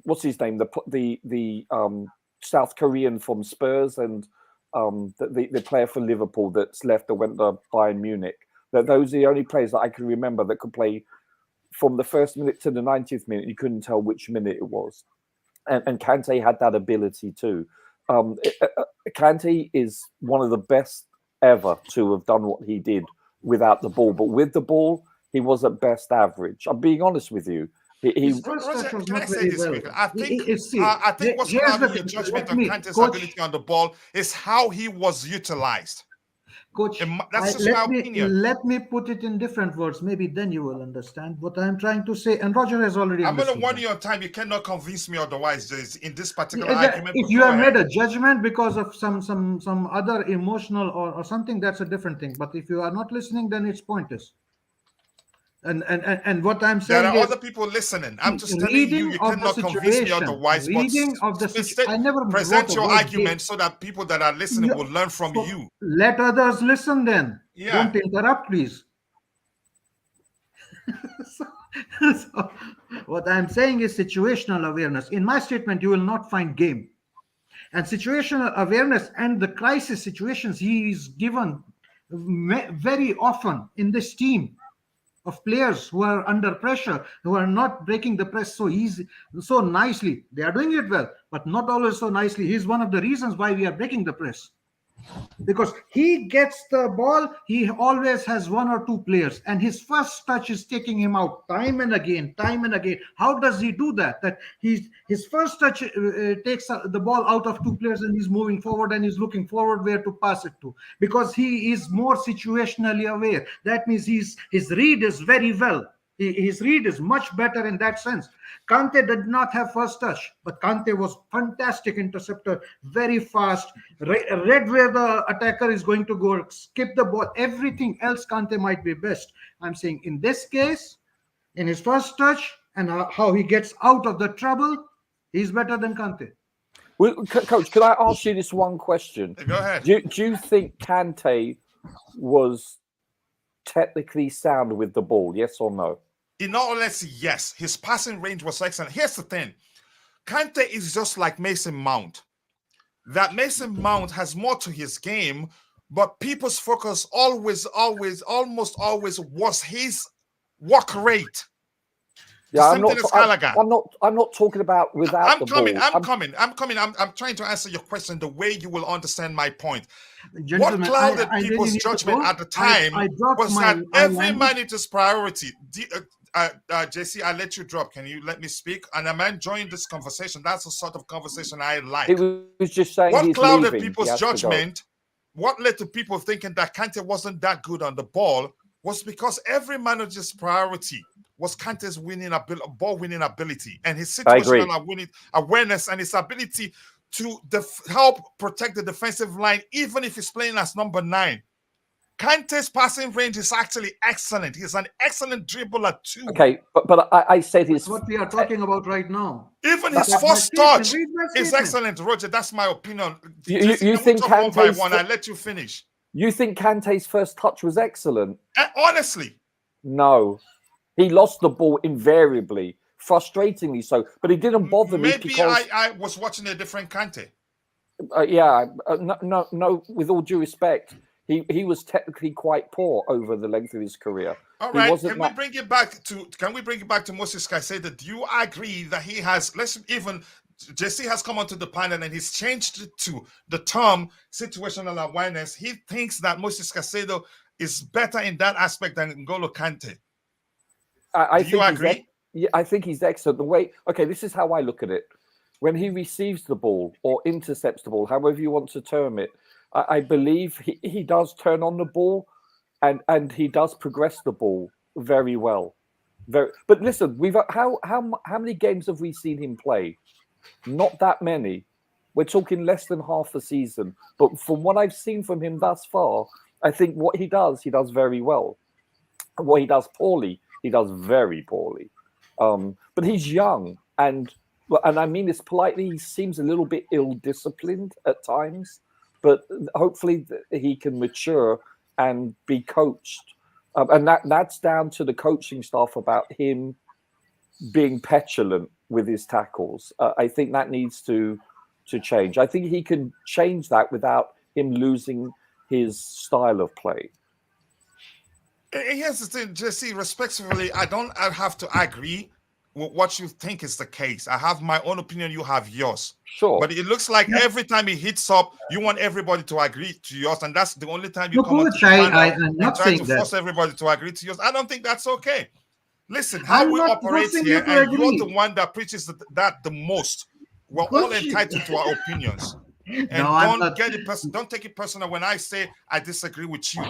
what's his name? The South Korean from Spurs, and the player for Liverpool that's left that went to Bayern Munich. Those are the only players that I can remember that could play from the first minute to the 90th minute. You couldn't tell which minute it was, and Kante had that ability too. Kante is one of the best ever to have done what he did without the ball, but with the ball, he was at best average. I'm being honest with you. Roger, can I say this quickly? I think what's clouding your judgment on Kante's ability on the ball is how he was utilized. Coach, that's just my opinion. Let me put it in different words. Maybe then you will understand what I'm trying to say. And Roger has already I'm going to warn you on time. You cannot convince me otherwise in this particular argument. If you have made a judgment because of some other emotional or something, that's a different thing. But if you are not listening, then it's pointless. And what I'm saying there are other people listening. I'm just telling you cannot convince me otherwise. I never present your argument so that people that are listening will learn from you. Let others listen then. Don't interrupt, please. So what I'm saying is situational awareness. In my statement, you will not find game. And situational awareness and the crisis situations he is given very often in this team of players who are under pressure, who are not breaking the press so easy, so nicely. They are doing it well, but not always so nicely. He's one of the reasons why we are breaking the press. Because he gets the ball, he always has one or two players, and his first touch is taking him out time and again, time and again. How does he do that? That his first touch takes the ball out of two players, and he's moving forward and he's looking forward where to pass it to, because he is more situationally aware. That means his read is very well. His read is much better in that sense. Kante did not have first touch, but Kante was fantastic interceptor, very fast, read where the attacker is going to go, skip the ball. Everything else Kante might be best. I'm saying in this case, in his first touch and how he gets out of the trouble, he's better than Kante. Well, Coach, could I ask you this one question? Go ahead. Do you think Kante was technically sound with the ball? Yes or no? In all honesty, yes. His passing range was excellent. Here's the thing. Kante is just like Mason Mount. That Mason Mount has more to his game, but people's focus almost always was his work rate. Yeah, I'm not talking about without the ball. I'm coming. I'm trying to answer your question the way you will understand my point. Gentlemen, What clouded I people's really judgment at the time was that every man is his priority. JC, I let you drop. Can you let me speak? And I'm enjoying this conversation. That's the sort of conversation I like. It was just saying what he's clouded leaving. people's judgment, what led to people thinking that Kante wasn't that good on the ball, was because every manager's priority was Kante's ball winning ability and his situational winning awareness and his ability to help protect the defensive line, even if he's playing as number 9. Kante's passing range is actually excellent. He's an excellent dribbler too. Okay, but I said that's what we are talking about right now. Even his first touch is excellent, Roger. That's my opinion. You think Kante's one by one? I let you finish. You think Kante's first touch was excellent? Honestly, no. He lost the ball invariably, frustratingly so. But it didn't bother me because I was watching a different Kante. No. With all due respect. He was technically quite poor over the length of his career. All right. Can we bring it back to Moses Caicedo? Do you agree that he has? JC has come onto the panel and he's changed it to the term situational awareness. He thinks that Moses Caicedo is better in that aspect than N'Golo Kante. Do you agree? I think he's excellent. This is how I look at it. When he receives the ball or intercepts the ball, however you want to term it, I believe he does turn on the ball and he does progress the ball very well. But listen, how many games have we seen him play? Not that many. We're talking less than half a season. But from what I've seen from him thus far, I think what he does very well. What he does poorly, he does very poorly. But he's young and I mean this politely, he seems a little bit ill-disciplined at times. But hopefully he can mature and be coached. And that's down to the coaching staff about him being petulant with his tackles. I think that needs to change. I think he can change that without him losing his style of play. Here's the thing, Jesse, respectfully, I have to agree with what you think is the case. I have my own opinion, you have yours. Sure. But it looks like every time he hits up, you want everybody to agree to yours, and that's the only time you come up and try to force everybody to agree to yours. I don't think that's okay. Listen, how we operate here, and you're the one that preaches that the most. We're all entitled to our opinions. And don't take it personal when I say I disagree with you.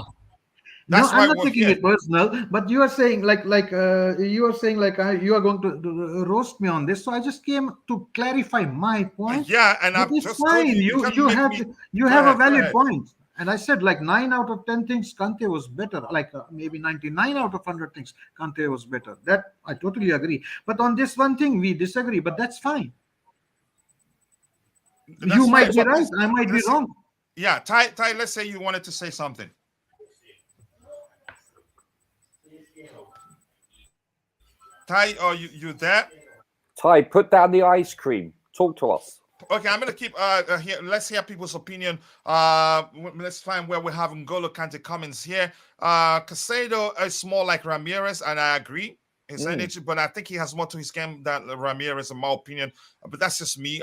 That's I'm not taking it personal, but you are saying you are going to roast me on this. So I just came to clarify my point. Yeah, and I'm just fine. You have a valid point. And I said 9 out of 10 things Kante was better. Maybe 99 out of 100 things Kante was better. That I totally agree. But on this one thing we disagree. But that's fine. You might be right. I might be wrong. Yeah, Ty. Let's say you wanted to say something. Ty, are you there? Ty, put down the ice cream. Talk to us. Okay, I'm gonna keep here. Let's hear people's opinion. Let's find where we have N'Golo Kante comments here. Caicedo is more like Ramirez, and I agree. his energy, but I think he has more to his game than Ramirez, in my opinion. But that's just me.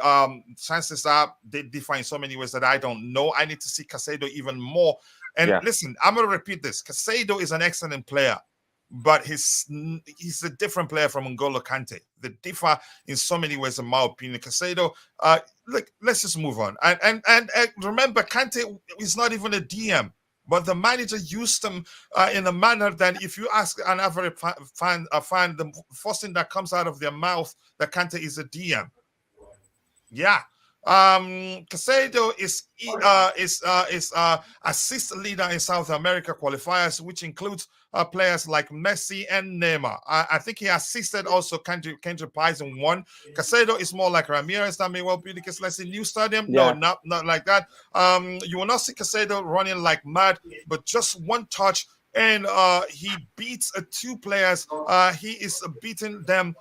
Chances are they differ in so many ways that I don't know. I need to see Caicedo even more. And listen, I'm going to repeat this. Caicedo is an excellent player, but he's a different player from N'Golo Kante. They differ in so many ways, in my opinion. Caicedo, look, let's just move on. And remember, Kante is not even a DM. But the manager used them in a manner that if you ask an average fan, the first thing that comes out of their mouth, that Kante is a DM. Yeah. Caicedo is assist leader in South America qualifiers, which includes players like Messi and Neymar. I think he assisted also Kendrick Pies in one. Caicedo is more like Ramirez. That may well be the case. Let's say New Stadium. No, not like that. You will not see Caicedo running like mad, but just one touch. And he beats two players. He is beating them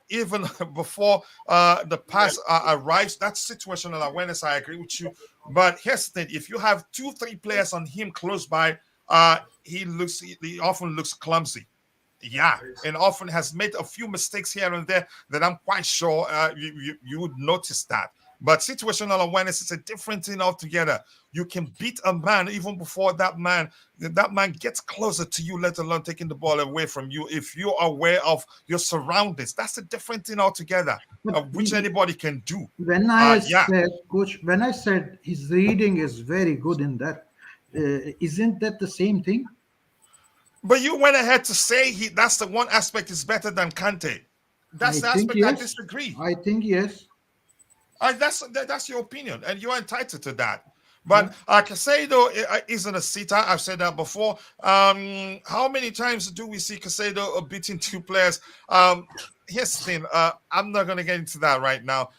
even before the pass arrives. That's situational awareness. I agree with you. But here's the thing: if you have 2-3 players on him close by, he often looks clumsy. Yeah, and often has made a few mistakes here and there that I'm quite sure you would notice that. But situational awareness is a different thing altogether. You can beat a man even before that man gets closer to you, let alone taking the ball away from you. If you're aware of your surroundings, that's a different thing altogether, which anybody can do. When I said, Coach, when I said his reading is very good in that, isn't that the same thing? But you went ahead to say that's the one aspect is better than Kante. That's the aspect I disagree. I think yes. That's your opinion, and you're entitled to that. But Caicedo isn't a sitter. I've said that before. How many times do we see Caicedo beating two players? Here's the thing. I'm not going to get into that right now.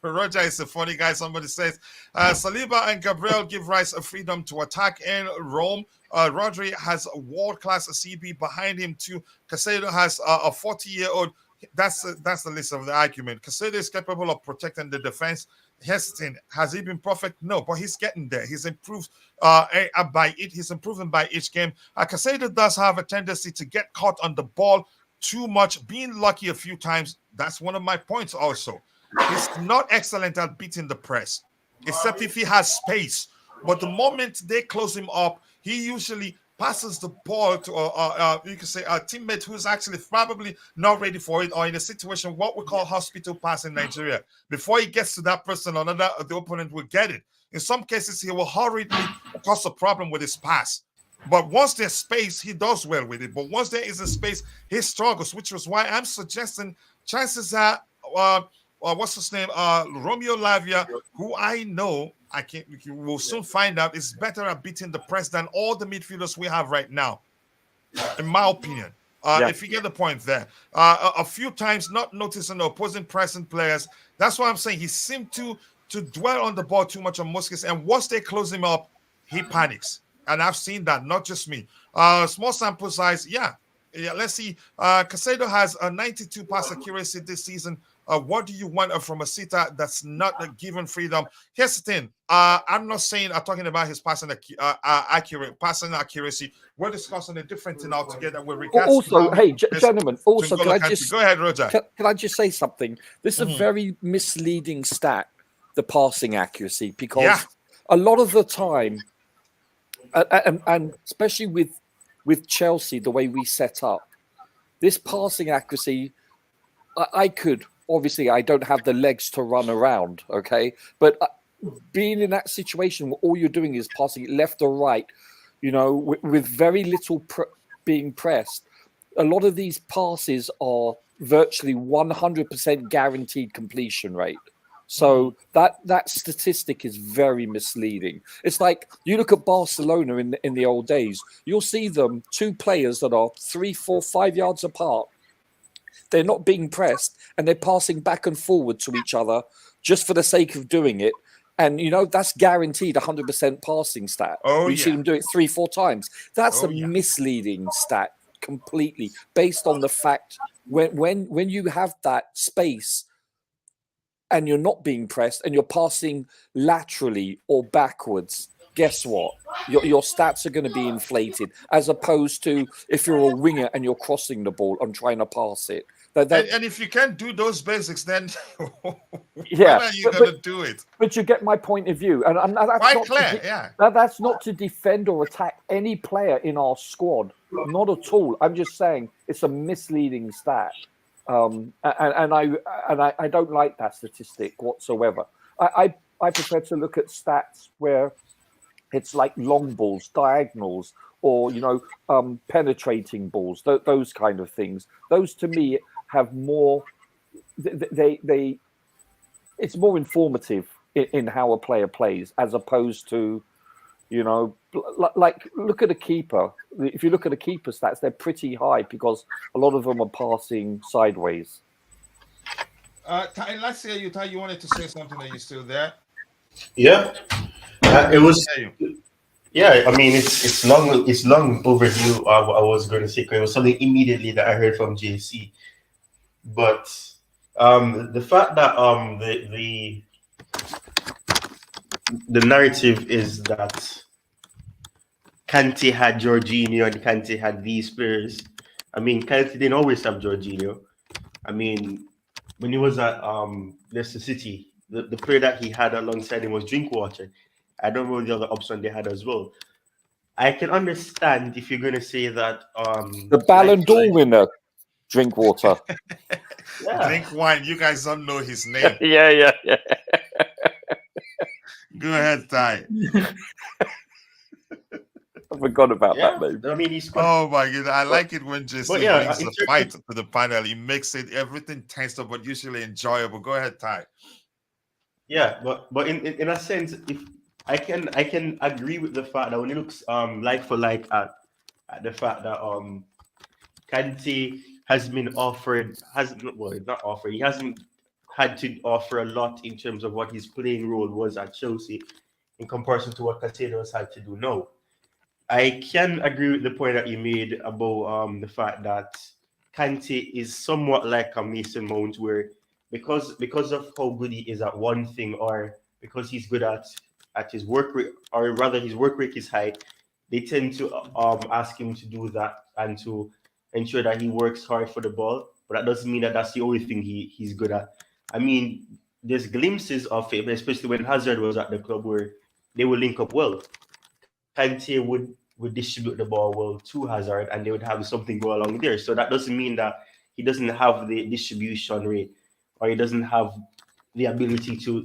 Roger is a funny guy. Somebody says Saliba and Gabriel give Rice a freedom to attack in Rome. Rodri has a world-class CB behind him too. Caicedo has a 40-year-old. That's the list of the argument. Caicedo is capable of protecting the defense. Here's the thing. Has he been perfect? No, but he's getting there. He's improved He's improving by each game. Caicedo does have a tendency to get caught on the ball too much, being lucky a few times. That's one of my points also. He's not excellent at beating the press, except if he has space. But the moment they close him up, he usually passes the ball to you can say a teammate who's actually probably not ready for it, or in a situation what we call hospital pass in Nigeria. Before he gets to that person, the opponent will get it. In some cases, he will hurriedly cause a problem with his pass. But once there's space, he does well with it. But once there is a space, he struggles, which was why I'm suggesting chances are, what's his name? Romeo Lavia, who I know, we'll soon find out, is better at beating the press than all the midfielders we have right now, in my opinion. If you get the point there. A few times not noticing the opposing pressing players. That's why I'm saying he seemed to dwell on the ball too much on Musquets. And once they close him up, he panics. And I've seen that, not just me. Small sample size, let's see. Caicedo has a 92 pass accuracy this season. What do you want from a sitter that's not given freedom? Here's the thing. I'm not saying I'm talking about his passing accuracy. We're discussing a different thing altogether with regards also, hey, gentlemen, also, go ahead, Roger. Can I just say something? This is a very misleading stat, the passing accuracy, because a lot of the time, and especially with Chelsea, the way we set up, this passing accuracy, I could, obviously, I don't have the legs to run around, okay? But being in that situation where all you're doing is passing it left or right, with very little being pressed, a lot of these passes are virtually 100% guaranteed completion rate. So that statistic is very misleading. It's like you look at Barcelona in the old days, you'll see them, two players that are 3, 4, 5 yards apart. They're not being pressed and they're passing back and forward to each other just for the sake of doing it. And, that's guaranteed 100% passing stat. You see them do it 3, 4 times. That's a misleading stat completely, based on the fact when you have that space and you're not being pressed and you're passing laterally or backwards, guess what? Your stats are going to be inflated, as opposed to if you're a winger and you're crossing the ball and trying to pass it. And if you can't do those basics, then yeah, when are you going to do it? But you get my point of view, and that's Quite not clear, that's not to defend or attack any player in our squad, not at all. I'm just saying it's a misleading stat, and I don't like that statistic whatsoever. I prefer to look at stats where it's like long balls, diagonals, or penetrating balls, those kind of things. Those to me have more. It's more informative in how a player plays, as opposed to, like look at a keeper. If you look at a keeper stats, they're pretty high because a lot of them are passing sideways. Let's hear you, Ty. You wanted to say something? Are you still there? Yeah, it was. Yeah, I mean it's long overdue. I was going to say, because it was something immediately that I heard from JC, but the fact that the narrative is that Kante had Jorginho and Kante had these players. I mean, Kante didn't always have Jorginho. I mean, when he was at Leicester City, the player that he had alongside him was Drinkwater. I don't know the other option they had as well. I can understand if you're going to say that the Ballon d'Or winner, Drinkwater. Yeah. Drink wine. You guys don't know his name. yeah. Go ahead, Ty. I forgot about that name. I mean, he's oh my god, I like it when Jesse brings a fight to the panel. He makes it everything tense up, but usually enjoyable. Go ahead, Ty. Yeah, but in a sense, if I can agree with the fact that when it looks like for like at the fact that Kante has been offered, not offered, he hasn't had to offer a lot in terms of what his playing role was at Chelsea in comparison to what Caicedo has had to do now. I can agree with the point that you made about the fact that Kante is somewhat like a Mason Mount, where because of how good he is at one thing, or because he's good at his work rate, or rather his work rate is high, they tend to ask him to do that and to ensure that he works hard for the ball. But that doesn't mean that that's the only thing he's good at. I mean, there's glimpses of it, especially when Hazard was at the club, where they would link up well. Kante would distribute the ball well to Hazard, and they would have something go along there. So that doesn't mean that he doesn't have the distribution rate, or he doesn't have the ability to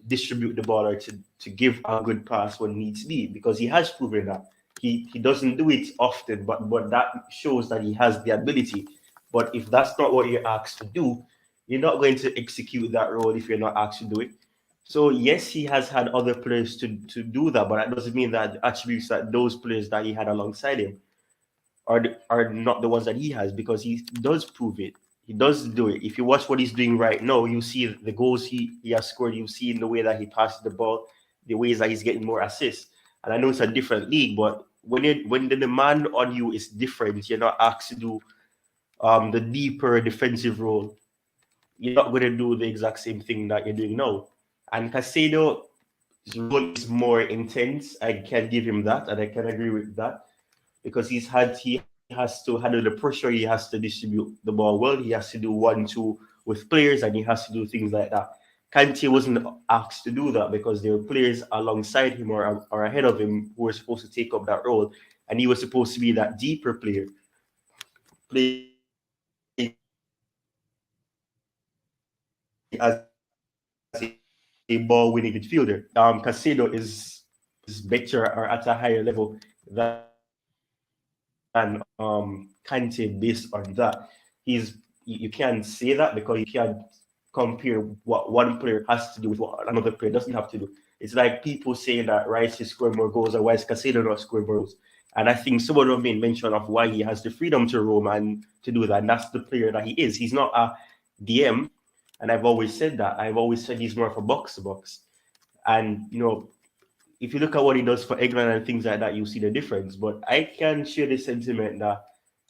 distribute the ball, or to give a good pass when needs be, because he has proven that. He doesn't do it often, but that shows that he has the ability. But if that's not what you're asked to do, you're not going to execute that role if you're not asked to do it. So yes, he has had other players to do that, but that doesn't mean that the attributes that those players that he had alongside him are not the ones that he has, because he does prove it. He does do it. If you watch what he's doing right now, you see the goals he has scored. You see in the way that he passes the ball, the ways that he's getting more assists. And I know it's a different league, but when the demand on you is different, you're not asked to do the deeper defensive role. You're not going to do the exact same thing that you're doing now. And Caicedo's role is more intense. I can give him that, and I can agree with that, because he has to handle the pressure. He has to distribute the ball well. He has to do 1-2 with players, and he has to do things like that. Kante wasn't asked to do that because there were players alongside him or ahead of him who were supposed to take up that role, and he was supposed to be that deeper player. As a ball-winning midfielder. Caicedo is better or at a higher level than Kante based on that. You can't say that, because you can't compare what one player has to do with what another player doesn't have to do. It's like people saying that Rice is scoring more goals, or why is Caicedo not scoring more goals? And I think someone have made mention of why he has the freedom to roam and to do that. And that's the player that he is. He's not a DM. And I've always said that. I've always said he's more of a box-to-box. And, if you look at what he does for England and things like that, you see the difference. But I can share the sentiment that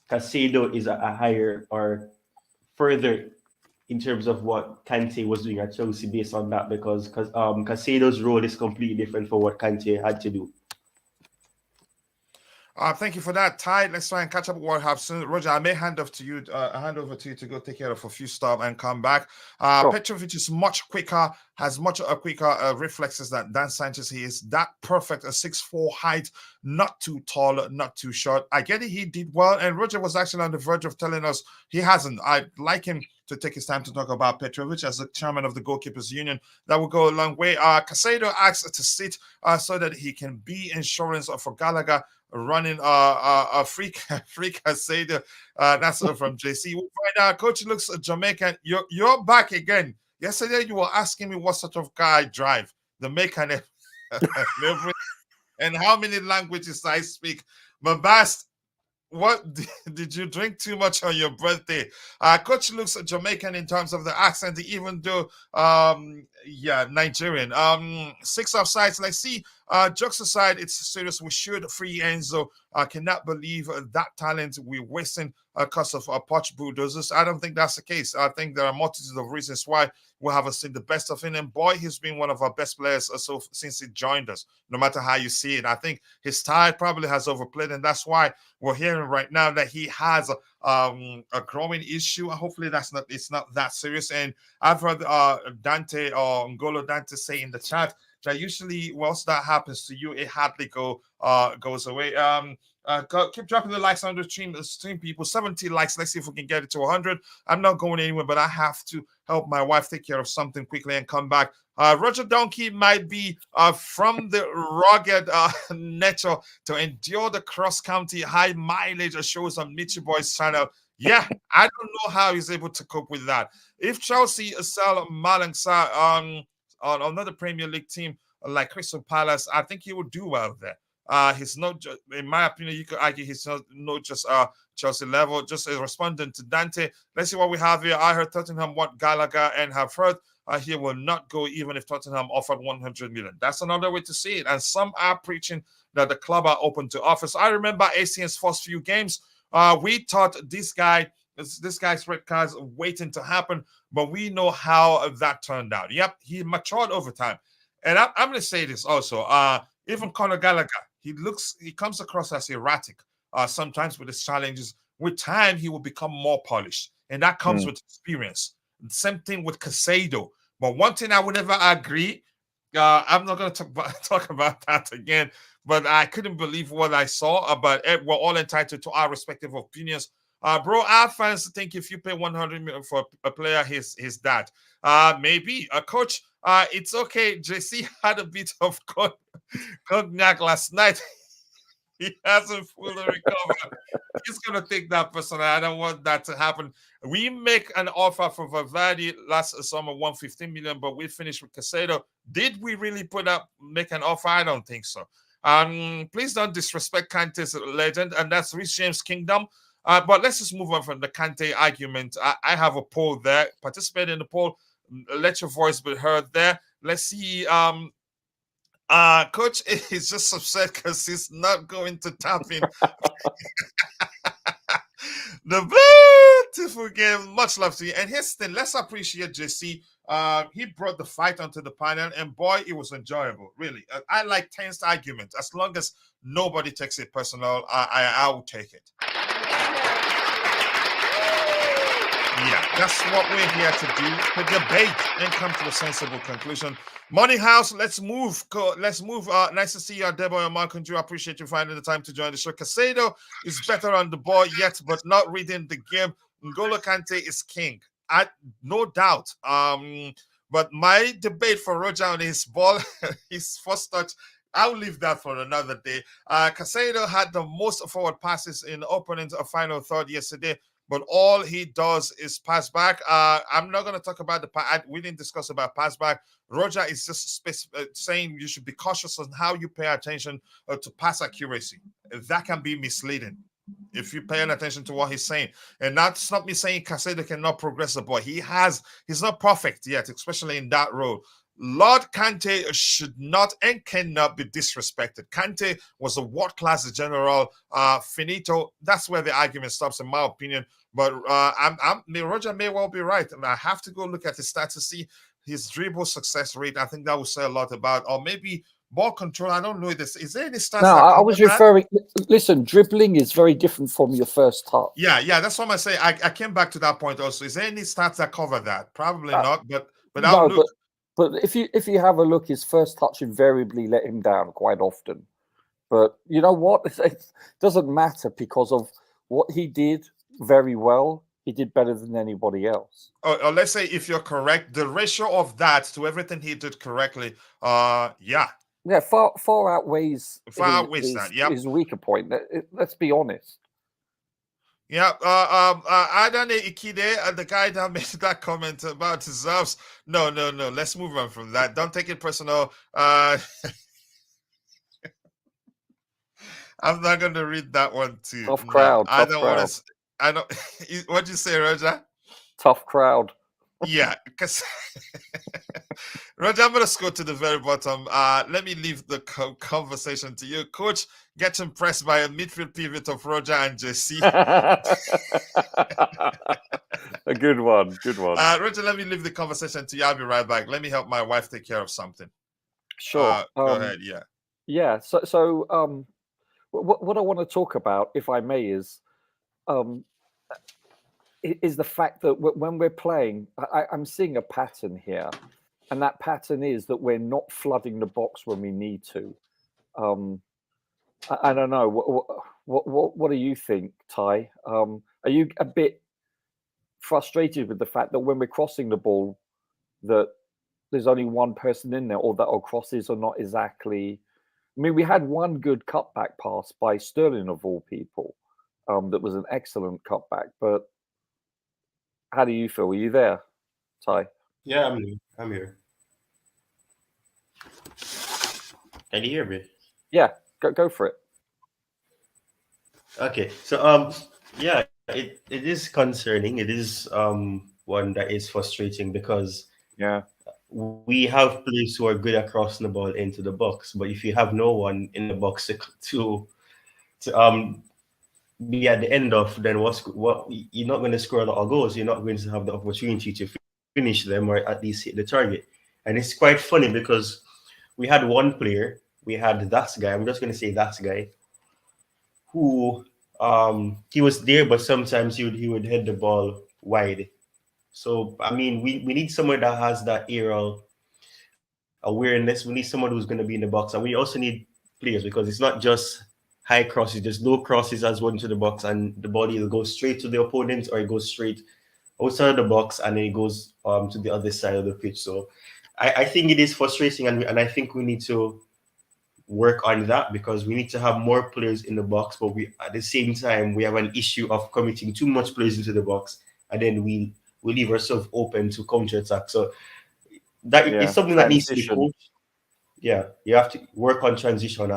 Caicedo is a higher or further in terms of what Kante was doing at Chelsea based on that, because Caicedo's role is completely different for what Kante had to do. Thank you for that, Ty. Let's try and catch up with what I've seen. Roger, I may hand over to you to go take care of a few stuff and come back. Sure. Petrovic is much quicker, has much quicker reflexes than Dan Sanchez. He is that perfect, a 6'4" height, not too tall, not too short. I get it, he did well, and Roger was actually on the verge of telling us he hasn't. I'd like him to take his time to talk about Petrovic as the chairman of the Goalkeepers Union. That will go a long way. Casado asked to sit so that he can be insurance for Gallagher running a freak Casado. That's from JC. We'll find out. Coach looks Jamaican. You're back again. Yesterday you were asking me what sort of car I drive, the make and and how many languages I speak. But best, what did you drink too much on your birthday? Coach looks Jamaican in terms of the accent, even though Nigerian. 6 offsides. Let's see. Jokes aside, it's serious. We should free Enzo. I cannot believe that talent we're wasting because of Poch bulldozers. I don't think that's the case. I think there are multitudes of reasons why we haven't seen the best of him. And boy, he's been one of our best players since he joined us, no matter how you see it. I think his style probably has overplayed, and that's why we're hearing right now that he has a growing issue. Hopefully it's not that serious. And I've heard Dante or N'Golo Dante say in the chat that usually once that happens to you, it hardly goes away. Keep dropping the likes on the stream, people. 70 likes. Let's see if we can get it to 100. I'm not going anywhere, but I have to help my wife take care of something quickly and come back. Roger Donkey might be from the rugged nature to endure the cross-county high mileage shows on Mitchy Boy's channel. Yeah, I don't know how he's able to cope with that. If Chelsea sell Malangsa on another Premier League team like Crystal Palace, I think he would do well there. He's not just, in my opinion, you could argue he's not just Chelsea level. Just responding to Dante. Let's see what we have here. I heard Tottenham want Gallagher and have heard he will not go even if Tottenham offered 100 million. That's another way to see it. And some are preaching that the club are open to offers. I remember ACN's first few games. We thought this guy's red cards waiting to happen, but we know how that turned out. Yep, he matured over time. And I'm going to say this also. Even Conor Gallagher, he comes across as erratic sometimes with his challenges. With time, he will become more polished, and that comes with experience. Same thing with Casado. But one thing I would never agree, I'm not going to talk about that again, but I couldn't believe what I saw. But we're all entitled to our respective opinions. Bro, our fans think if you pay 100 million for a player, his dad. Maybe a coach. It's okay. JC had a bit of cognac last night. He hasn't fully recovered. He's going to take that personally. I don't want that to happen. We make an offer for Valverde last summer, 115 million, but we finished with Casado. Did we really make an offer? I don't think so. Please don't disrespect Kante's legend, and that's Rhys James' kingdom. But let's just move on from the Kante argument. I have a poll there. Participate in the poll. Let your voice be heard there. Let's see. Coach is just upset because he's not going to tap in. The beautiful game. Much love to you. And here's the thing. Let's appreciate JC. He brought the fight onto the panel, and boy, it was enjoyable. Really, I like tense arguments. As long as nobody takes it personal, I will take it. Yeah, that's what we're here to do, to debate and come to a sensible conclusion. Money House, let's move. Let's move. Nice to see you, Debo and Mark and Drew. I appreciate you finding the time to join the show. Casado is better on the ball yet, but not reading the game. N'Golo Kante is king. No doubt. But my debate for Roger on his ball, his first touch, I'll leave that for another day. Casado had the most forward passes in the opening final third yesterday, but all he does is pass back. I'm not going to talk about we didn't discuss about pass back. Roger is just saying you should be cautious on how you pay attention to pass accuracy. That can be misleading if you're paying attention to what he's saying. And that's not me saying Casado cannot progress the ball. He's not perfect yet, especially in that role. Lord Kante should not and cannot be disrespected. Kante was a world-class general. Finito. That's where the argument stops, in my opinion. But Roger may well be right. I have to go look at his stats to see his dribble success rate. I think that will say a lot about, or maybe ball control, I don't know this. Is there any stats? No, that I cover was that? referring. Listen, dribbling is very different from your first touch. Yeah, that's what I say. I came back to that point also. Is there any stats that cover that? Probably not, but I'll No, look. but if you have a look, his first touch invariably let him down quite often. But you know what? It doesn't matter because of what he did very well. He did better than anybody else. Or let's say if you're correct, the ratio of that to everything he did correctly, yeah, far outweighs that. Yep. his weaker point. Let's be honest. Yeah, Adane Ikide, the guy that made that comment about deserves. No. Let's move on from that. Don't take it personal. I'm not going to read that one too. Tough crowd. I don't want to. I don't. What'd you say, Roger? Tough crowd. Yeah, because Roger, I'm gonna scroll to the very bottom. Let me leave the conversation to you, Coach. Get impressed by a midfield pivot of Roger and Jesse. A good one. Roger, let me leave the conversation to you. I'll be right back. Let me help my wife take care of something. Sure. Go ahead. Yeah. Yeah. So what I want to talk about, if I may, is the fact that when we're playing, I'm seeing a pattern here, and that pattern is that we're not flooding the box when we need to. I don't know. What do you think, Ty? Are you a bit frustrated with the fact that when we're crossing the ball, that there's only one person in there, or that our crosses are not exactly? I mean, we had one good cutback pass by Sterling of all people. That was an excellent cutback, but how do you feel? Are you there, Ty? Yeah, I'm here. Can you hear me? Yeah, go for it. Okay, so yeah, it is concerning. It is one that is frustrating because we have players who are good at crossing the ball into the box, but if you have no one in the box to be at the end of, then what you're not going to score a lot of goals. You're not going to have the opportunity to finish them or at least hit the target. And it's quite funny because we had one player, we had that guy. I'm just going to say that guy, who he was there, but sometimes he would head the ball wide. So I mean, we need someone that has that aerial awareness. We need someone who's going to be in the box, and we also need players because it's not just high crosses, there's low crosses as well into the box, and the ball either goes straight to the opponent or it goes straight outside of the box and then it goes to the other side of the pitch. So I think it is frustrating, and I think we need to work on that because we need to have more players in the box, but we at the same time we have an issue of committing too much players into the box, and then we leave ourselves open to counter attack. So that is something that needs to be coached. Yeah, you have to work on transition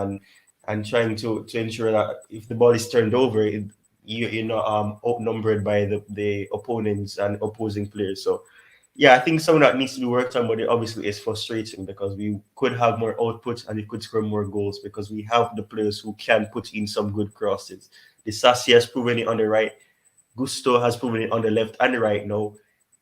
and trying to ensure that if the ball is turned over, you're not outnumbered by the opponents and opposing players. So yeah, I think something that needs to be worked on, but it obviously is frustrating because we could have more output and we could score more goals because we have the players who can put in some good crosses. The Sassy has proven it on the right. Gusto has proven it on the left and the right now.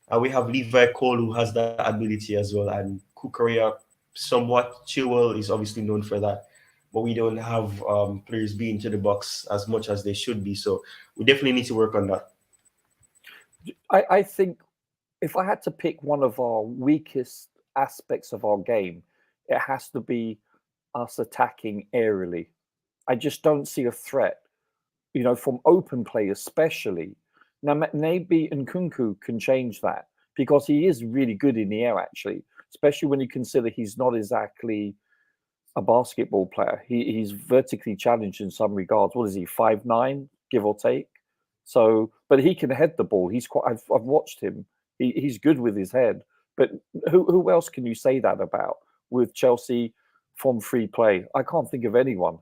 And we have Levi Cole who has that ability as well. And Kukorea, somewhat, Chilwell is obviously known for that. But we don't have players being to the box as much as they should be. So we definitely need to work on that. I think if I had to pick one of our weakest aspects of our game, it has to be us attacking aerially. I just don't see a threat, from open play especially. Now, maybe Nkunku can change that because he is really good in the air, actually, especially when you consider he's not exactly a basketball player. He's vertically challenged in some regards. What is he, 5'9", give or take? So, but he can head the ball. He's quite. I've watched him. He's good with his head. But who else can you say that about with Chelsea from free play? I can't think of anyone.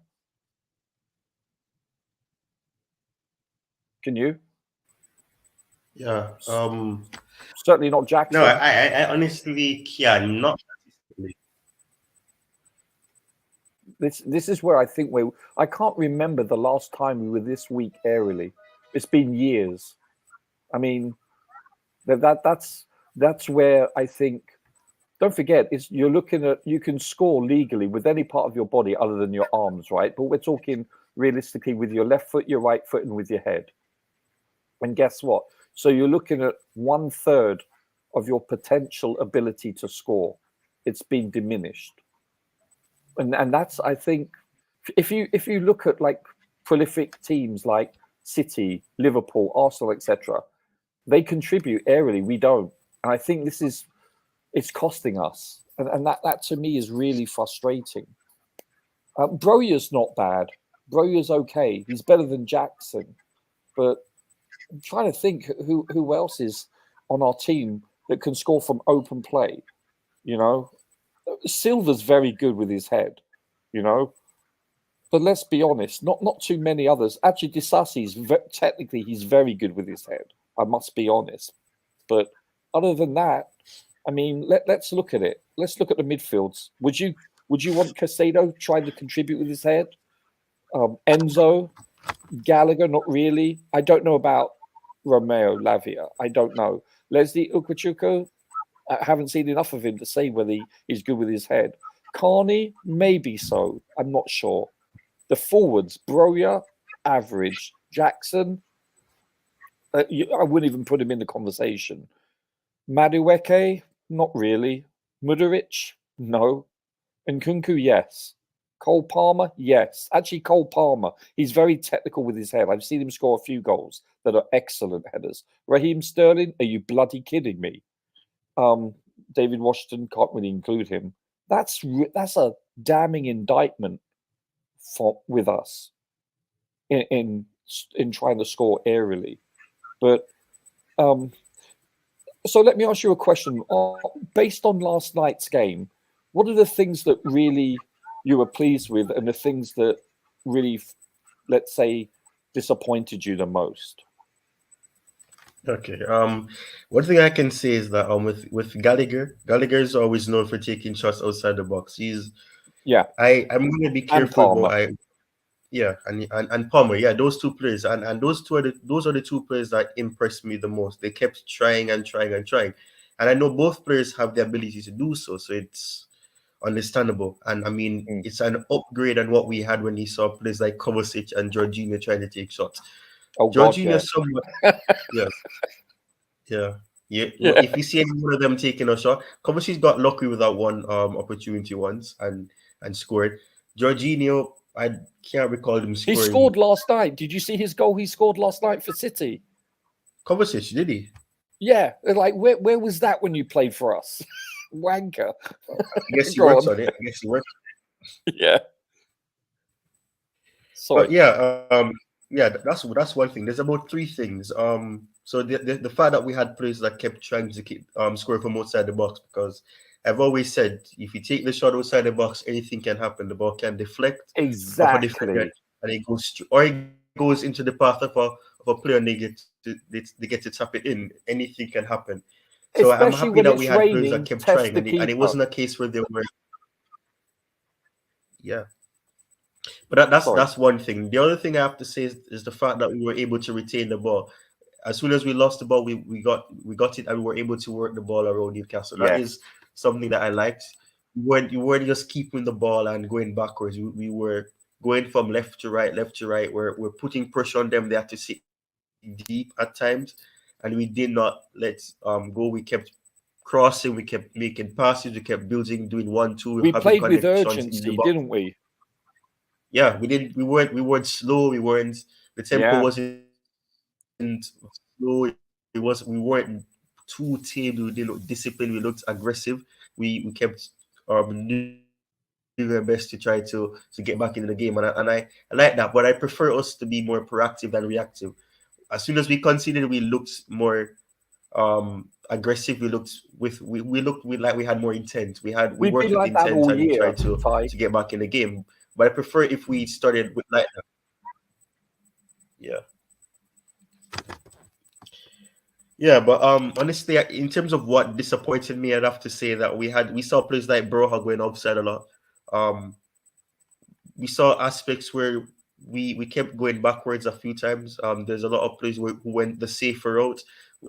Can you? Yeah. Certainly not Jackson. No, I honestly cannot. This is where I think I can't remember the last time we were this weak aerially. It's been years. I mean, that's where I think don't forget, you're looking at, you can score legally with any part of your body other than your arms, right? But we're talking realistically with your left foot, your right foot, and with your head. And guess what? So you're looking at 1/3 of your potential ability to score. It's been diminished. And that's, I think, if you look at like prolific teams like City, Liverpool, Arsenal, etc., they contribute aerially. We don't. And I think it's costing us. And that to me is really frustrating. Broja's not bad. Broja's okay. He's better than Jackson. But I'm trying to think who else is on our team that can score from open play. You know, Silva's very good with his head, you know. But let's be honest, not too many others. Actually, Disasi's technically he's very good with his head. I must be honest. But other than that, I mean, let's look at it. Let's look at the midfields. Would you want Caicedo trying to contribute with his head? Enzo, Gallagher, not really. I don't know about Romeo Lavia. I don't know. Leslie Ukwachuko, I haven't seen enough of him to say whether he's good with his head. Carney, maybe so. I'm not sure. The forwards, Broja, average. Jackson, I wouldn't even put him in the conversation. Madueke, not really. Mudryk, no. Nkunku, yes. Cole Palmer, yes. Actually, Cole Palmer, he's very technical with his head. I've seen him score a few goals that are excellent headers. Raheem Sterling, are you bloody kidding me? David Washington, can't really include him. That's a damning indictment with us in trying to score aerially. But so let me ask you a question. Based on last night's game, what are the things that really you were pleased with and the things that really, let's say, disappointed you the most? Okay. One thing I can say is that with Gallagher is always known for taking shots outside the box. I'm gonna be careful about and Palmer, those two players, and those are the two players that impressed me the most. They kept trying and trying and trying, and I know both players have the ability to do so it's understandable. And I mean, it's an upgrade on what we had when you saw players like Kovacic and Jorginho trying to take shots. Jorginho, somewhat, yeah. If you see any one of them taking a shot, Kovacic got lucky with that one opportunity once and scored. Jorginho, I can't recall him scoring. He scored last night. Did you see his goal he scored last night for City? Kovacic, did he? Yeah. Like, where was that when you played for us? Wanker. I guess he works on it. Yeah. Sorry. But that's one thing. There's about three things. So the fact that we had players that kept trying to keep score from outside the box, because I've always said if you take the shot outside the box, anything can happen. The ball can deflect off a defender, and it goes into the path of a player, and they get to tap it in. Anything can happen. So especially I'm happy that we had players that kept trying, and it wasn't a case where they were. Yeah. But that's one thing. The other thing I have to say is the fact that we were able to retain the ball. As soon as we lost the ball, we got it, and we were able to work the ball around Newcastle. That is something that I liked. You weren't just keeping the ball and going backwards. We were going from left to right. We're putting pressure on them. They had to sit deep at times, and we did not let go. We kept crossing. We kept making passes. We kept building, doing 1-2. We played with urgency, didn't we? Yeah, we did. We weren't slow. The tempo wasn't slow. We weren't too tamed. We didn't look disciplined. We looked aggressive. We kept doing our best to try to get back into the game, and I like that. But I prefer us to be more proactive than reactive. As soon as we conceded, we looked more aggressive. We looked like we had more intent. We worked with intent and we tried to get back in the game. But I prefer if we started with like that. Yeah, but honestly, in terms of what disappointed me, I'd have to say that we saw players like Broja going offside a lot. We saw aspects where we kept going backwards a few times. There's a lot of players who went the safer route,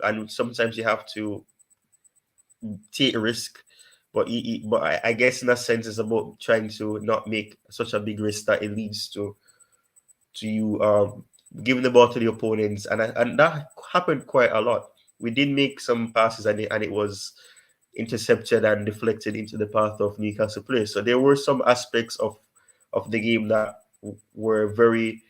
and sometimes you have to take a risk. But I guess in a sense, it's about trying to not make such a big risk that it leads to you giving the ball to the opponents, and that happened quite a lot. We did make some passes, and it was intercepted and deflected into the path of Newcastle players. So there were some aspects of the game that were very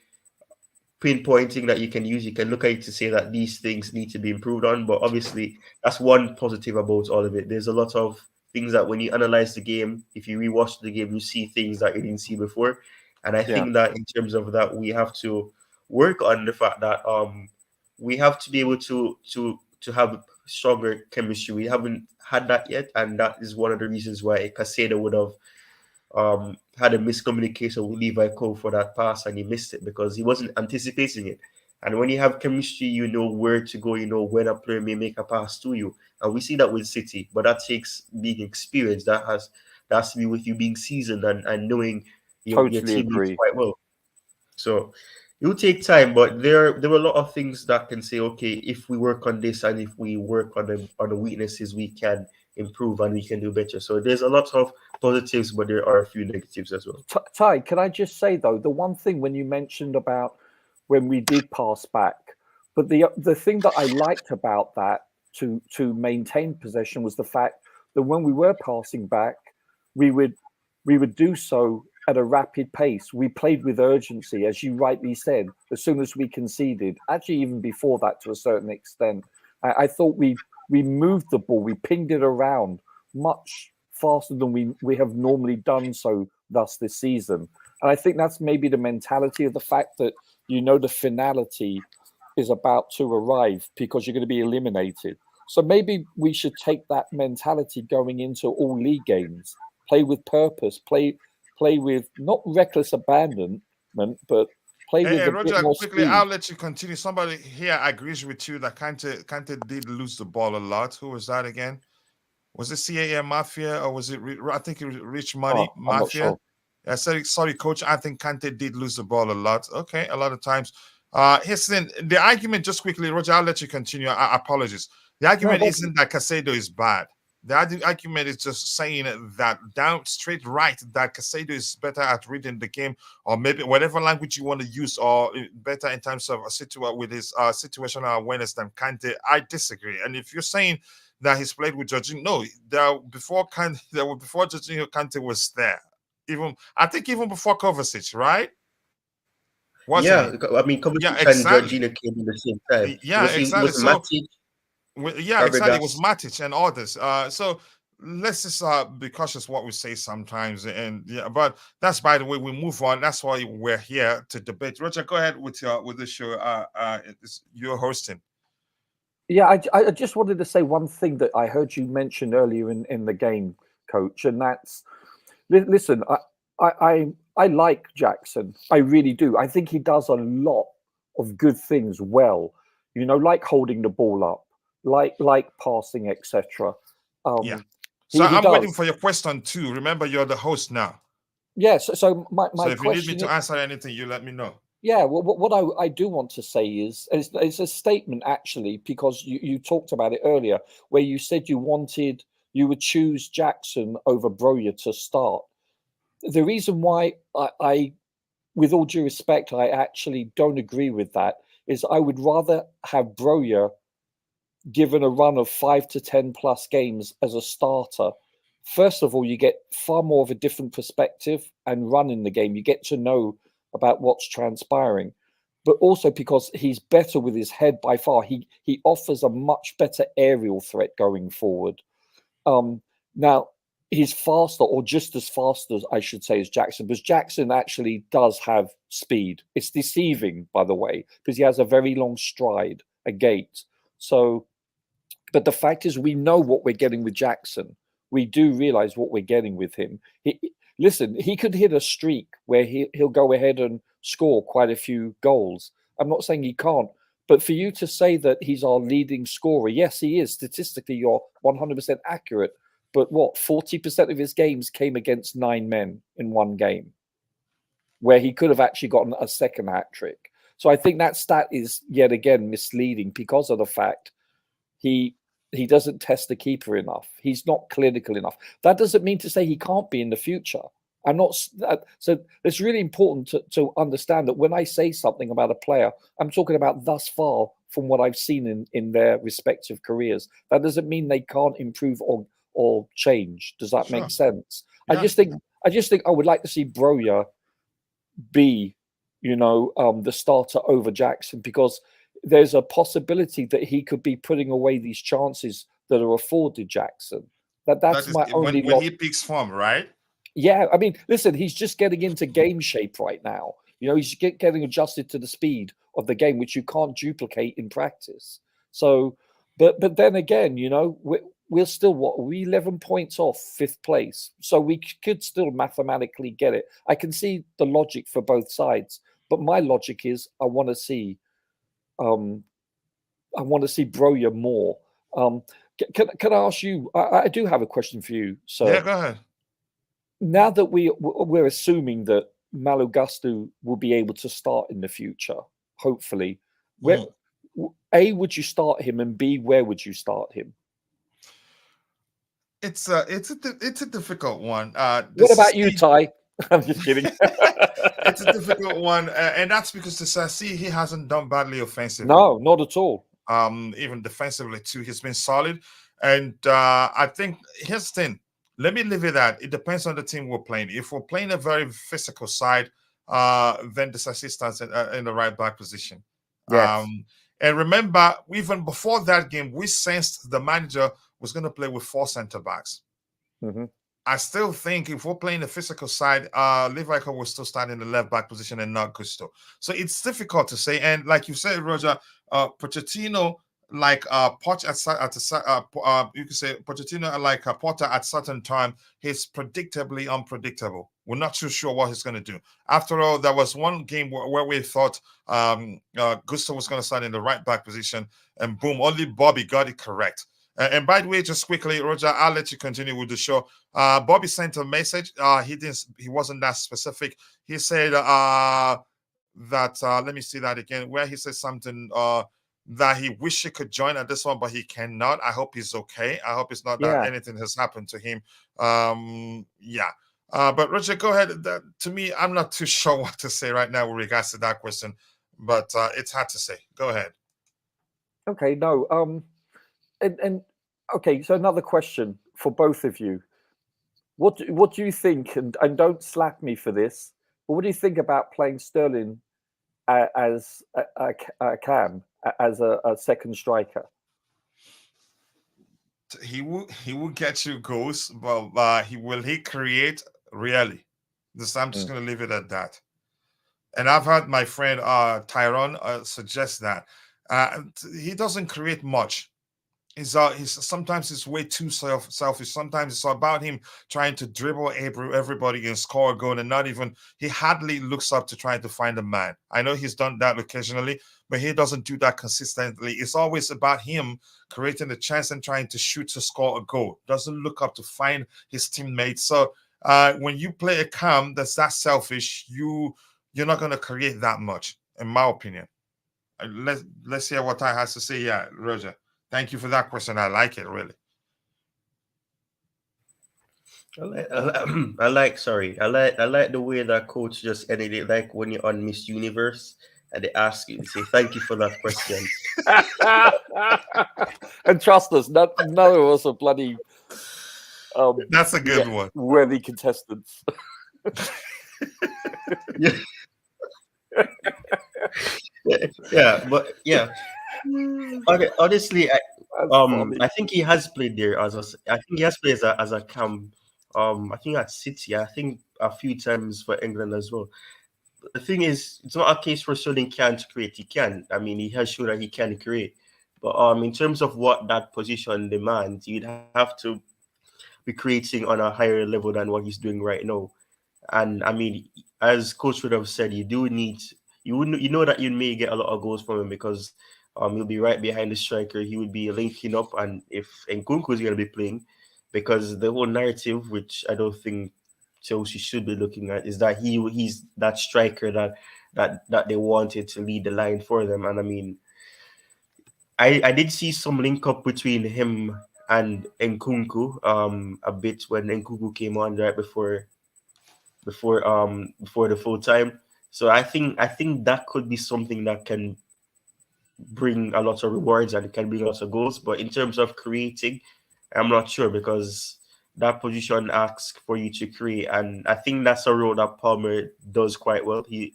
pinpointing that you can use. You can look at it to say that these things need to be improved on. But obviously, that's one positive about all of it. There's a lot of things that when you analyze the game, if you rewatch the game, you see things that you didn't see before. And I think that in terms of that, we have to work on the fact that we have to be able to have stronger chemistry. We haven't had that yet, and that is one of the reasons why Caicedo would have had a miscommunication with Levi Cole for that pass, and he missed it because he wasn't anticipating it. And when you have chemistry, you know where to go, you know when a player may make a pass to you. And we see that with City, but that takes being experienced. That has to be with you being seasoned and knowing your teammates quite well. So it will take time, but there were a lot of things that can say, okay, if we work on this and if we work on the weaknesses, we can improve and we can do better. So there's a lot of positives, but there are a few negatives as well. Ty, can I just say though, the one thing when you mentioned about when we did pass back, but the thing that I liked about that to maintain possession was the fact that when we were passing back, we would do so at a rapid pace. We played with urgency, as you rightly said, as soon as we conceded. Actually, even before that, to a certain extent, I thought we moved the ball, we pinged it around much faster than we have normally done so thus this season. And I think that's maybe the mentality of the fact that the finality is about to arrive because you're going to be eliminated. So maybe we should take that mentality going into all league games. Play with purpose, play with not reckless abandonment, but play with a Roger, bit more quickly, speed. I'll let you continue. Somebody here agrees with you that Kante did lose the ball a lot. Who was that again? Was it CAM Mafia or was it? I think it was Rich Money Mafia. Sure. I said, sorry, coach. I think Kante did lose the ball a lot. Okay, a lot of times. Here's the argument. Just quickly, Roger, I'll let you continue. I apologize. The argument isn't that Caicedo is bad. The argument is just saying that down straight right that Caicedo is better at reading the game, or maybe whatever language you want to use, or better in terms of with his situational awareness than Kante. I disagree. And if you're saying that he's played with Jorginho, no, before Jorginho, Kante was there. I think even before Kovacic, right? I mean, Kovacic and Jorginho came in the same time. Yeah, exactly. Matic, exactly. It was Matic and others. So let's just be cautious what we say sometimes. And but that's, by the way, we move on. That's why we're here to debate. Roger, go ahead with the show. You're hosting. Yeah, I just wanted to say one thing that I heard you mention earlier in the game, Coach, and that's, listen, I like Jackson. I really do. I think he does a lot of good things well. Like holding the ball up, like passing, etc. So I'm waiting for your question too. Remember, you're the host now. Yes. Yeah, so my so if question, you need me to answer anything, you let me know. Yeah. Well, what I do want to say is it's a statement actually, because you talked about it earlier, where you said you would choose Jackson over Broja to start. The reason why I, with all due respect, I actually don't agree with that is I would rather have Broja given a run of 5 to 10 plus games as a starter. First of all, you get far more of a different perspective and run in the game. You get to know about what's transpiring, but also because he's better with his head by far. He offers a much better aerial threat going forward. Now, he's faster, or just as fast as I should say, as Jackson, because Jackson actually does have speed. It's deceiving, by the way, because he has a very long stride, a gait. So, but the fact is, we know what we're getting with Jackson. We do realize what we're getting with him. Listen, he could hit a streak where he'll go ahead and score quite a few goals. I'm not saying he can't, but for you to say that he's our leading scorer, yes, he is. Statistically, you're 100% accurate. But 40% of his games came against 9 men in one game, where he could have actually gotten a second hat trick. So I think that stat is yet again misleading because of the fact he he doesn't test the keeper enough. He's not clinical enough. That doesn't mean to say he can't be in the future. I'm not. So it's really important to understand that when I say something about a player, I'm talking about thus far from what I've seen in their respective careers. That doesn't mean they can't improve or change. Does that make sense? Yeah. I just think I would like to see Broja be, the starter over Jackson, because there's a possibility that he could be putting away these chances that are afforded Jackson. That's my only. When he peaks form, right? Yeah, I mean, listen, he's just getting into game shape right now. He's getting adjusted to the speed of the game, which you can't duplicate in practice. So, but then again, we're still we 11 points off 5th place, so we could still mathematically get it. I can see the logic for both sides, but my logic is I want to see Broja more. Can I ask you? I do have a question for you, sir. Yeah, go ahead. Now that we're assuming that Malo Gusto will be able to start in the future, hopefully, A, would you start him, and B, where would you start him? It's a difficult one. What about you, Ty? I'm just kidding. It's a difficult one, and that's because he hasn't done badly offensively. No, not at all. Even defensively too, he's been solid, and I think here's the thing. Let me leave it at it depends on the team we're playing. If we're playing a very physical side, then the Sassi stands in the right back position. Yes. And remember, even before that game, we sensed the manager was going to play with 4 center backs. Mm-hmm. I still think if we're playing the physical side, Levi will still start in the left back position and not Gusto. So it's difficult to say. And like you said, Roger, Pochettino, like Poch you could say Pochettino like Potter at certain time, he's predictably unpredictable. We're not too sure what he's going to do. After all, there was one game where we thought Gusto was going to start in the right back position, and boom, only Bobby got it correct. And by the way, just quickly, Roger, I'll let you continue with the show. Bobby sent a message. He wasn't that specific. He said that let me see that again, where he said something that he wish he could join at this one, but he cannot. I hope he's okay. I hope it's not that anything has happened to him. But Roger, go ahead. To me, I'm not too sure what to say right now with regards to that question, but it's hard to say. Go ahead. Okay, no. And okay, so another question for both of you. What do you think? And don't slap me for this. But what do you think about playing Sterling as a cam, as a second striker? He will get you goals, but he create really? I'm just going to leave it at that. And I've had my friend Tyrone suggest that he doesn't create much. He's sometimes it's way too selfish. Sometimes it's about him trying to dribble everybody and score a goal, and he hardly looks up to trying to find a man. I know he's done that occasionally, but he doesn't do that consistently. It's always about him creating a chance and trying to shoot to score a goal. Doesn't look up to find his teammates. So when you play a cam that's that selfish, you're not going to create that much, in my opinion. Let's hear what I has to say. Yeah, Roger. Thank you for that question. I like it, really. I like the way that coach just ended it, like when you're on Miss Universe and they ask you to say thank you for that question. And trust us, none of us are bloody that's a good one. Worthy contestants. Honestly, I think he has played there as a cam. I think at City. I think a few times for England as well. But the thing is, it's not a case where Sterling can't create. He can. I mean, he has shown that he can create. But in terms of what that position demands, you'd have to be creating on a higher level than what he's doing right now. And I mean, as Coach would have said, you know that you may get a lot of goals from him because he'll be right behind the striker. He would be linking up, and if Nkunku is going to be playing, because the whole narrative, which I don't think Chelsea should be looking at, is that he's that striker that they wanted to lead the line for them. And I mean, I did see some link up between him and Nkunku a bit when Nkunku came on right before the full time. So I think that could be something that can bring a lot of rewards and it can bring lots of goals. But in terms of creating, I'm not sure because that position asks for you to create, and I think that's a role that Palmer does quite well. He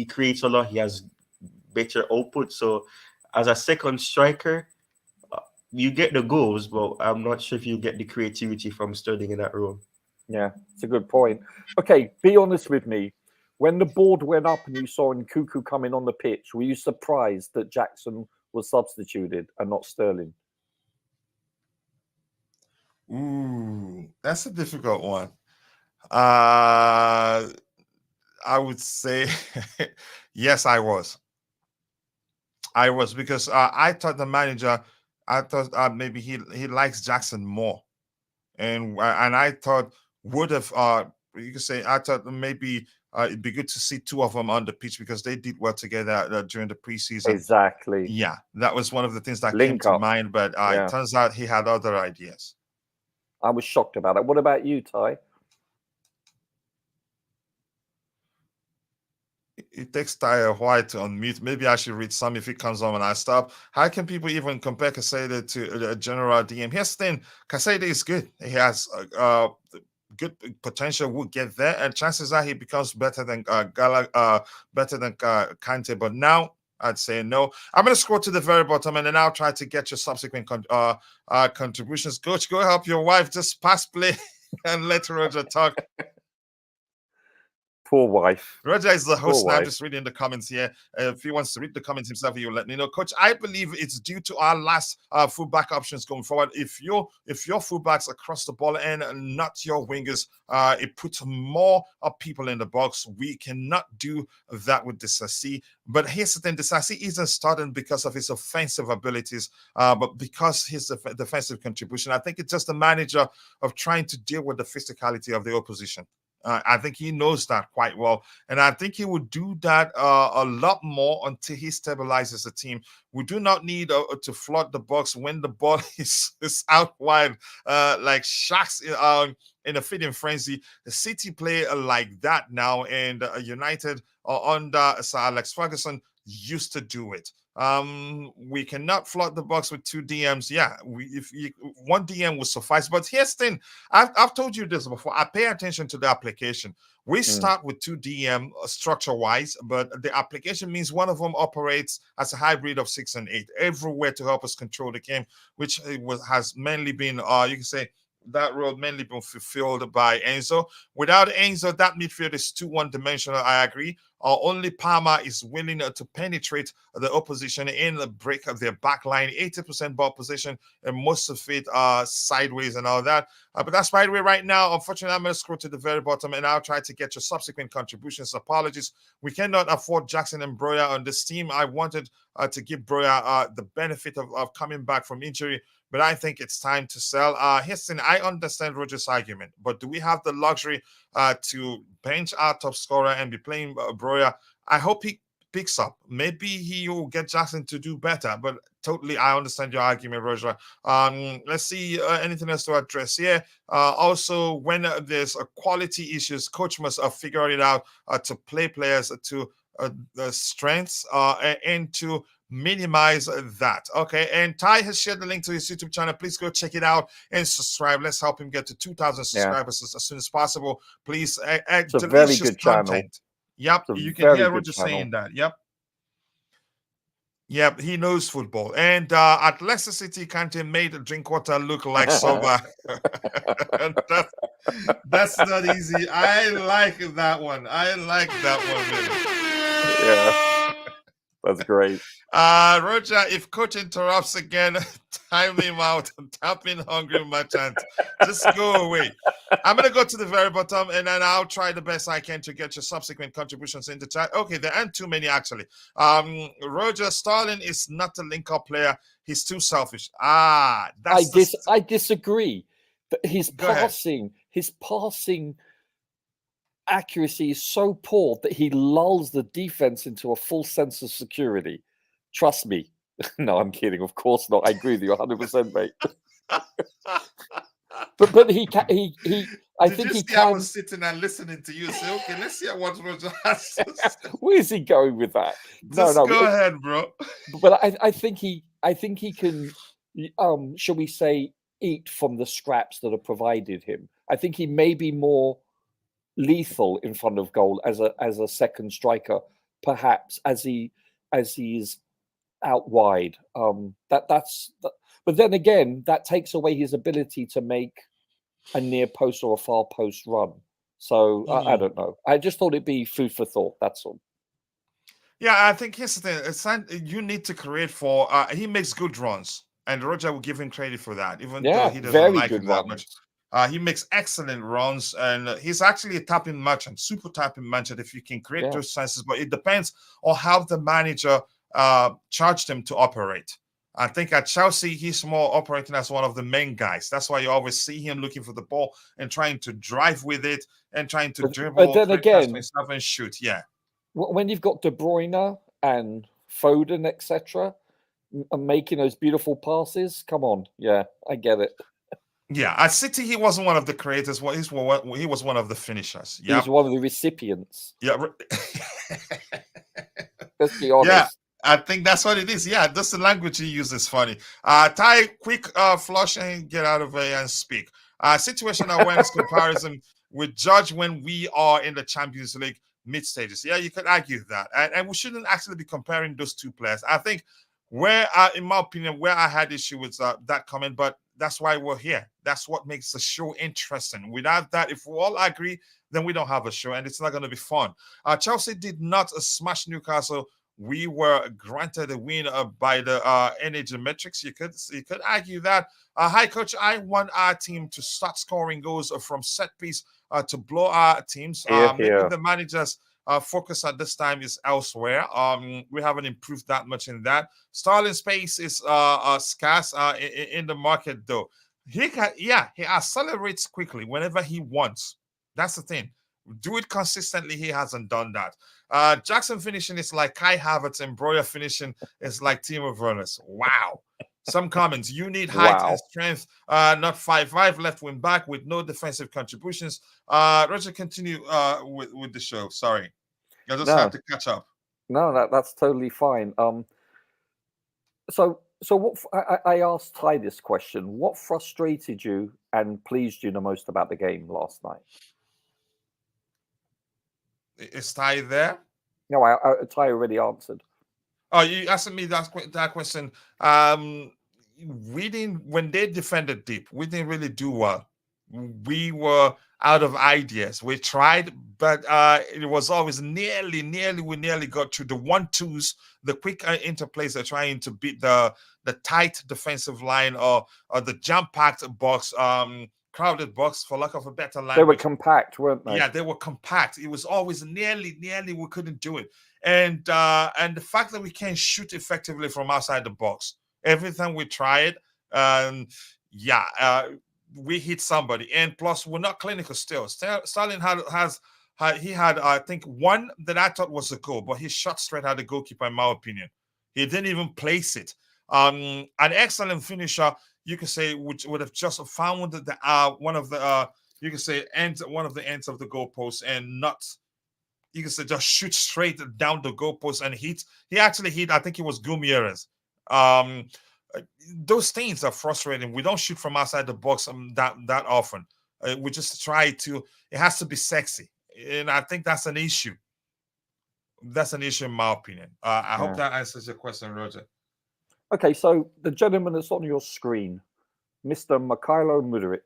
creates a lot. He has better output. So as a second striker, you get the goals, but I'm not sure if you get the creativity from Sterling in that role. Yeah, it's a good point. Okay, be honest with me. When the board went up and you saw Nkunku coming on the pitch, were you surprised that Jackson was substituted and not Sterling? Ooh, that's a difficult one. I would say yes, I was. I was because I thought the manager, I thought maybe he likes Jackson more, and I thought would have you could say I thought maybe it'd be good to see two of them on the pitch because they did well together during the preseason. Exactly. Yeah, that was one of the things that Link came to up. mind, but Yeah. it turns out he had other ideas. I was shocked about it. What about you, Ty? It takes Ty a while to unmute. Maybe I should read some if it comes on when I stop. How can people even compare Casado to a general DM? Here's the thing: Casado is good. He has good potential. Will get there, and chances are he becomes better than Kante. But now I'd say no. I'm going to scroll to the very bottom, and then I'll try to get your subsequent contributions. Coach, go help your wife. Just pass play and let Roger talk. Poor wife. Roger is the host now. wife. Just reading the comments here. If he wants to read the comments himself, he'll let me know. Coach, I believe it's due to our last fullback options going forward. If your fullbacks across the ball and not your wingers, it puts more people in the box. We cannot do that with Disasi. But here's the thing: Disasi isn't starting because of his offensive abilities, but because his defensive contribution. I think it's just a manager of trying to deal with the physicality of the opposition. I think he knows that quite well. And I think he would do that a lot more until he stabilizes the team. We do not need to flood the box when the ball is out wide, like Sharks in a feeding frenzy. The City play like that now, and United under Sir Alex Ferguson used to do it. We cannot flood the box with two DMs. Yeah, one DM will suffice. But here's the thing: I've told you this before. I pay attention to the application. We start with two DM structure-wise, but the application means one of them operates as a hybrid of 6 and 8, everywhere to help us control the game, which has mainly been, you can say, that role mainly been fulfilled by Enzo. Without Enzo, that midfield is too one-dimensional. I agree. Only Palmer is willing to penetrate the opposition in the break of their back line. 80% ball position, and most of it sideways and all that. But that's by the way right now. Unfortunately, I'm going to scroll to the very bottom, and I'll try to get your subsequent contributions. Apologies. We cannot afford Jackson and Broja on this team. I wanted to give Broja the benefit of coming back from injury, but I think it's time to sell. Houston, I understand Roger's argument, but do we have the luxury to bench our top scorer and be playing Broja? I hope he picks up. Maybe he will get Jackson to do better, but totally, I understand your argument, Roger. Let's see anything else to address here. Also, when there's quality issues, coach must figure it out to play players to the strengths and to minimize that. Okay, and Ty has shared the link to his YouTube channel. Please go check it out and subscribe. Let's help him get to 2,000 subscribers as soon as possible. Please, it's a very good content. channel. Yep, you can hear Roger saying that. Yep, he knows football. And at Leicester City, Kante made Drinkwater look like Soba. That's not easy. I like that one. Really. Yeah. That's great. Roger, if coach interrupts again, time him out. Tap in hungry merchant. Just go away. I'm going to go to the very bottom, and then I'll try the best I can to get your subsequent contributions in the chat. Okay, there aren't too many, actually. Roger, Starling is not a link-up player. He's too selfish. I disagree. But his passing accuracy is so poor that he lulls the defense into a full sense of security. Trust me, No, I'm kidding. Of course not. I agree with you 100%, mate. but he can. I Did think you he see can. I was sitting and listening to you say, okay, let's hear what Roger has to say. Where is he going with that? Just no. go ahead, bro. But I think he can. Shall we say, eat from the scraps that are provided him. I think he may be more lethal in front of goal as a second striker, perhaps as he is out wide. But then again, that takes away his ability to make a near post or a far post run. So I don't know. I just thought it'd be food for thought. That's all. Yeah, I think here's the thing. You need to create for. He makes good runs, and Roger will give him credit for that, even though he doesn't very like good him that runs. much. He makes excellent runs, and he's actually a tapping merchant, super tapping merchant. If you can create those chances, but it depends on how the manager charged him to operate. I think at Chelsea, he's more operating as one of the main guys. That's why you always see him looking for the ball and trying to drive with it and trying to dribble, but then again, himself and shoot. Yeah. When you've got De Bruyne and Foden, etc., making those beautiful passes, come on, I get it. Yeah, at City, he wasn't one of the creators. He was one of the finishers. Yeah, he was one of the recipients. Yeah, let's be honest. Yeah, I think that's what it is. Yeah, that's the language he uses. Funny. Ty, quick flush and get out of here and speak. Situational awareness comparison with judge when we are in the Champions League mid stages. Yeah, you could argue that, and we shouldn't actually be comparing those two players. I think in my opinion, where I had issue with that comment, but that's why we're here. That's what makes the show interesting. Without that, if we all agree, then we don't have a show, and it's not going to be fun. Chelsea did not smash Newcastle. We were granted a win by the energy metrics. You could argue that. Hi, coach. I want our team to start scoring goals from set piece to blow our teams. Maybe the managers' focus at this time is elsewhere. We haven't improved that much in that. Sterling space is scarce in the market, though. He accelerates quickly whenever he wants. That's the thing. Do it consistently. He hasn't done that. Jackson finishing is like Kai Havertz, and Broja finishing is like Timo Werner's. Wow. Some comments. You need height and strength, not 5'5", left wing back with no defensive contributions. Roger, continue with the show. Sorry. I just have to catch up. No, that's totally fine. So what I asked Ty this question. What frustrated you and pleased you the most about the game last night? Is Ty there? No, Ty already answered. Oh, you asked me that question. When they defended deep, we didn't really do well. We were out of ideas. We tried, but it was always we nearly got to the 1-2s, the quick interplays are trying to beat the tight defensive line or the jam-packed box, crowded box, for lack of a better language. They were compact, weren't they? Yeah, they were compact. It was always nearly we couldn't do it. And the fact that we can't shoot effectively from outside the box. Every time we try it, we hit somebody. And plus, we're not clinical still. Sterling had I think one that I thought was a goal, but he shot straight at the goalkeeper, in my opinion. He didn't even place it. An excellent finisher, you could say, which would have just found one of the one of the ends of the goalpost and not. You can say just shoot straight down the goalpost and hit. He actually hit. I think it was Gumieres. Those things are frustrating. We don't shoot from outside the box that often. We just try to. It has to be sexy, and I think that's an issue. That's an issue, in my opinion. I hope that answers your question, Roger. Okay, so the gentleman that's on your screen, Mr. Mykhailo Mudryk.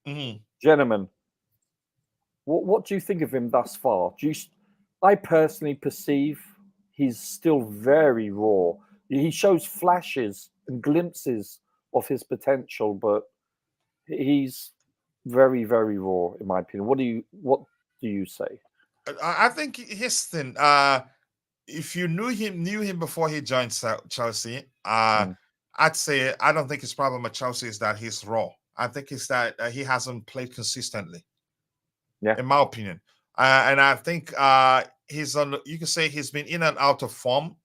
Mm-hmm. Gentlemen, what do you think of him thus far? I personally perceive he's still very raw. He shows flashes and glimpses of his potential, but he's very, very raw, in my opinion. What do you say? I think his thing. If you knew him before he joined Chelsea, I'd say I don't think his problem at Chelsea is that he's raw. I think it's that he hasn't played consistently. Yeah, in my opinion, and I think he's on. You can say he's been in and out of form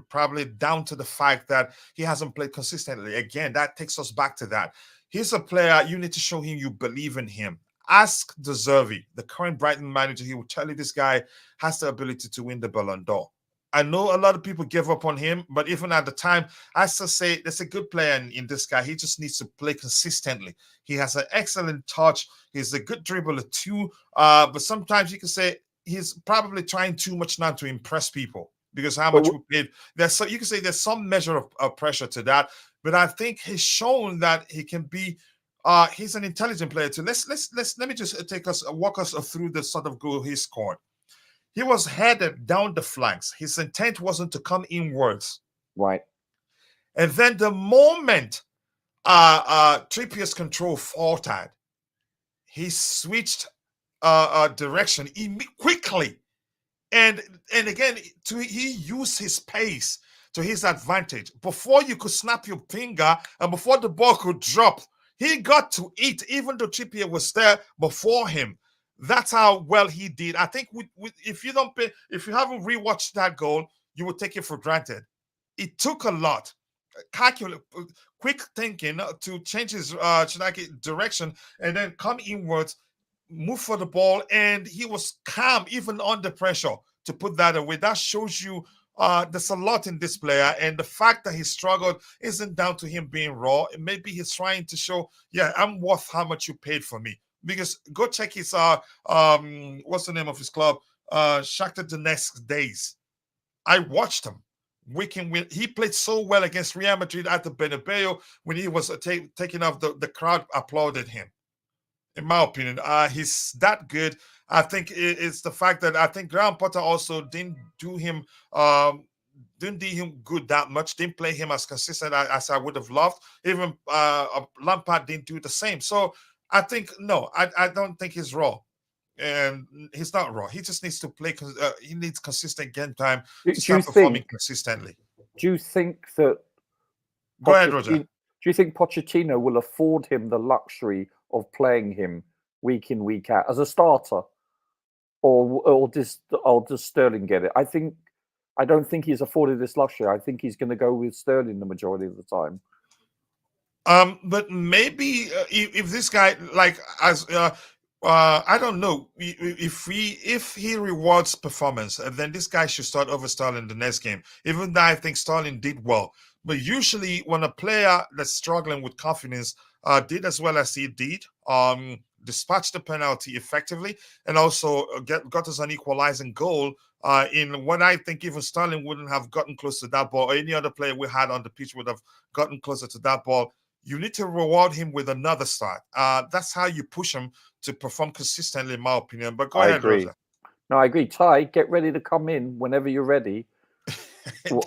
probably down to the fact that he hasn't played consistently. Again, that takes us back to that. He's a player, you need to show him you believe in him. Ask De Zerbi, the current Brighton manager. He will tell you this guy has the ability to win the Ballon d'Or. I know a lot of people give up on him, but even at the time, I still say there's a good player in this guy. He just needs to play consistently. He has an excellent touch. He's a good dribbler too. But sometimes you can say he's probably trying too much now to impress people because how much we paid. You can say there's some measure of pressure to that. But I think he's shown that he can be. He's an intelligent player too. Let me just walk us through the sort of goal he scored. He was headed down the flanks. His intent wasn't to come inwards. Right. And then the moment Trippier's control faltered, he switched direction quickly. And again, he used his pace to his advantage. Before you could snap your finger and before the ball could drop, he got to it, even though Trippier was there before him. That's how well he did. I think if you haven't rewatched that goal, you would take it for granted. It took a lot, quick thinking to change his direction and then come inwards, move for the ball, and he was calm even under pressure to put that away. That shows you there's a lot in this player, and the fact that he struggled isn't down to him being raw. Maybe he's trying to show, yeah, I'm worth how much you paid for me. Because go check his what's the name of his club? Shakhtar Donetsk days. I watched him. He played so well against Real Madrid at the Bernabeu when he was taking off. The crowd applauded him. In my opinion, he's that good. I think it's the fact that I think Graham Potter also didn't do him good that much. Didn't play him as consistent as I would have loved. Even Lampard didn't do the same. So I think no, I don't think he's raw, and he's not raw. He just needs to play. He needs consistent game time to start performing consistently. Do you think that? Go ahead, Roger. Do you think Pochettino will afford him the luxury of playing him week in, week out as a starter, or does Sterling get it? I don't think he's afforded this luxury. I think he's going to go with Sterling the majority of the time. But maybe if this guy I don't know if he rewards performance, then this guy should start over Sterling the next game. Even though I think Sterling did well, but usually when a player that's struggling with confidence did as well as he did, dispatched the penalty effectively, and also got us an equalizing goal. In what I think even Sterling wouldn't have gotten close to that ball, or any other player we had on the pitch would have gotten closer to that ball. You need to reward him with another start. That's how you push him to perform consistently, in my opinion. But go ahead, agree. Roger. No, I agree. Ty, get ready to come in whenever you're ready.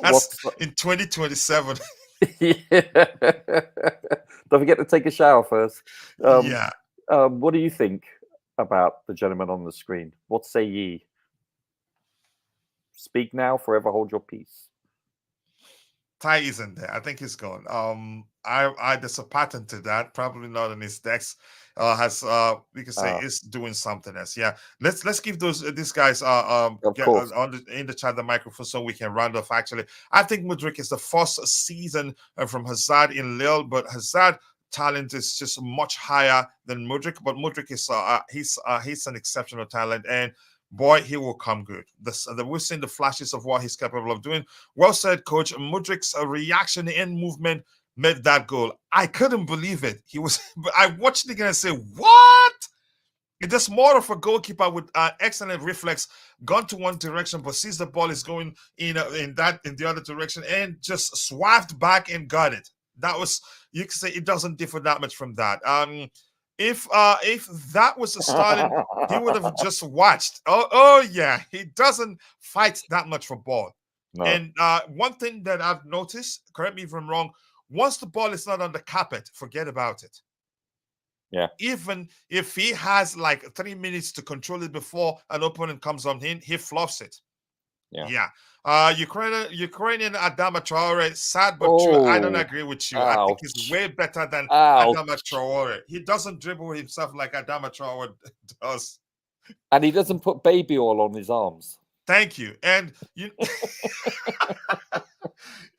That's in 2027. Yeah. Don't forget to take a shower first. Yeah. What do you think about the gentleman on the screen? What say ye? Speak now, forever hold your peace. Ty isn't there. I think he's gone. There's a pattern to that. Probably not on his decks. We can say is doing something else. Yeah. Let's give these guys in the chat the microphone so we can round off. Actually, I think Mudryk is the first season from Hazard in Lille, but Hazard talent is just much higher than Mudryk. But Mudryk is he's an exceptional talent, and boy, he will come good. We've seen the flashes of what he's capable of doing. Well said, Coach. Mudryk's reaction and movement made that goal. I couldn't believe it. I watched it again and say, what? It's just more of a goalkeeper with excellent reflex, gone to one direction, but sees the ball is going in the other direction and just swapped back and got it. That was, you can say it doesn't differ that much from that. If that was a Sterling, he would have just watched. Oh yeah, he doesn't fight that much for ball. No. And one thing that I've noticed, correct me if I'm wrong, once the ball is not on the carpet, forget about it. Yeah. Even if he has like 3 minutes to control it before an opponent comes on him, he fluffs it. Yeah. Ukrainian Adama Traore, sad but true. I don't agree with you. Ouch. I think he's way better than Adama Traore. He doesn't dribble himself like Adama Traore does. And he doesn't put baby oil on his arms. Thank you. And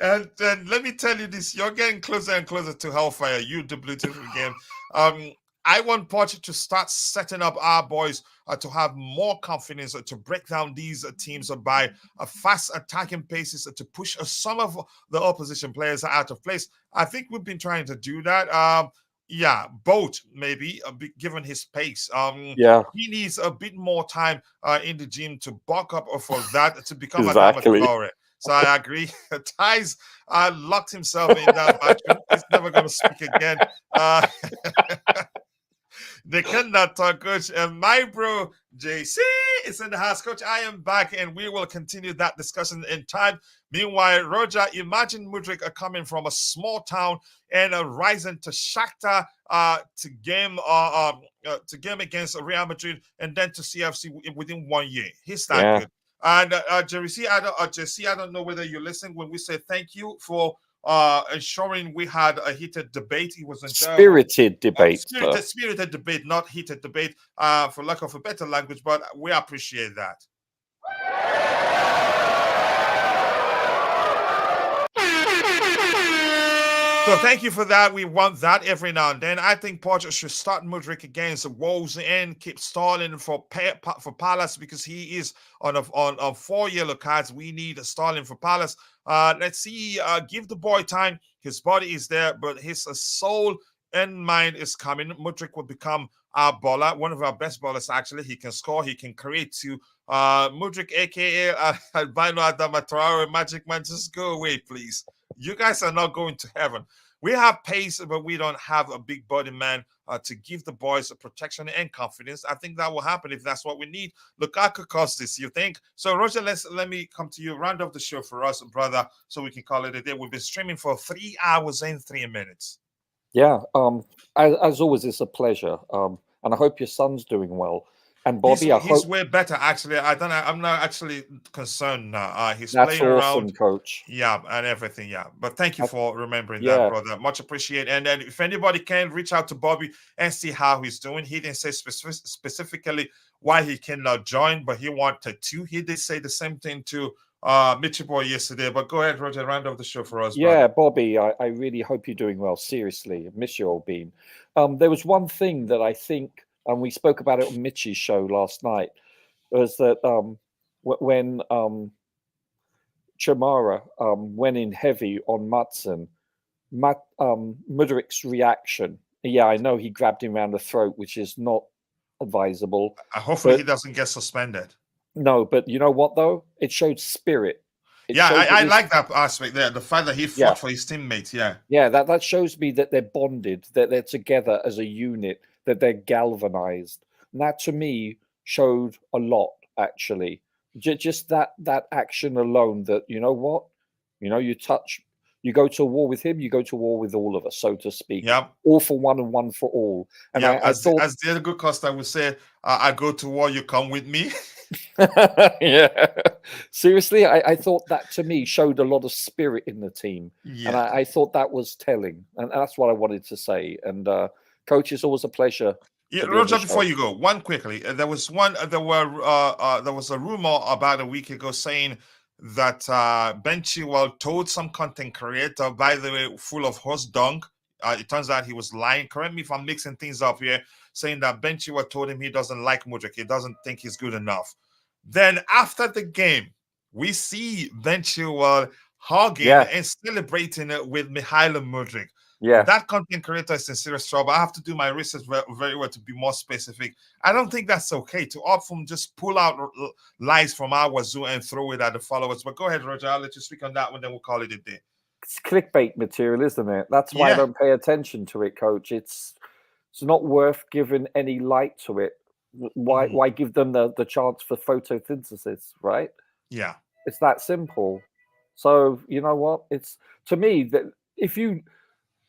And let me tell you this: you're getting closer and closer to hellfire. You, the beautiful game. I want Poch to start setting up our boys to have more confidence to break down these teams by fast attacking paces to push some of the opposition players out of place. I think we've been trying to do that. Yeah, both maybe given his pace. He needs a bit more time in the gym to bulk up for that to become a Dama. So I agree. Ty's locked himself in that bathroom. He's never going to speak again. They cannot talk, coach. And my bro JC is in the house, coach. I am back, and we will continue that discussion in time. Meanwhile, Roger, imagine Mudryk coming from a small town and rising to Shakhtar to game against Real Madrid and then to CFC within 1 year. He's that good. And JC, I don't know whether you're listening when we say thank you for ensuring we had a heated debate. It was a spirited debate. Spirited debate, not heated debate, for lack of a better language, but we appreciate that. So thank you for that. We want that every now and then. I think Poch should start Mudryk against Wolves and keep Sterling for Palace because he is on 4 yellow cards. We need Sterling for Palace. Let's see. Give the boy time. His body is there, but his soul and mind is coming. Mudryk will become our baller, one of our best ballers. Actually, he can score. He can create too. Mudryk, aka Albino Adama Traore, Magic Man, just go away, please. You guys are not going to heaven. We have pace, but we don't have a big body man to give the boys a protection and confidence. I think that will happen if that's what we need. Lukaku cost this, you think? So, Roger, let me come to you. Round off the show for us, brother, so we can call it a day. We've been streaming for 3 hours and 3 minutes. Yeah. As always, it's a pleasure. And I hope your son's doing well. And Bobby, he's way better, actually. I'm not actually concerned now. He's that's playing awesome, around, coach. Yeah, and everything. Yeah, but thank you for remembering that, brother. Much appreciated. And then, if anybody can reach out to Bobby and see how he's doing, he didn't say specifically why he cannot join, but he wanted to. He did say the same thing to Mitchie Boy yesterday. But go ahead, Roger, round off the show for us. Yeah, brother. Bobby, I really hope you're doing well. Seriously, I miss you, old bean. There was one thing that I think. And we spoke about it on Mitchie's show last night, was that when Chamara went in heavy on Mudson, Mudryk's reaction, I know he grabbed him around the throat, which is not advisable. Hopefully he doesn't get suspended. No, but you know what, though? It showed spirit. I like that aspect there, the fact that he fought for his teammates, Yeah, that shows me that they're bonded, that they're together as a unit, that they're galvanized. And that to me showed a lot, actually. Just that action alone, that, you know what? You know, you go to war with him, you go to war with all of us, so to speak. Yeah. All for one and one for all. And I thought, as the other good Costa would say, I go to war, you come with me. Yeah. Seriously, I thought that to me showed a lot of spirit in the team. Yeah. And I thought that was telling. And that's what I wanted to say. And Coach, it's always a pleasure. Yeah, Roger, before you go, one quickly. There was a rumor about a week ago saying that Ben Chilwell told some content creator, by the way, full of horse dung. It turns out he was lying. Correct me if I'm mixing things up here, saying that Ben Chilwell told him he doesn't like Mudryk. He doesn't think he's good enough. Then after the game, we see Ben Chilwell hugging and celebrating it with Mykhailo Mudryk. Yeah, that content creator is in serious trouble. I have to do my research very well to be more specific. I don't think that's okay to often just pull out lies from our wazoo and throw it at the followers. But go ahead, Roger. I'll let you speak on that one, then we'll call it a day. It's clickbait material, isn't it? That's why I don't pay attention to it, Coach. It's not worth giving any light to it. Why give them the chance for photosynthesis, right? Yeah. It's that simple. So, you know what? It's, to me, that if you...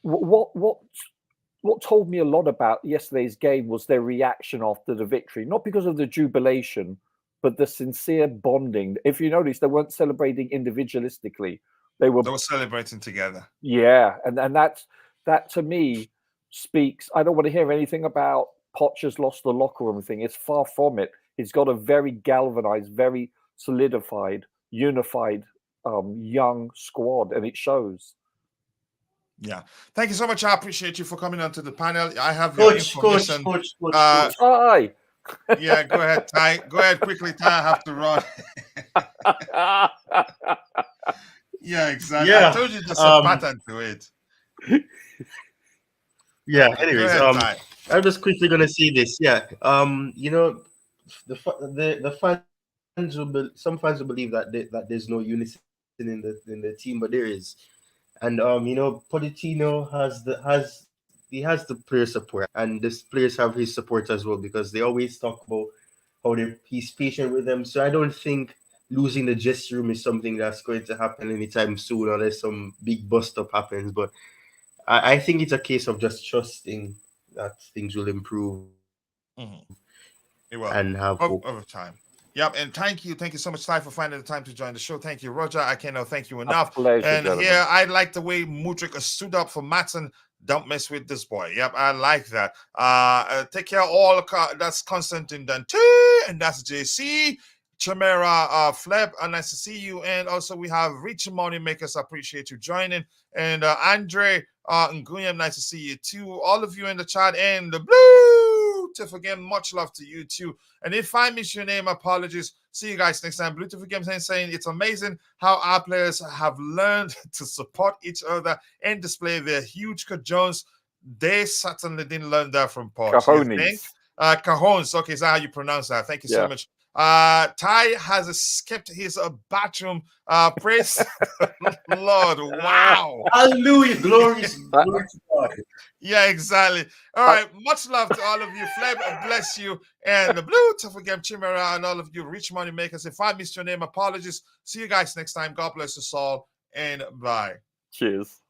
What told me a lot about yesterday's game was their reaction after the victory, not because of the jubilation, but the sincere bonding. If you notice, they weren't celebrating individualistically; they were celebrating together. Yeah, and that to me speaks. I don't want to hear anything about Poch has lost the locker room thing. It's far from it. He's got a very galvanized, very solidified, unified young squad, and it shows. Yeah. Thank you so much. I appreciate you for coming onto the panel. I have your Coach. information. Hi. Yeah, go ahead, Ty. Go ahead quickly, Ty. I have to run. Yeah, exactly. Yeah, I told you there's a pattern to it. Yeah. Okay, Anyways, go ahead, Ty. I'm just quickly gonna say this. Yeah. You know, the fans will some fans will believe that that there's no unison in the team, but there is. And you know, Pochettino has the player support, and the players have his support as well, because they always talk about how he's patient with them. So I don't think losing the dressing room is something that's going to happen anytime soon, unless some big bust up happens. But I think it's a case of just trusting that things will improve and have hope over time. Yep, and thank you so much, Ty, for finding the time to join the show. Thank you, Roger. I cannot thank you enough. Pleasure, and gentlemen. here, I like the way Mudryk stood up for Matson. Don't mess with this boy. Yep, I like that. Take care of all. That's Constantine Dante, and that's JC. Chimera Fleb, nice to see you. And also we have Rich Money Makers. Appreciate you joining. And Andre Nguyem, nice to see you too. All of you in the chat, and the Blue Tiff again, much love to you too. And if I miss your name, apologies. See you guys next time. Blue Tiff again saying it's amazing how our players have learned to support each other and display their huge Jones. They certainly didn't learn that from Poch. Cajones. Cajones. Okay, is that how you pronounce that? Thank you so much. Ty has escaped his bathroom. Praise the Lord. Wow. Hallelujah. Glory to God. Yeah, exactly. All right. Much love to all of you. Fleb, bless you. And the Blue Tough again, Chimera, and all of you rich money makers. If I missed your name, apologies. See you guys next time. God bless us all. And bye. Cheers.